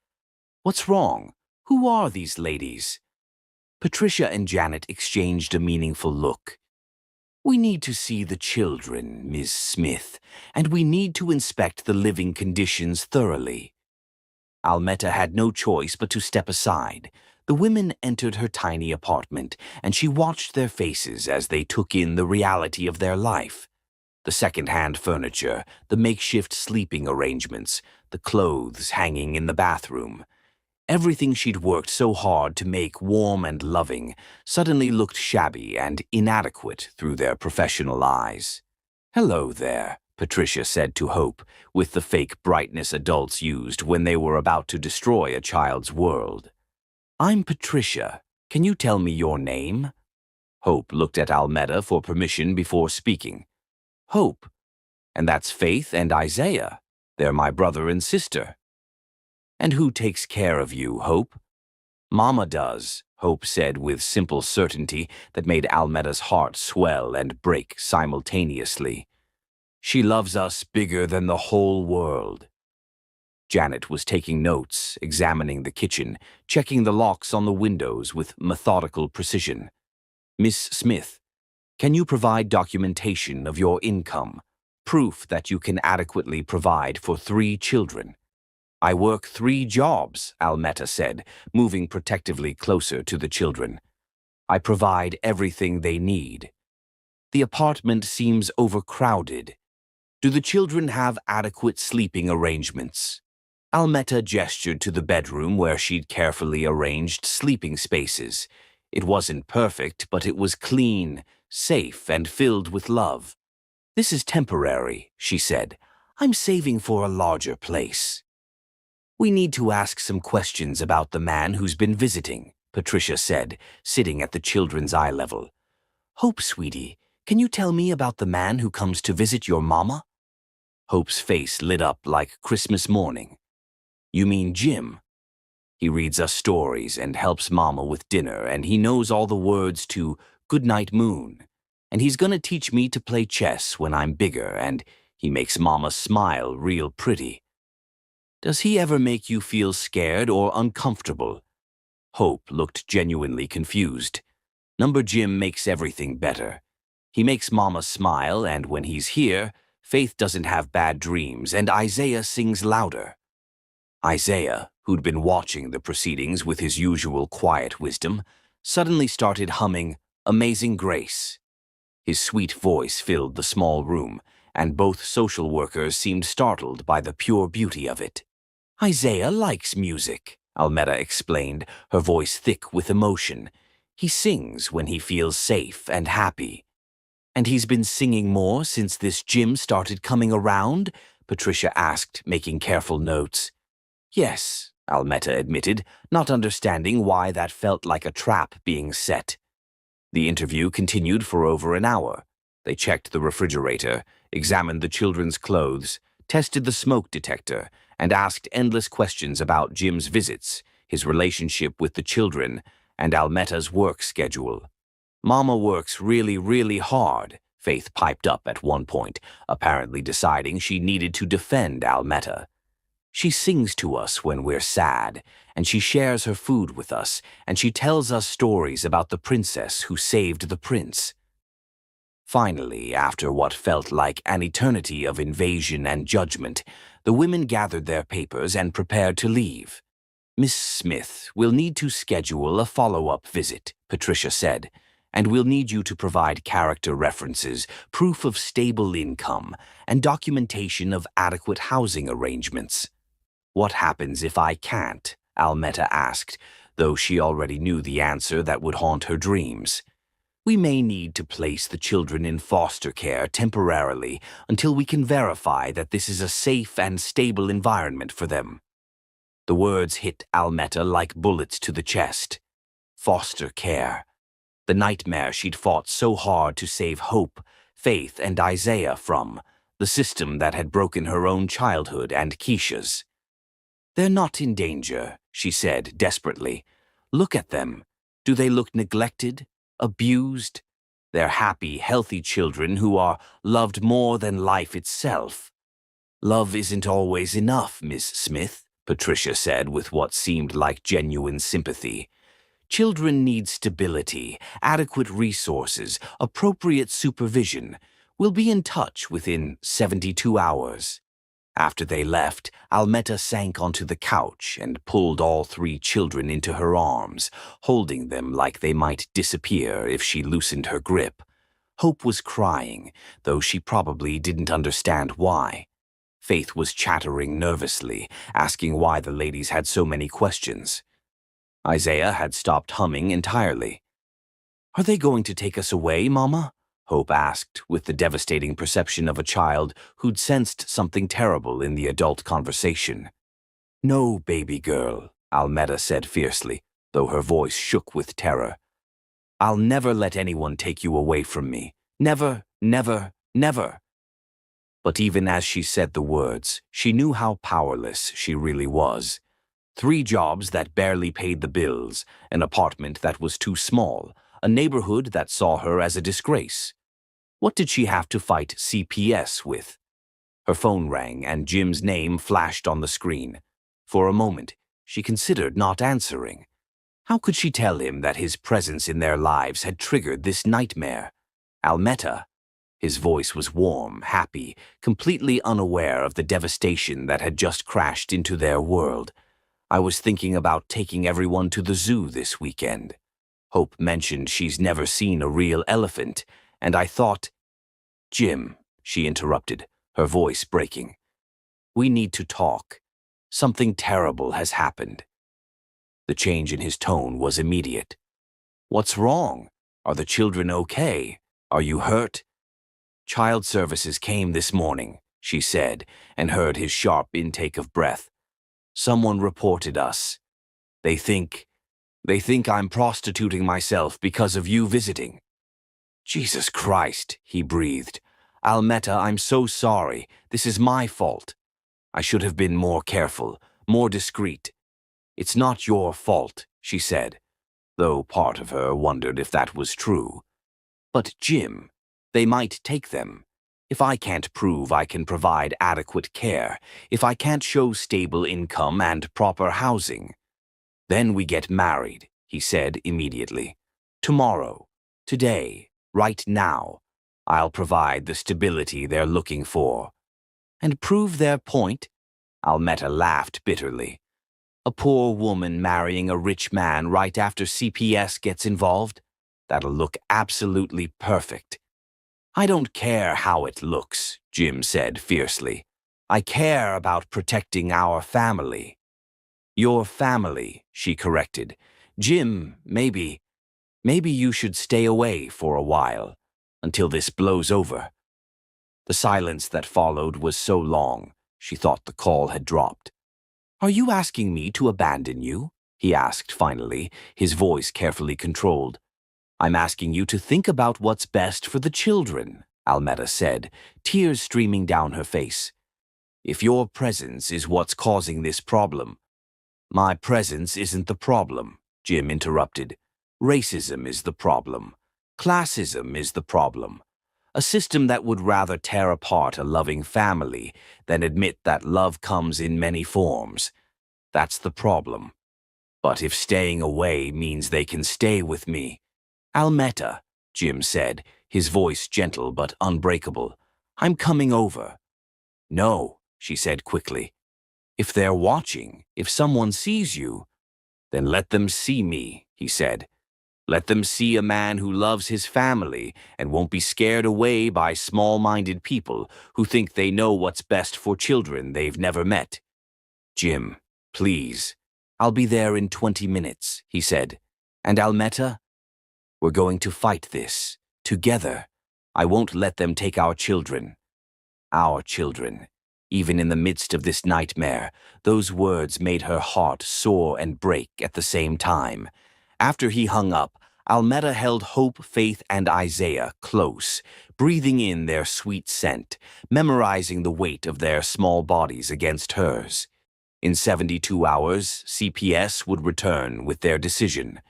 B: "What's wrong? Who are these ladies?" Patricia and Janet exchanged a meaningful look. "We need to see the children, Ms. Smith, and we need to inspect the living conditions thoroughly." Almeta had no choice but to step aside. The women entered her tiny apartment, and she watched their faces as they took in the reality of their life. The second-hand furniture, the makeshift sleeping arrangements, the clothes hanging in the bathroom. Everything she'd worked so hard to make warm and loving suddenly looked shabby and inadequate through their professional eyes. "Hello there," Patricia said to Hope, with the fake brightness adults used when they were about to destroy a child's world. "I'm Patricia. Can you tell me your name?" Hope looked at Almeta for permission before speaking. "Hope? And that's Faith and Isaiah. They're my brother and sister." "And who takes care of you, Hope?" "Mama does," Hope said with simple certainty that made Almeta's heart swell and break simultaneously. "She loves us bigger than the whole world." Janet was taking notes, examining the kitchen, checking the locks on the windows with methodical precision. "Miss Smith, can you provide documentation of your income, proof that you can adequately provide for 3 children?" "I work 3 jobs," Almeta said, moving protectively closer to the children. "I provide everything they need." "The apartment seems overcrowded. Do the children have adequate sleeping arrangements?" Almeta gestured to the bedroom where she'd carefully arranged sleeping spaces. It wasn't perfect, but it was clean, safe, and filled with love. "This is temporary," she said. "I'm saving for a larger place." "We need to ask some questions about the man who's been visiting," Patricia said, sitting at the children's eye level. "Hope, sweetie, can you tell me about the man who comes to visit your mama?" Hope's face lit up like Christmas morning. "You mean Jim? He reads us stories and helps Mama with dinner, and he knows all the words to Goodnight Moon. And he's gonna teach me to play chess when I'm bigger, and he makes Mama smile real pretty." "Does he ever make you feel scared or uncomfortable?" Hope looked genuinely confused. "Number Jim makes everything better. He makes Mama smile, and when he's here, Faith doesn't have bad dreams, and Isaiah sings louder." Isaiah, who'd been watching the proceedings with his usual quiet wisdom, suddenly started humming Amazing Grace. His sweet voice filled the small room, and both social workers seemed startled by the pure beauty of it. "Isaiah likes music," Almeta explained, her voice thick with emotion. "He sings when he feels safe and happy." "And he's been singing more since this Jim started coming around?" Patricia asked, making careful notes. "Yes," Almeta admitted, not understanding why that felt like a trap being set. The interview continued for over an hour. They checked the refrigerator, examined the children's clothes, tested the smoke detector, and asked endless questions about Jim's visits, his relationship with the children, and Almeta's work schedule. "Mama works really, really hard," Faith piped up at one point, apparently deciding she needed to defend Almeta. She sings to us when we're sad, and she shares her food with us, and she tells us stories about the princess who saved the prince. Finally, after what felt like an eternity of invasion and judgment, the women gathered their papers and prepared to leave. "Miss Smith, we'll need to schedule a follow-up visit," Patricia said, "and we'll need you to provide character references, proof of stable income, and documentation of adequate housing arrangements." "What happens if I can't?" Almetta asked, though she already knew the answer that would haunt her dreams. "We may need to place the children in foster care temporarily until we can verify that this is a safe and stable environment for them." The words hit Almetta like bullets to the chest. Foster care. The nightmare she'd fought so hard to save Hope, Faith, and Isaiah from. The system that had broken her own childhood and Keisha's. "They're not in danger," she said desperately. "Look at them. Do they look neglected? Abused? They're happy, healthy children who are loved more than life itself." "Love isn't always enough, Miss Smith," Patricia said with what seemed like genuine sympathy. "Children need stability, adequate resources, appropriate supervision. We'll be in touch within 72 hours. After they left, Almetta sank onto the couch and pulled all three children into her arms, holding them like they might disappear if she loosened her grip. Hope was crying, though she probably didn't understand why. Faith was chattering nervously, asking why the ladies had so many questions. Isaiah had stopped humming entirely. "Are they going to take us away, Mama?" Hope asked, with the devastating perception of a child who'd sensed something terrible in the adult conversation. "No, baby girl," Almetta said fiercely, though her voice shook with terror. "I'll never let anyone take you away from me. Never, never, never." But even as she said the words, she knew how powerless she really was. 3 jobs that barely paid the bills, an apartment that was too small, a neighborhood that saw her as a disgrace. What did she have to fight CPS with? Her phone rang and Jim's name flashed on the screen. For a moment, she considered not answering. How could she tell him that his presence in their lives had triggered this nightmare? Almetta. His voice was warm, happy, completely unaware of the devastation that had just crashed into their world. "I was thinking about taking everyone to the zoo this weekend. Hope mentioned she's never seen a real elephant, and I thought—" "Jim," she interrupted, her voice breaking. "We need to talk. Something terrible has happened." The change in his tone was immediate. "What's wrong? Are the children okay? Are you hurt?" "Child services came this morning," she said, and heard his sharp intake of breath. "Someone reported us. They think I'm prostituting myself because of you visiting." "Jesus Christ," he breathed. "Almetta, I'm so sorry. This is my fault. I should have been more careful, more discreet." "It's not your fault," she said, though part of her wondered if that was true. "But Jim, they might take them. If I can't prove I can provide adequate care, if I can't show stable income and proper housing." "Then we get married," he said immediately. "Tomorrow. Today. Right now. I'll provide the stability they're looking for." "And prove their point?" Almetta laughed bitterly. "A poor woman marrying a rich man right after CPS gets involved? That'll look absolutely perfect." "I don't care how it looks," Jim said fiercely. "I care about protecting our family." "Your family," she corrected. "Jim, maybe you should stay away for a while, until this blows over." The silence that followed was so long, she thought the call had dropped. "Are you asking me to abandon you?" he asked finally, his voice carefully controlled. "I'm asking you to think about what's best for the children," Almetta said, tears streaming down her face. "If your presence is what's causing this problem—" "My presence isn't the problem," Jim interrupted. "Racism is the problem. Classism is the problem. A system that would rather tear apart a loving family than admit that love comes in many forms. That's the problem. But if staying away means they can stay with me. Almetta, Jim said, his voice gentle but unbreakable. I'm coming over. No, she said quickly. If they're watching, if someone sees you, then let them see me, he said. Let them see a man who loves his family and won't be scared away by small-minded people who think they know what's best for children they've never met. Jim, please. I'll be there in 20 minutes, he said. And Almetta? We're going to fight this. Together. I won't let them take our children. Our children. Even in the midst of this nightmare, those words made her heart soar and break at the same time. After he hung up, Almetta held Hope, Faith, and Isaiah close, breathing in their sweet scent, memorizing the weight of their small bodies against hers. In 72 hours, CPS would return with their decision.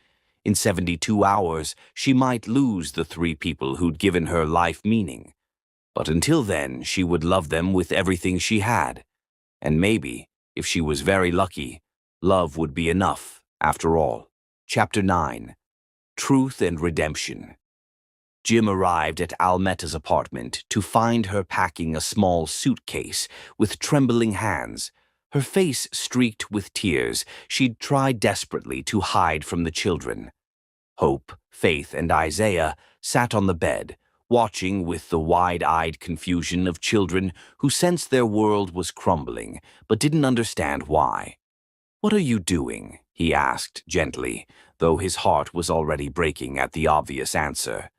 B: In 72 hours, she might lose the 3 people who'd given her life meaning. But until then, she would love them with everything she had. And maybe, if she was very lucky, love would be enough, after all. Chapter 9. Truth and Redemption. Jim arrived at Almetta's apartment to find her packing a small suitcase with trembling hands. Her face streaked with tears she'd tried desperately to hide from the children. Hope, Faith, and Isaiah sat on the bed, watching with the wide-eyed confusion of children who sensed their world was crumbling but didn't understand why. "What are you doing?" he asked gently, though his heart was already breaking at the obvious answer.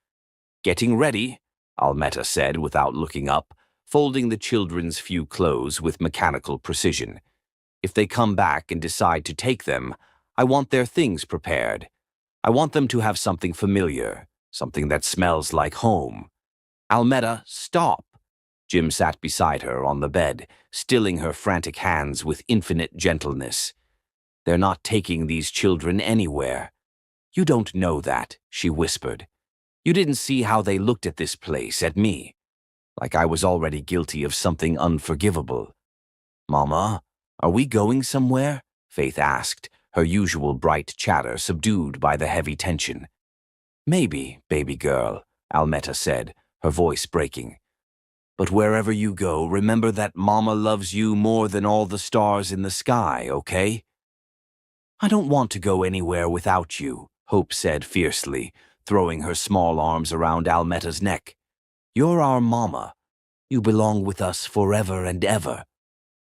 B: "Getting ready," Almetta said without looking up, folding the children's few clothes with mechanical precision. "If they come back and decide to take them, I want their things prepared. I want them to have something familiar, something that smells like home." "Almetta, stop!" Jim sat beside her on the bed, stilling her frantic hands with infinite gentleness. "They're not taking these children anywhere." "You don't know that," she whispered. "You didn't see how they looked at this place, at me. Like I was already guilty of something unforgivable." "Mama, are we going somewhere?" Faith asked, her usual bright chatter subdued by the heavy tension. "Maybe, baby girl," Almetta said, her voice breaking. "But wherever you go, remember that Mama loves you more than all the stars in the sky, okay?" "I don't want to go anywhere without you," Hope said fiercely, throwing her small arms around Almetta's neck. "You're our Mama. You belong with us forever and ever."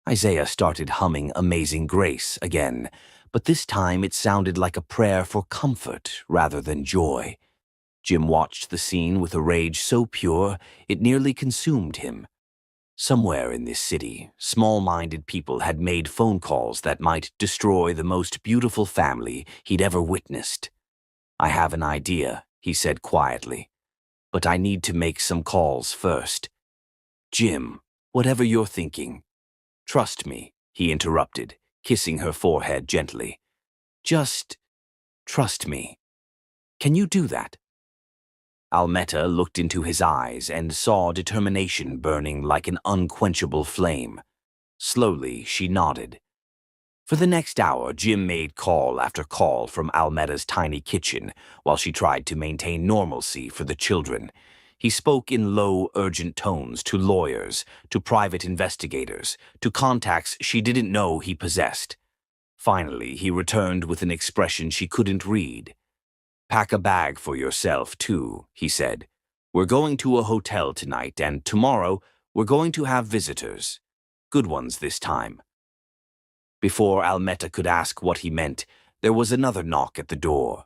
B: Isaiah started humming Amazing Grace again, but this time it sounded like a prayer for comfort rather than joy. Jim watched the scene with a rage so pure it nearly consumed him. Somewhere in this city, small-minded people had made phone calls that might destroy the most beautiful family he'd ever witnessed. "I have an idea," he said quietly, "but I need to make some calls first." "Jim, whatever you're thinking." "Trust me," he interrupted, kissing her forehead gently. "Just trust me. Can you do that?" Almetta looked into his eyes and saw determination burning like an unquenchable flame. Slowly, she nodded. For the next hour, Jim made call after call from Almetta's tiny kitchen while she tried to maintain normalcy for the children. He spoke in low, urgent tones to lawyers, to private investigators, to contacts she didn't know he possessed. Finally, he returned with an expression she couldn't read. "Pack a bag for yourself, too," he said. "We're going to a hotel tonight, and tomorrow we're going to have visitors. Good ones this time." Before Almetta could ask what he meant, there was another knock at the door.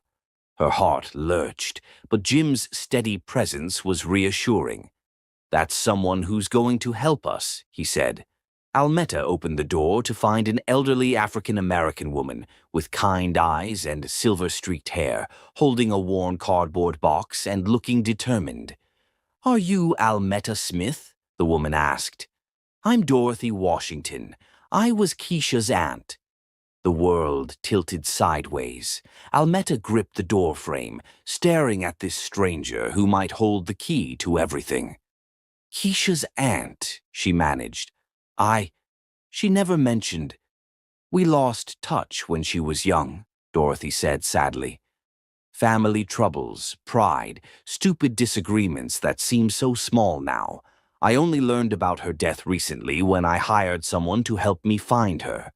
B: Her heart lurched, but Jim's steady presence was reassuring. "That's someone who's going to help us," he said. Almetta opened the door to find an elderly African-American woman with kind eyes and silver-streaked hair, holding a worn cardboard box and looking determined. "Are you Almetta Smith?" the woman asked. "I'm Dorothy Washington. I was Keisha's aunt." The world tilted sideways. Almetta gripped the doorframe, staring at this stranger who might hold the key to everything. Keisha's aunt, she managed. She never mentioned. We lost touch when she was young, Dorothy said sadly. Family troubles, pride, stupid disagreements that seem so small now. I only learned about her death recently when I hired someone to help me find her.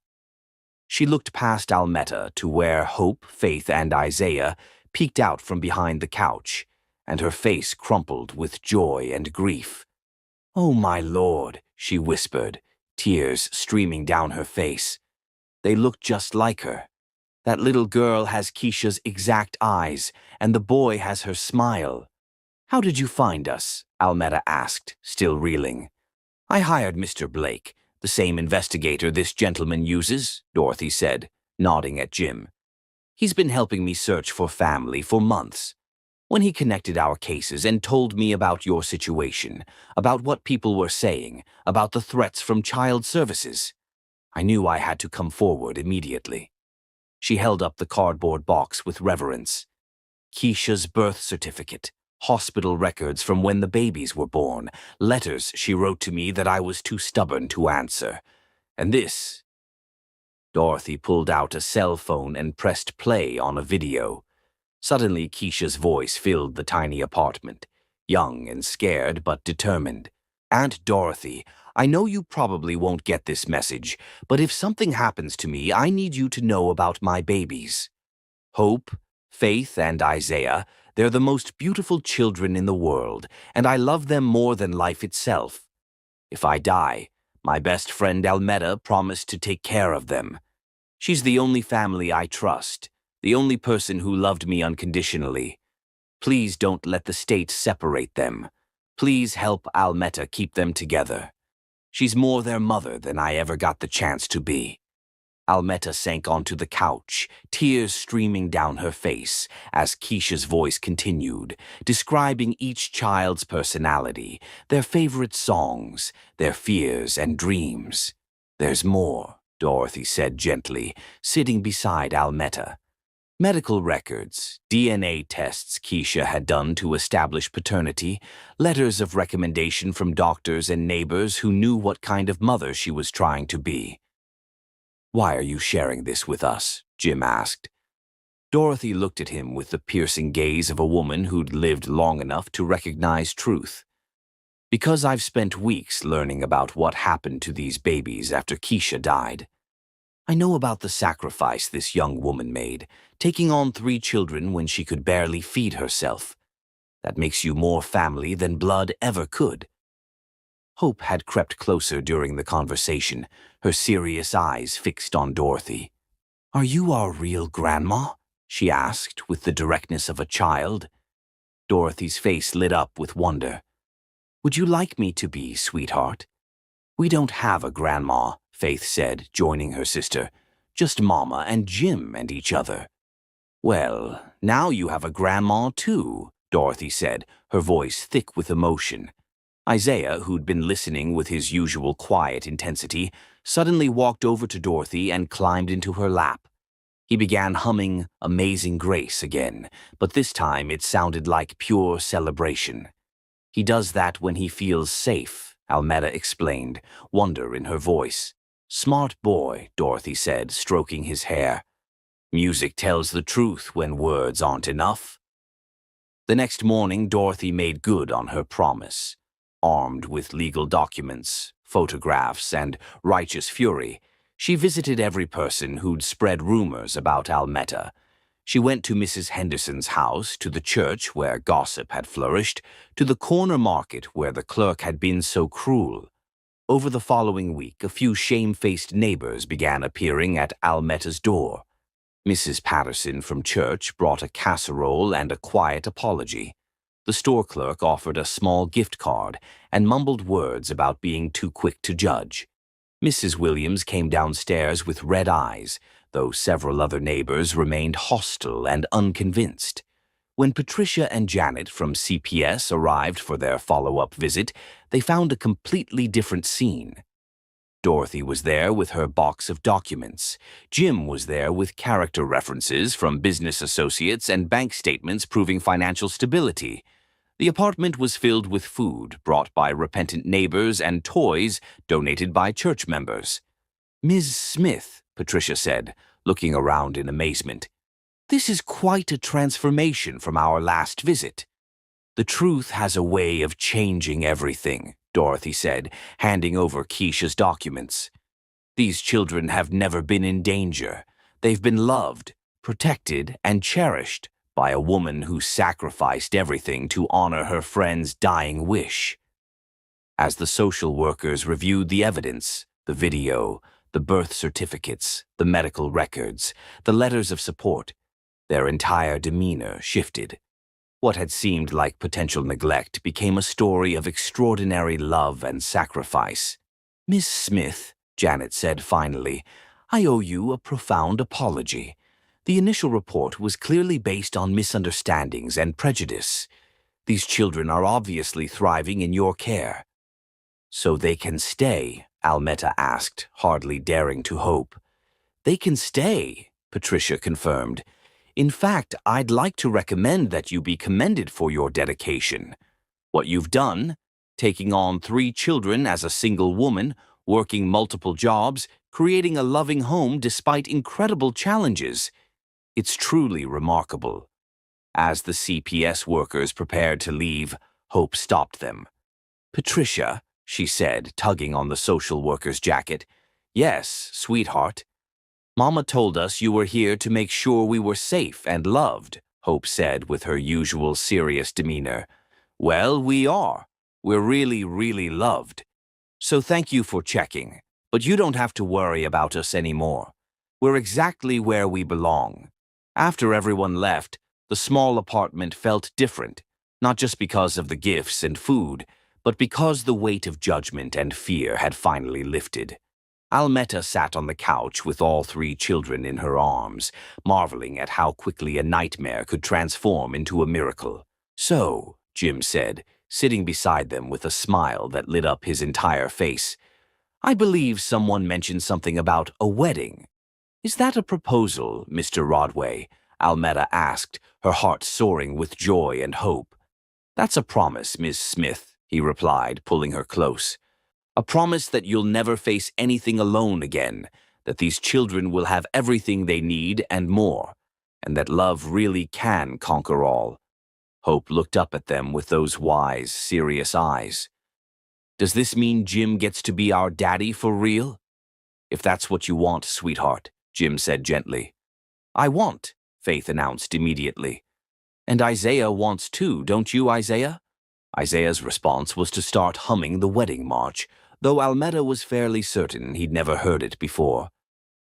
B: She looked past Almetta to where Hope, Faith, and Isaiah peeked out from behind the couch, and her face crumpled with joy and grief. "Oh, my Lord," she whispered, tears streaming down her face. They looked just like her. That little girl has Keisha's exact eyes, and the boy has her smile. "How did you find us?" Almetta asked, still reeling. "I hired Mr. Blake, the same investigator this gentleman uses," Dorothy said, nodding at Jim. "He's been helping me search for family for months. When he connected our cases and told me about your situation, about what people were saying, about the threats from child services, I knew I had to come forward immediately." She held up the cardboard box with reverence. Keisha's birth certificate, hospital records from when the babies were born, letters she wrote to me that I was too stubborn to answer. And this. Dorothy pulled out a cell phone and pressed play on a video. Suddenly, Keisha's voice filled the tiny apartment, young and scared but determined. "Aunt Dorothy, I know you probably won't get this message, but if something happens to me, I need you to know about my babies. Hope, Faith, and Isaiah, they're the most beautiful children in the world, and I love them more than life itself. If I die, my best friend Almetta promised to take care of them. She's the only family I trust, the only person who loved me unconditionally. Please don't let the state separate them. Please help Almetta keep them together. She's more their mother than I ever got the chance to be." Almetta sank onto the couch, tears streaming down her face as Keisha's voice continued, describing each child's personality, their favorite songs, their fears and dreams. "There's more," Dorothy said gently, sitting beside Almetta. "Medical records, DNA tests Keisha had done to establish paternity, letters of recommendation from doctors and neighbors who knew what kind of mother she was trying to be." "Why are you sharing this with us?" Jim asked. Dorothy looked at him with the piercing gaze of a woman who'd lived long enough to recognize truth. "Because I've spent weeks learning about what happened to these babies after Keisha died. I know about the sacrifice this young woman made, taking on 3 children when she could barely feed herself. That makes you more family than blood ever could." Hope had crept closer during the conversation, her serious eyes fixed on Dorothy. "Are you our real grandma?" she asked with the directness of a child. Dorothy's face lit up with wonder. "Would you like me to be, sweetheart?" "We don't have a grandma," Faith said, joining her sister. "Just Mama and Jim and each other." "Well, now you have a grandma too," Dorothy said, her voice thick with emotion. Isaiah, who'd been listening with his usual quiet intensity, suddenly walked over to Dorothy and climbed into her lap. He began humming Amazing Grace again, but this time it sounded like pure celebration. "He does that when he feels safe," Almetta explained, wonder in her voice. "Smart boy," Dorothy said, stroking his hair. "Music tells the truth when words aren't enough." The next morning, Dorothy made good on her promise. Armed with legal documents, photographs, and righteous fury, she visited every person who'd spread rumors about Almetta. She went to Mrs. Henderson's house, to the church where gossip had flourished, to the corner market where the clerk had been so cruel. Over the following week, a few shamefaced neighbors began appearing at Almetta's door. Mrs. Patterson from church brought a casserole and a quiet apology. The store clerk offered a small gift card and mumbled words about being too quick to judge. Mrs. Williams came downstairs with red eyes, though several other neighbors remained hostile and unconvinced. When Patricia and Janet from CPS arrived for their follow-up visit, they found a completely different scene. Dorothy was there with her box of documents. Jim was there with character references from business associates and bank statements proving financial stability. The apartment was filled with food brought by repentant neighbors and toys donated by church members. "Ms. Smith," Patricia said, looking around in amazement, "this is quite a transformation from our last visit." "The truth has a way of changing everything," Dorothy said, handing over Keisha's documents. "These children have never been in danger. They've been loved, protected, and cherished by a woman who sacrificed everything to honor her friend's dying wish." As the social workers reviewed the evidence, the video, the birth certificates, the medical records, the letters of support, their entire demeanor shifted. What had seemed like potential neglect became a story of extraordinary love and sacrifice. "Miss Smith," Janet said finally, "I owe you a profound apology. The initial report was clearly based on misunderstandings and prejudice. These children are obviously thriving in your care." "So they can stay?" Almetta asked, hardly daring to hope. "They can stay," Patricia confirmed. "In fact, I'd like to recommend that you be commended for your dedication. What you've done, taking on 3 children as a single woman, working multiple jobs, creating a loving home despite incredible challenges, it's truly remarkable." As the CPS workers prepared to leave, Hope stopped them. "Patricia," she said, tugging on the social worker's jacket. "Yes, sweetheart." "Mama told us you were here to make sure we were safe and loved," Hope said with her usual serious demeanor. "Well, we are. We're really, really loved. So thank you for checking, but you don't have to worry about us anymore. We're exactly where we belong." After everyone left, the small apartment felt different, not just because of the gifts and food, but because the weight of judgment and fear had finally lifted. Almetta sat on the couch with all 3 children in her arms, marveling at how quickly a nightmare could transform into a miracle. "So," Jim said, sitting beside them with a smile that lit up his entire face, "I believe someone mentioned something about a wedding. Is that a proposal, Mr. Rodway?" Almetta asked, her heart soaring with joy and hope. "That's a promise, Miss Smith," he replied, pulling her close. "A promise that you'll never face anything alone again, that these children will have everything they need and more, and that love really can conquer all." Hope looked up at them with those wise, serious eyes. "Does this mean Jim gets to be our daddy for real?" "If that's what you want, sweetheart," Jim said gently. "I want," Faith announced immediately. "And Isaiah wants too, don't you, Isaiah?" Isaiah's response was to start humming the wedding march, though Almetta was fairly certain he'd never heard it before.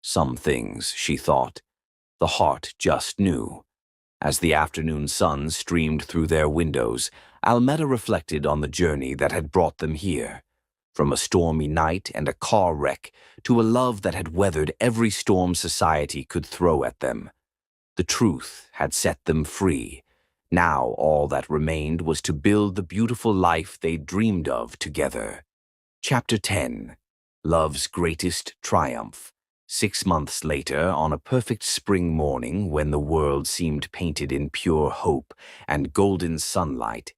B: Some things, she thought, the heart just knew. As the afternoon sun streamed through their windows, Almetta reflected on the journey that had brought them here. From a stormy night and a car wreck to a love that had weathered every storm society could throw at them. The truth had set them free. Now all that remained was to build the beautiful life they dreamed of together. Chapter 10. Love's Greatest Triumph. 6 months later, on a perfect spring morning when the world seemed painted in pure hope and golden sunlight,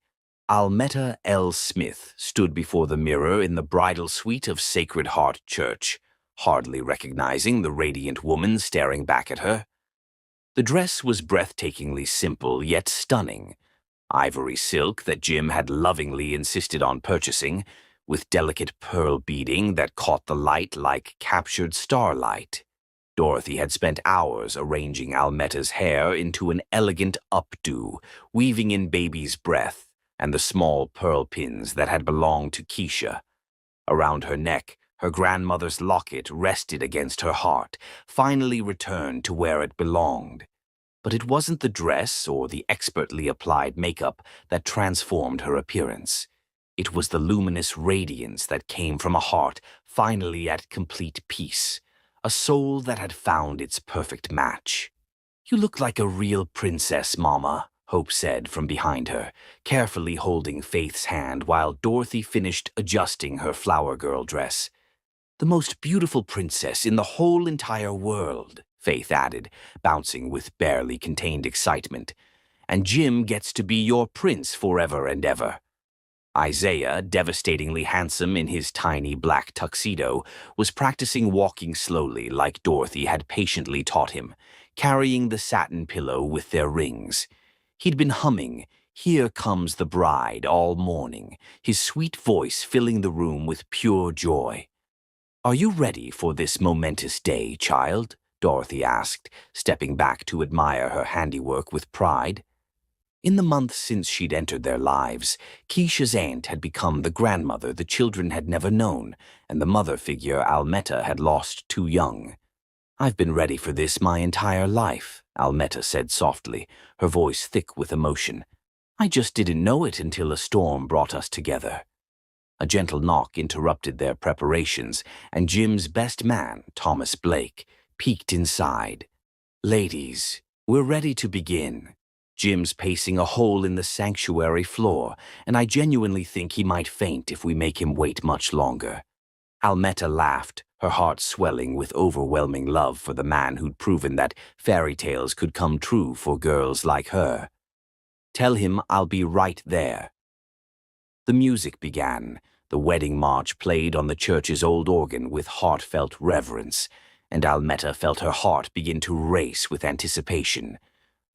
B: Almetta L. Smith stood before the mirror in the bridal suite of Sacred Heart Church, hardly recognizing the radiant woman staring back at her. The dress was breathtakingly simple yet stunning. Ivory silk that Jim had lovingly insisted on purchasing, with delicate pearl beading that caught the light like captured starlight. Dorothy had spent hours arranging Almetta's hair into an elegant updo, weaving in baby's breath and the small pearl pins that had belonged to Keisha. Around her neck, her grandmother's locket rested against her heart, finally returned to where it belonged. But it wasn't the dress or the expertly applied makeup that transformed her appearance. It was the luminous radiance that came from a heart finally at complete peace, a soul that had found its perfect match. "You look like a real princess, Mama," Hope said from behind her, carefully holding Faith's hand while Dorothy finished adjusting her flower girl dress. The most beautiful princess in the whole entire world, Faith added, bouncing with barely contained excitement. And Jim gets to be your prince forever and ever. Isaiah, devastatingly handsome in his tiny black tuxedo, was practicing walking slowly like Dorothy had patiently taught him, carrying the satin pillow with their rings. He'd been humming, "Here Comes the Bride," all morning, his sweet voice filling the room with pure joy. "Are you ready for this momentous day, child?" Dorothy asked, stepping back to admire her handiwork with pride. In the months since she'd entered their lives, Keisha's aunt had become the grandmother the children had never known, and the mother figure Almetta had lost too young. "I've been ready for this my entire life," Almetta said softly, her voice thick with emotion. "I just didn't know it until a storm brought us together." A gentle knock interrupted their preparations, and Jim's best man, Thomas Blake, peeked inside. "Ladies, we're ready to begin." Jim's pacing a hole in the sanctuary floor, and I genuinely think he might faint if we make him wait much longer. Almetta laughed, her heart swelling with overwhelming love for the man who'd proven that fairy tales could come true for girls like her. "Tell him I'll be right there." The music began. The wedding march played on the church's old organ with heartfelt reverence, and Almetta felt her heart begin to race with anticipation.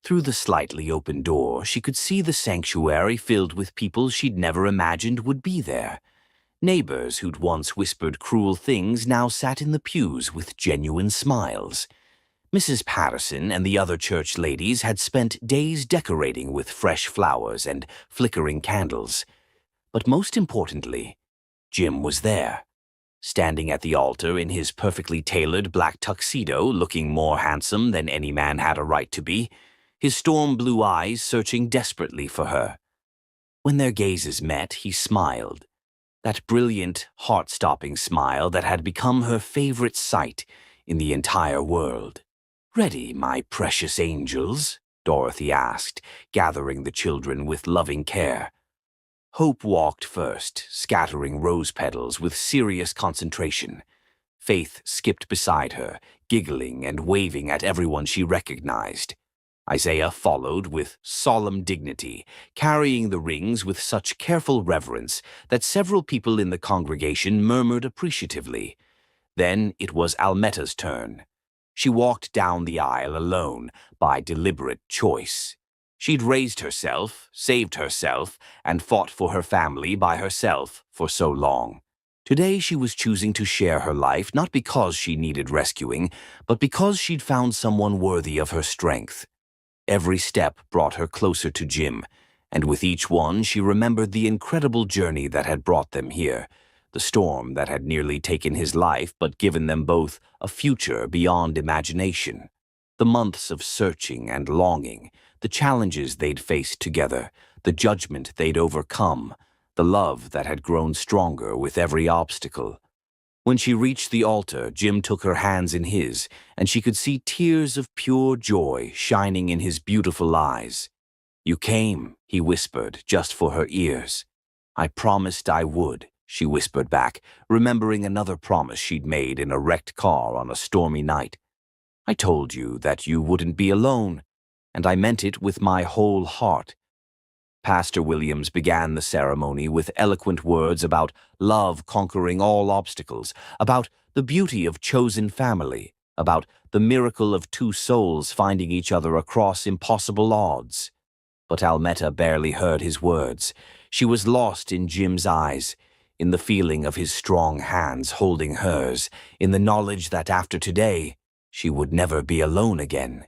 B: Through the slightly open door, she could see the sanctuary filled with people she'd never imagined would be there. Neighbors who'd once whispered cruel things now sat in the pews with genuine smiles. Mrs. Patterson and the other church ladies had spent days decorating with fresh flowers and flickering candles. But most importantly, Jim was there, standing at the altar in his perfectly tailored black tuxedo, looking more handsome than any man had a right to be, his storm blue eyes searching desperately for her. When their gazes met, he smiled, that brilliant, heart-stopping smile that had become her favorite sight in the entire world. "Ready, my precious angels?" Dorothy asked, gathering the children with loving care. Hope walked first, scattering rose petals with serious concentration. Faith skipped beside her, giggling and waving at everyone she recognized. Isaiah followed with solemn dignity, carrying the rings with such careful reverence that several people in the congregation murmured appreciatively. Then it was Almetta's turn. She walked down the aisle alone, by deliberate choice. She'd raised herself, saved herself, and fought for her family by herself for so long. Today she was choosing to share her life not because she needed rescuing, but because she'd found someone worthy of her strength. Every step brought her closer to Jim, and with each one she remembered the incredible journey that had brought them here, the storm that had nearly taken his life but given them both a future beyond imagination, the months of searching and longing, the challenges they'd faced together, the judgment they'd overcome, the love that had grown stronger with every obstacle. When she reached the altar, Jim took her hands in his, and she could see tears of pure joy shining in his beautiful eyes. "You came," he whispered, just for her ears. "I promised I would," she whispered back, remembering another promise she'd made in a wrecked car on a stormy night. "I told you that you wouldn't be alone, and I meant it with my whole heart." Pastor Williams began the ceremony with eloquent words about love conquering all obstacles, about the beauty of chosen family, about the miracle of two souls finding each other across impossible odds. But Almetta barely heard his words. She was lost in Jim's eyes, in the feeling of his strong hands holding hers, in the knowledge that after today, she would never be alone again.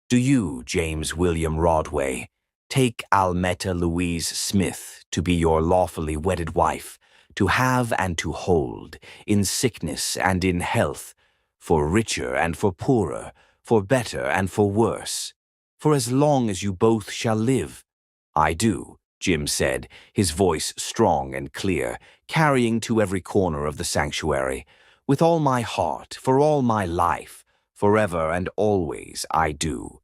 B: "Do you, James William Rodway, take Almetta Louise Smith to be your lawfully wedded wife, to have and to hold, in sickness and in health, for richer and for poorer, for better and for worse, for as long as you both shall live?" "I do," Jim said, his voice strong and clear, carrying to every corner of the sanctuary. "With all my heart, for all my life, forever and always I do."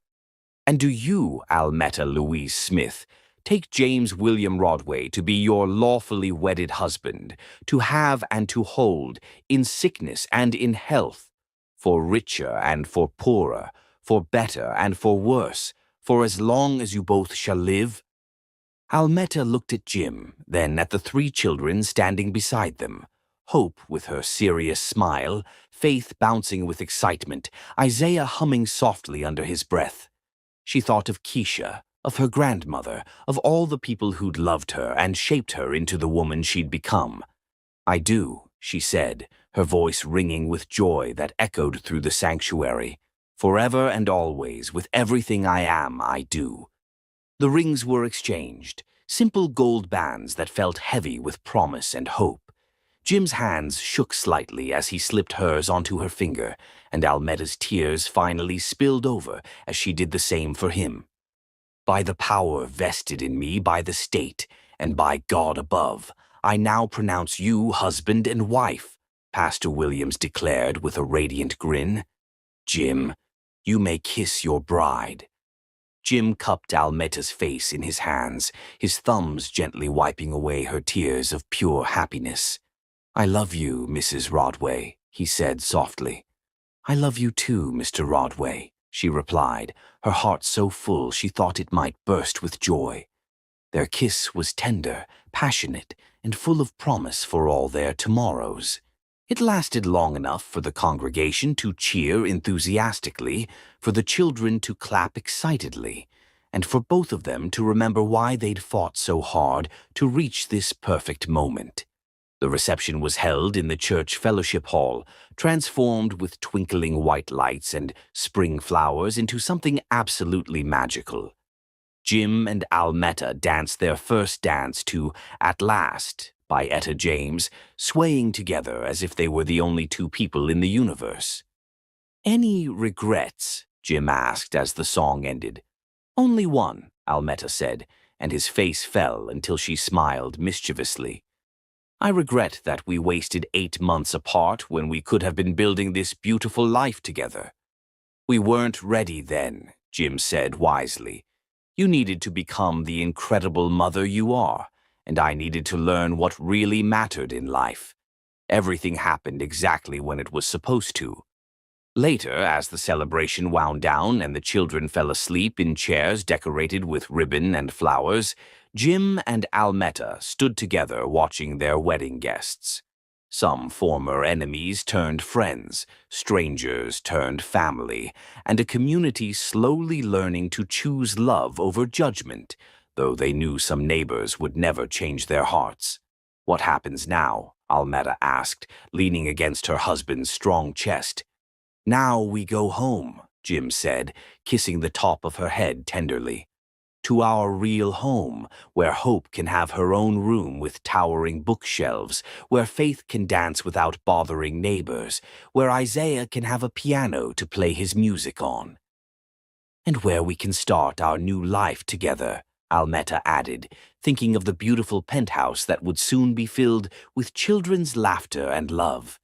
B: "And do you, Almetta Louise Smith, take James William Rodway to be your lawfully wedded husband, to have and to hold, in sickness and in health, for richer and for poorer, for better and for worse, for as long as you both shall live?" Almetta looked at Jim, then at the three children standing beside them. Hope with her serious smile, Faith bouncing with excitement, Isaiah humming softly under his breath. She thought of Keisha, of her grandmother, of all the people who'd loved her and shaped her into the woman she'd become. "I do," she said, her voice ringing with joy that echoed through the sanctuary. "Forever and always, with everything I am, I do." The rings were exchanged, simple gold bands that felt heavy with promise and hope. Jim's hands shook slightly as he slipped hers onto her finger, and Almetta's tears finally spilled over as she did the same for him. "By the power vested in me by the state, and by God above, I now pronounce you husband and wife," Pastor Williams declared with a radiant grin. "Jim, you may kiss your bride." Jim cupped Almetta's face in his hands, his thumbs gently wiping away her tears of pure happiness. "I love you, Mrs. Rodway," he said softly. "I love you too, Mr. Rodway," she replied, her heart so full she thought it might burst with joy. Their kiss was tender, passionate, and full of promise for all their tomorrows. It lasted long enough for the congregation to cheer enthusiastically, for the children to clap excitedly, and for both of them to remember why they'd fought so hard to reach this perfect moment. The reception was held in the church fellowship hall, transformed with twinkling white lights and spring flowers into something absolutely magical. Jim and Almetta danced their first dance to "At Last" by Etta James, swaying together as if they were the only two people in the universe. "Any regrets?" Jim asked as the song ended. "Only one," Almetta said, and his face fell until she smiled mischievously. "I regret that we wasted 8 months apart when we could have been building this beautiful life together." "We weren't ready then," Jim said wisely. "You needed to become the incredible mother you are, and I needed to learn what really mattered in life. Everything happened exactly when it was supposed to." Later, as the celebration wound down and the children fell asleep in chairs decorated with ribbon and flowers, Jim and Almetta stood together watching their wedding guests. Some former enemies turned friends, strangers turned family, and a community slowly learning to choose love over judgment, though they knew some neighbors would never change their hearts. "What happens now?" Almetta asked, leaning against her husband's strong chest. "Now we go home," Jim said, kissing the top of her head tenderly. "To our real home, where Hope can have her own room with towering bookshelves, where Faith can dance without bothering neighbors, where Isaiah can have a piano to play his music on." "And where we can start our new life together," Almetta added, thinking of the beautiful penthouse that would soon be filled with children's laughter and love.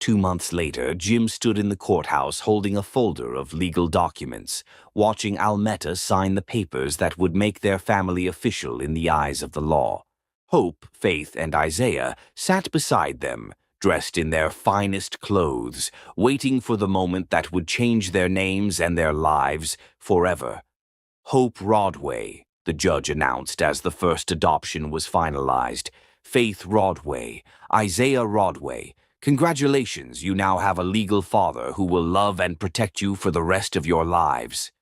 B: 2 months later, Jim stood in the courthouse holding a folder of legal documents, watching Almetta sign the papers that would make their family official in the eyes of the law. Hope, Faith, and Isaiah sat beside them, dressed in their finest clothes, waiting for the moment that would change their names and their lives forever. "Hope Rodway," the judge announced as the first adoption was finalized. "Faith Rodway, Isaiah Rodway, congratulations, you now have a legal father who will love and protect you for the rest of your lives."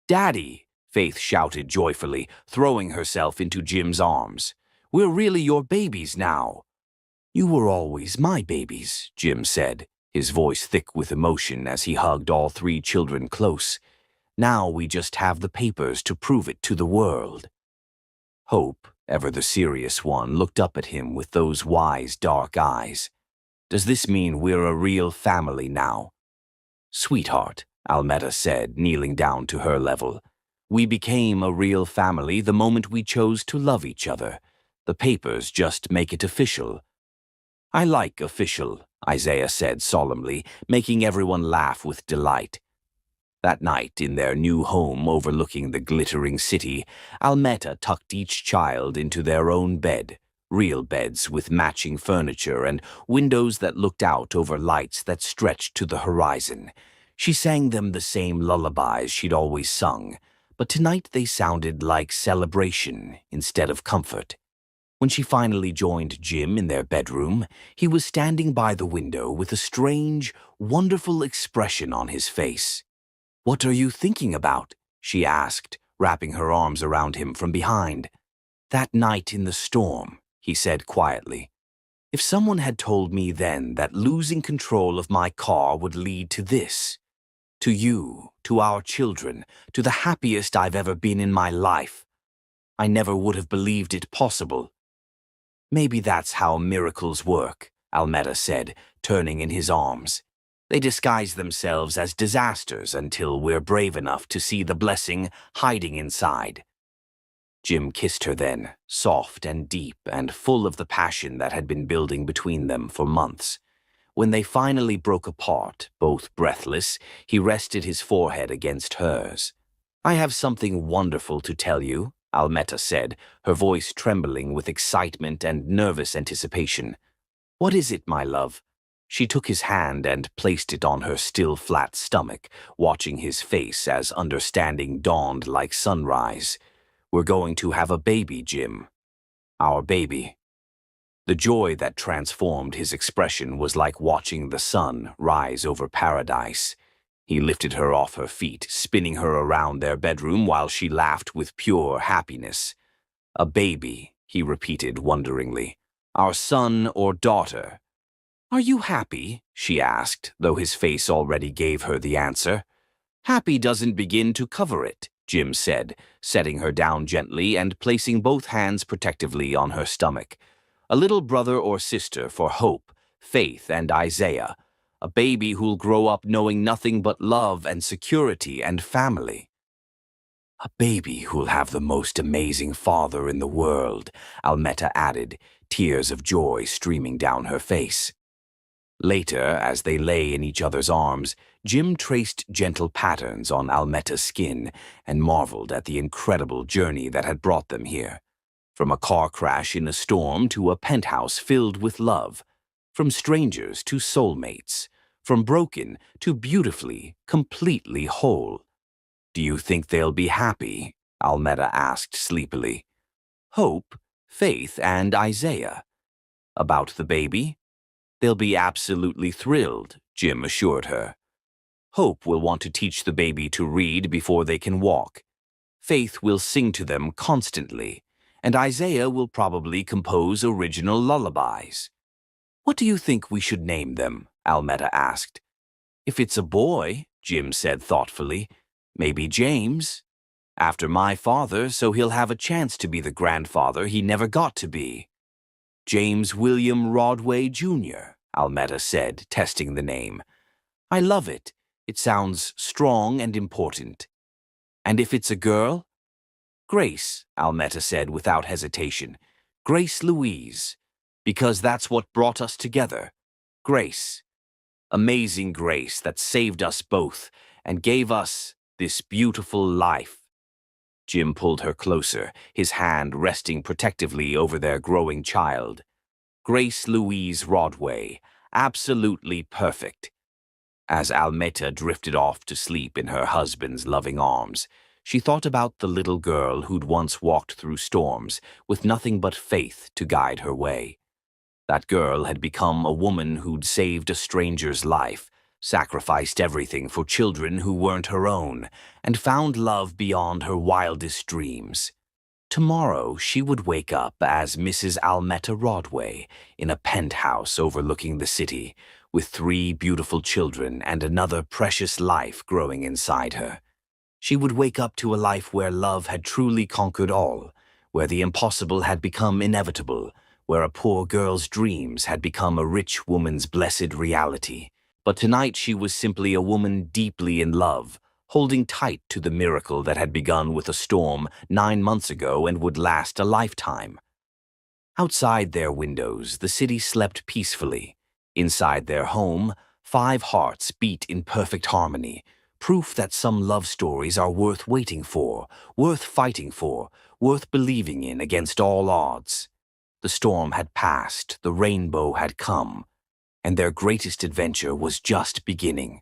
B: "Daddy," Faith shouted joyfully, throwing herself into Jim's arms. "We're really your babies now." "You were always my babies," Jim said, his voice thick with emotion as he hugged all 3 children close. "Now we just have the papers to prove it to the world." Hope, ever the serious one, looked up at him with those wise, dark eyes. "Does this mean we're a real family now?" "Sweetheart," Almetta said, kneeling down to her level, "we became a real family the moment we chose to love each other. The papers just make it official." "I like official," Isaiah said solemnly, making everyone laugh with delight. That night, in their new home overlooking the glittering city, Almeta tucked each child into their own bed, real beds with matching furniture and windows that looked out over lights that stretched to the horizon. She sang them the same lullabies she'd always sung, but tonight they sounded like celebration instead of comfort. When she finally joined Jim in their bedroom, he was standing by the window with a strange, wonderful expression on his face. "What are you thinking about?" she asked, wrapping her arms around him from behind. "That night in the storm," he said quietly. "If someone had told me then that losing control of my car would lead to this, to you, to our children, to the happiest I've ever been in my life, I never would have believed it possible." "Maybe that's how miracles work," Almeta said, turning in his arms. "They disguise themselves as disasters until we're brave enough to see the blessing hiding inside." Jim kissed her then, soft and deep and full of the passion that had been building between them for months. When they finally broke apart, both breathless, he rested his forehead against hers. "I have something wonderful to tell you," Almeta said, her voice trembling with excitement and nervous anticipation. "What is it, my love?" She took his hand and placed it on her still flat stomach, watching his face as understanding dawned like sunrise. "We're going to have a baby, Jim. Our baby." The joy that transformed his expression was like watching the sun rise over paradise. He lifted her off her feet, spinning her around their bedroom while she laughed with pure happiness. "A baby," he repeated wonderingly. "Our son or daughter." "Are you happy?" she asked, though his face already gave her the answer. "Happy doesn't begin to cover it," Jim said, setting her down gently and placing both hands protectively on her stomach. "A little brother or sister for Hope, Faith, and Isaiah. A baby who'll grow up knowing nothing but love and security and family." "A baby who'll have the most amazing father in the world," Almeta added, tears of joy streaming down her face. Later, as they lay in each other's arms, Jim traced gentle patterns on Almeta's skin and marveled at the incredible journey that had brought them here. From a car crash in a storm to a penthouse filled with love. From strangers to soulmates. From broken to beautifully, completely whole. "Do you think they'll be happy?" Almeta asked sleepily. "Hope, Faith, and Isaiah." "About the baby?" "They'll be absolutely thrilled," Jim assured her. "Hope will want to teach the baby to read before they can walk. Faith will sing to them constantly, and Isaiah will probably compose original lullabies." "What do you think we should name them?" Almeta asked. "If it's a boy," Jim said thoughtfully, "maybe James. After my father, so he'll have a chance to be the grandfather he never got to be." "James William Rodway, Jr.," Almeta said, testing the name. "I love it. It sounds strong and important." "And if it's a girl?" "Grace," Almeta said without hesitation. "Grace Louise. Because that's what brought us together. Grace. Amazing grace that saved us both and gave us this beautiful life." Jim pulled her closer, his hand resting protectively over their growing child. "Grace Louise Rodway. Absolutely perfect." As Almeta drifted off to sleep in her husband's loving arms, she thought about the little girl who'd once walked through storms with nothing but faith to guide her way. That girl had become a woman who'd saved a stranger's life, sacrificed everything for children who weren't her own, and found love beyond her wildest dreams. Tomorrow she would wake up as Mrs. Almeta Rodway in a penthouse overlooking the city, with 3 beautiful children and another precious life growing inside her. She would wake up to a life where love had truly conquered all, where the impossible had become inevitable, where a poor girl's dreams had become a rich woman's blessed reality. But tonight she was simply a woman deeply in love, holding tight to the miracle that had begun with a storm 9 months ago and would last a lifetime. Outside their windows, the city slept peacefully. Inside their home, 5 hearts beat in perfect harmony, Proof that some love stories are worth waiting for, worth fighting for, worth believing in against all odds. The storm had passed, the rainbow had come, and their greatest adventure was just beginning.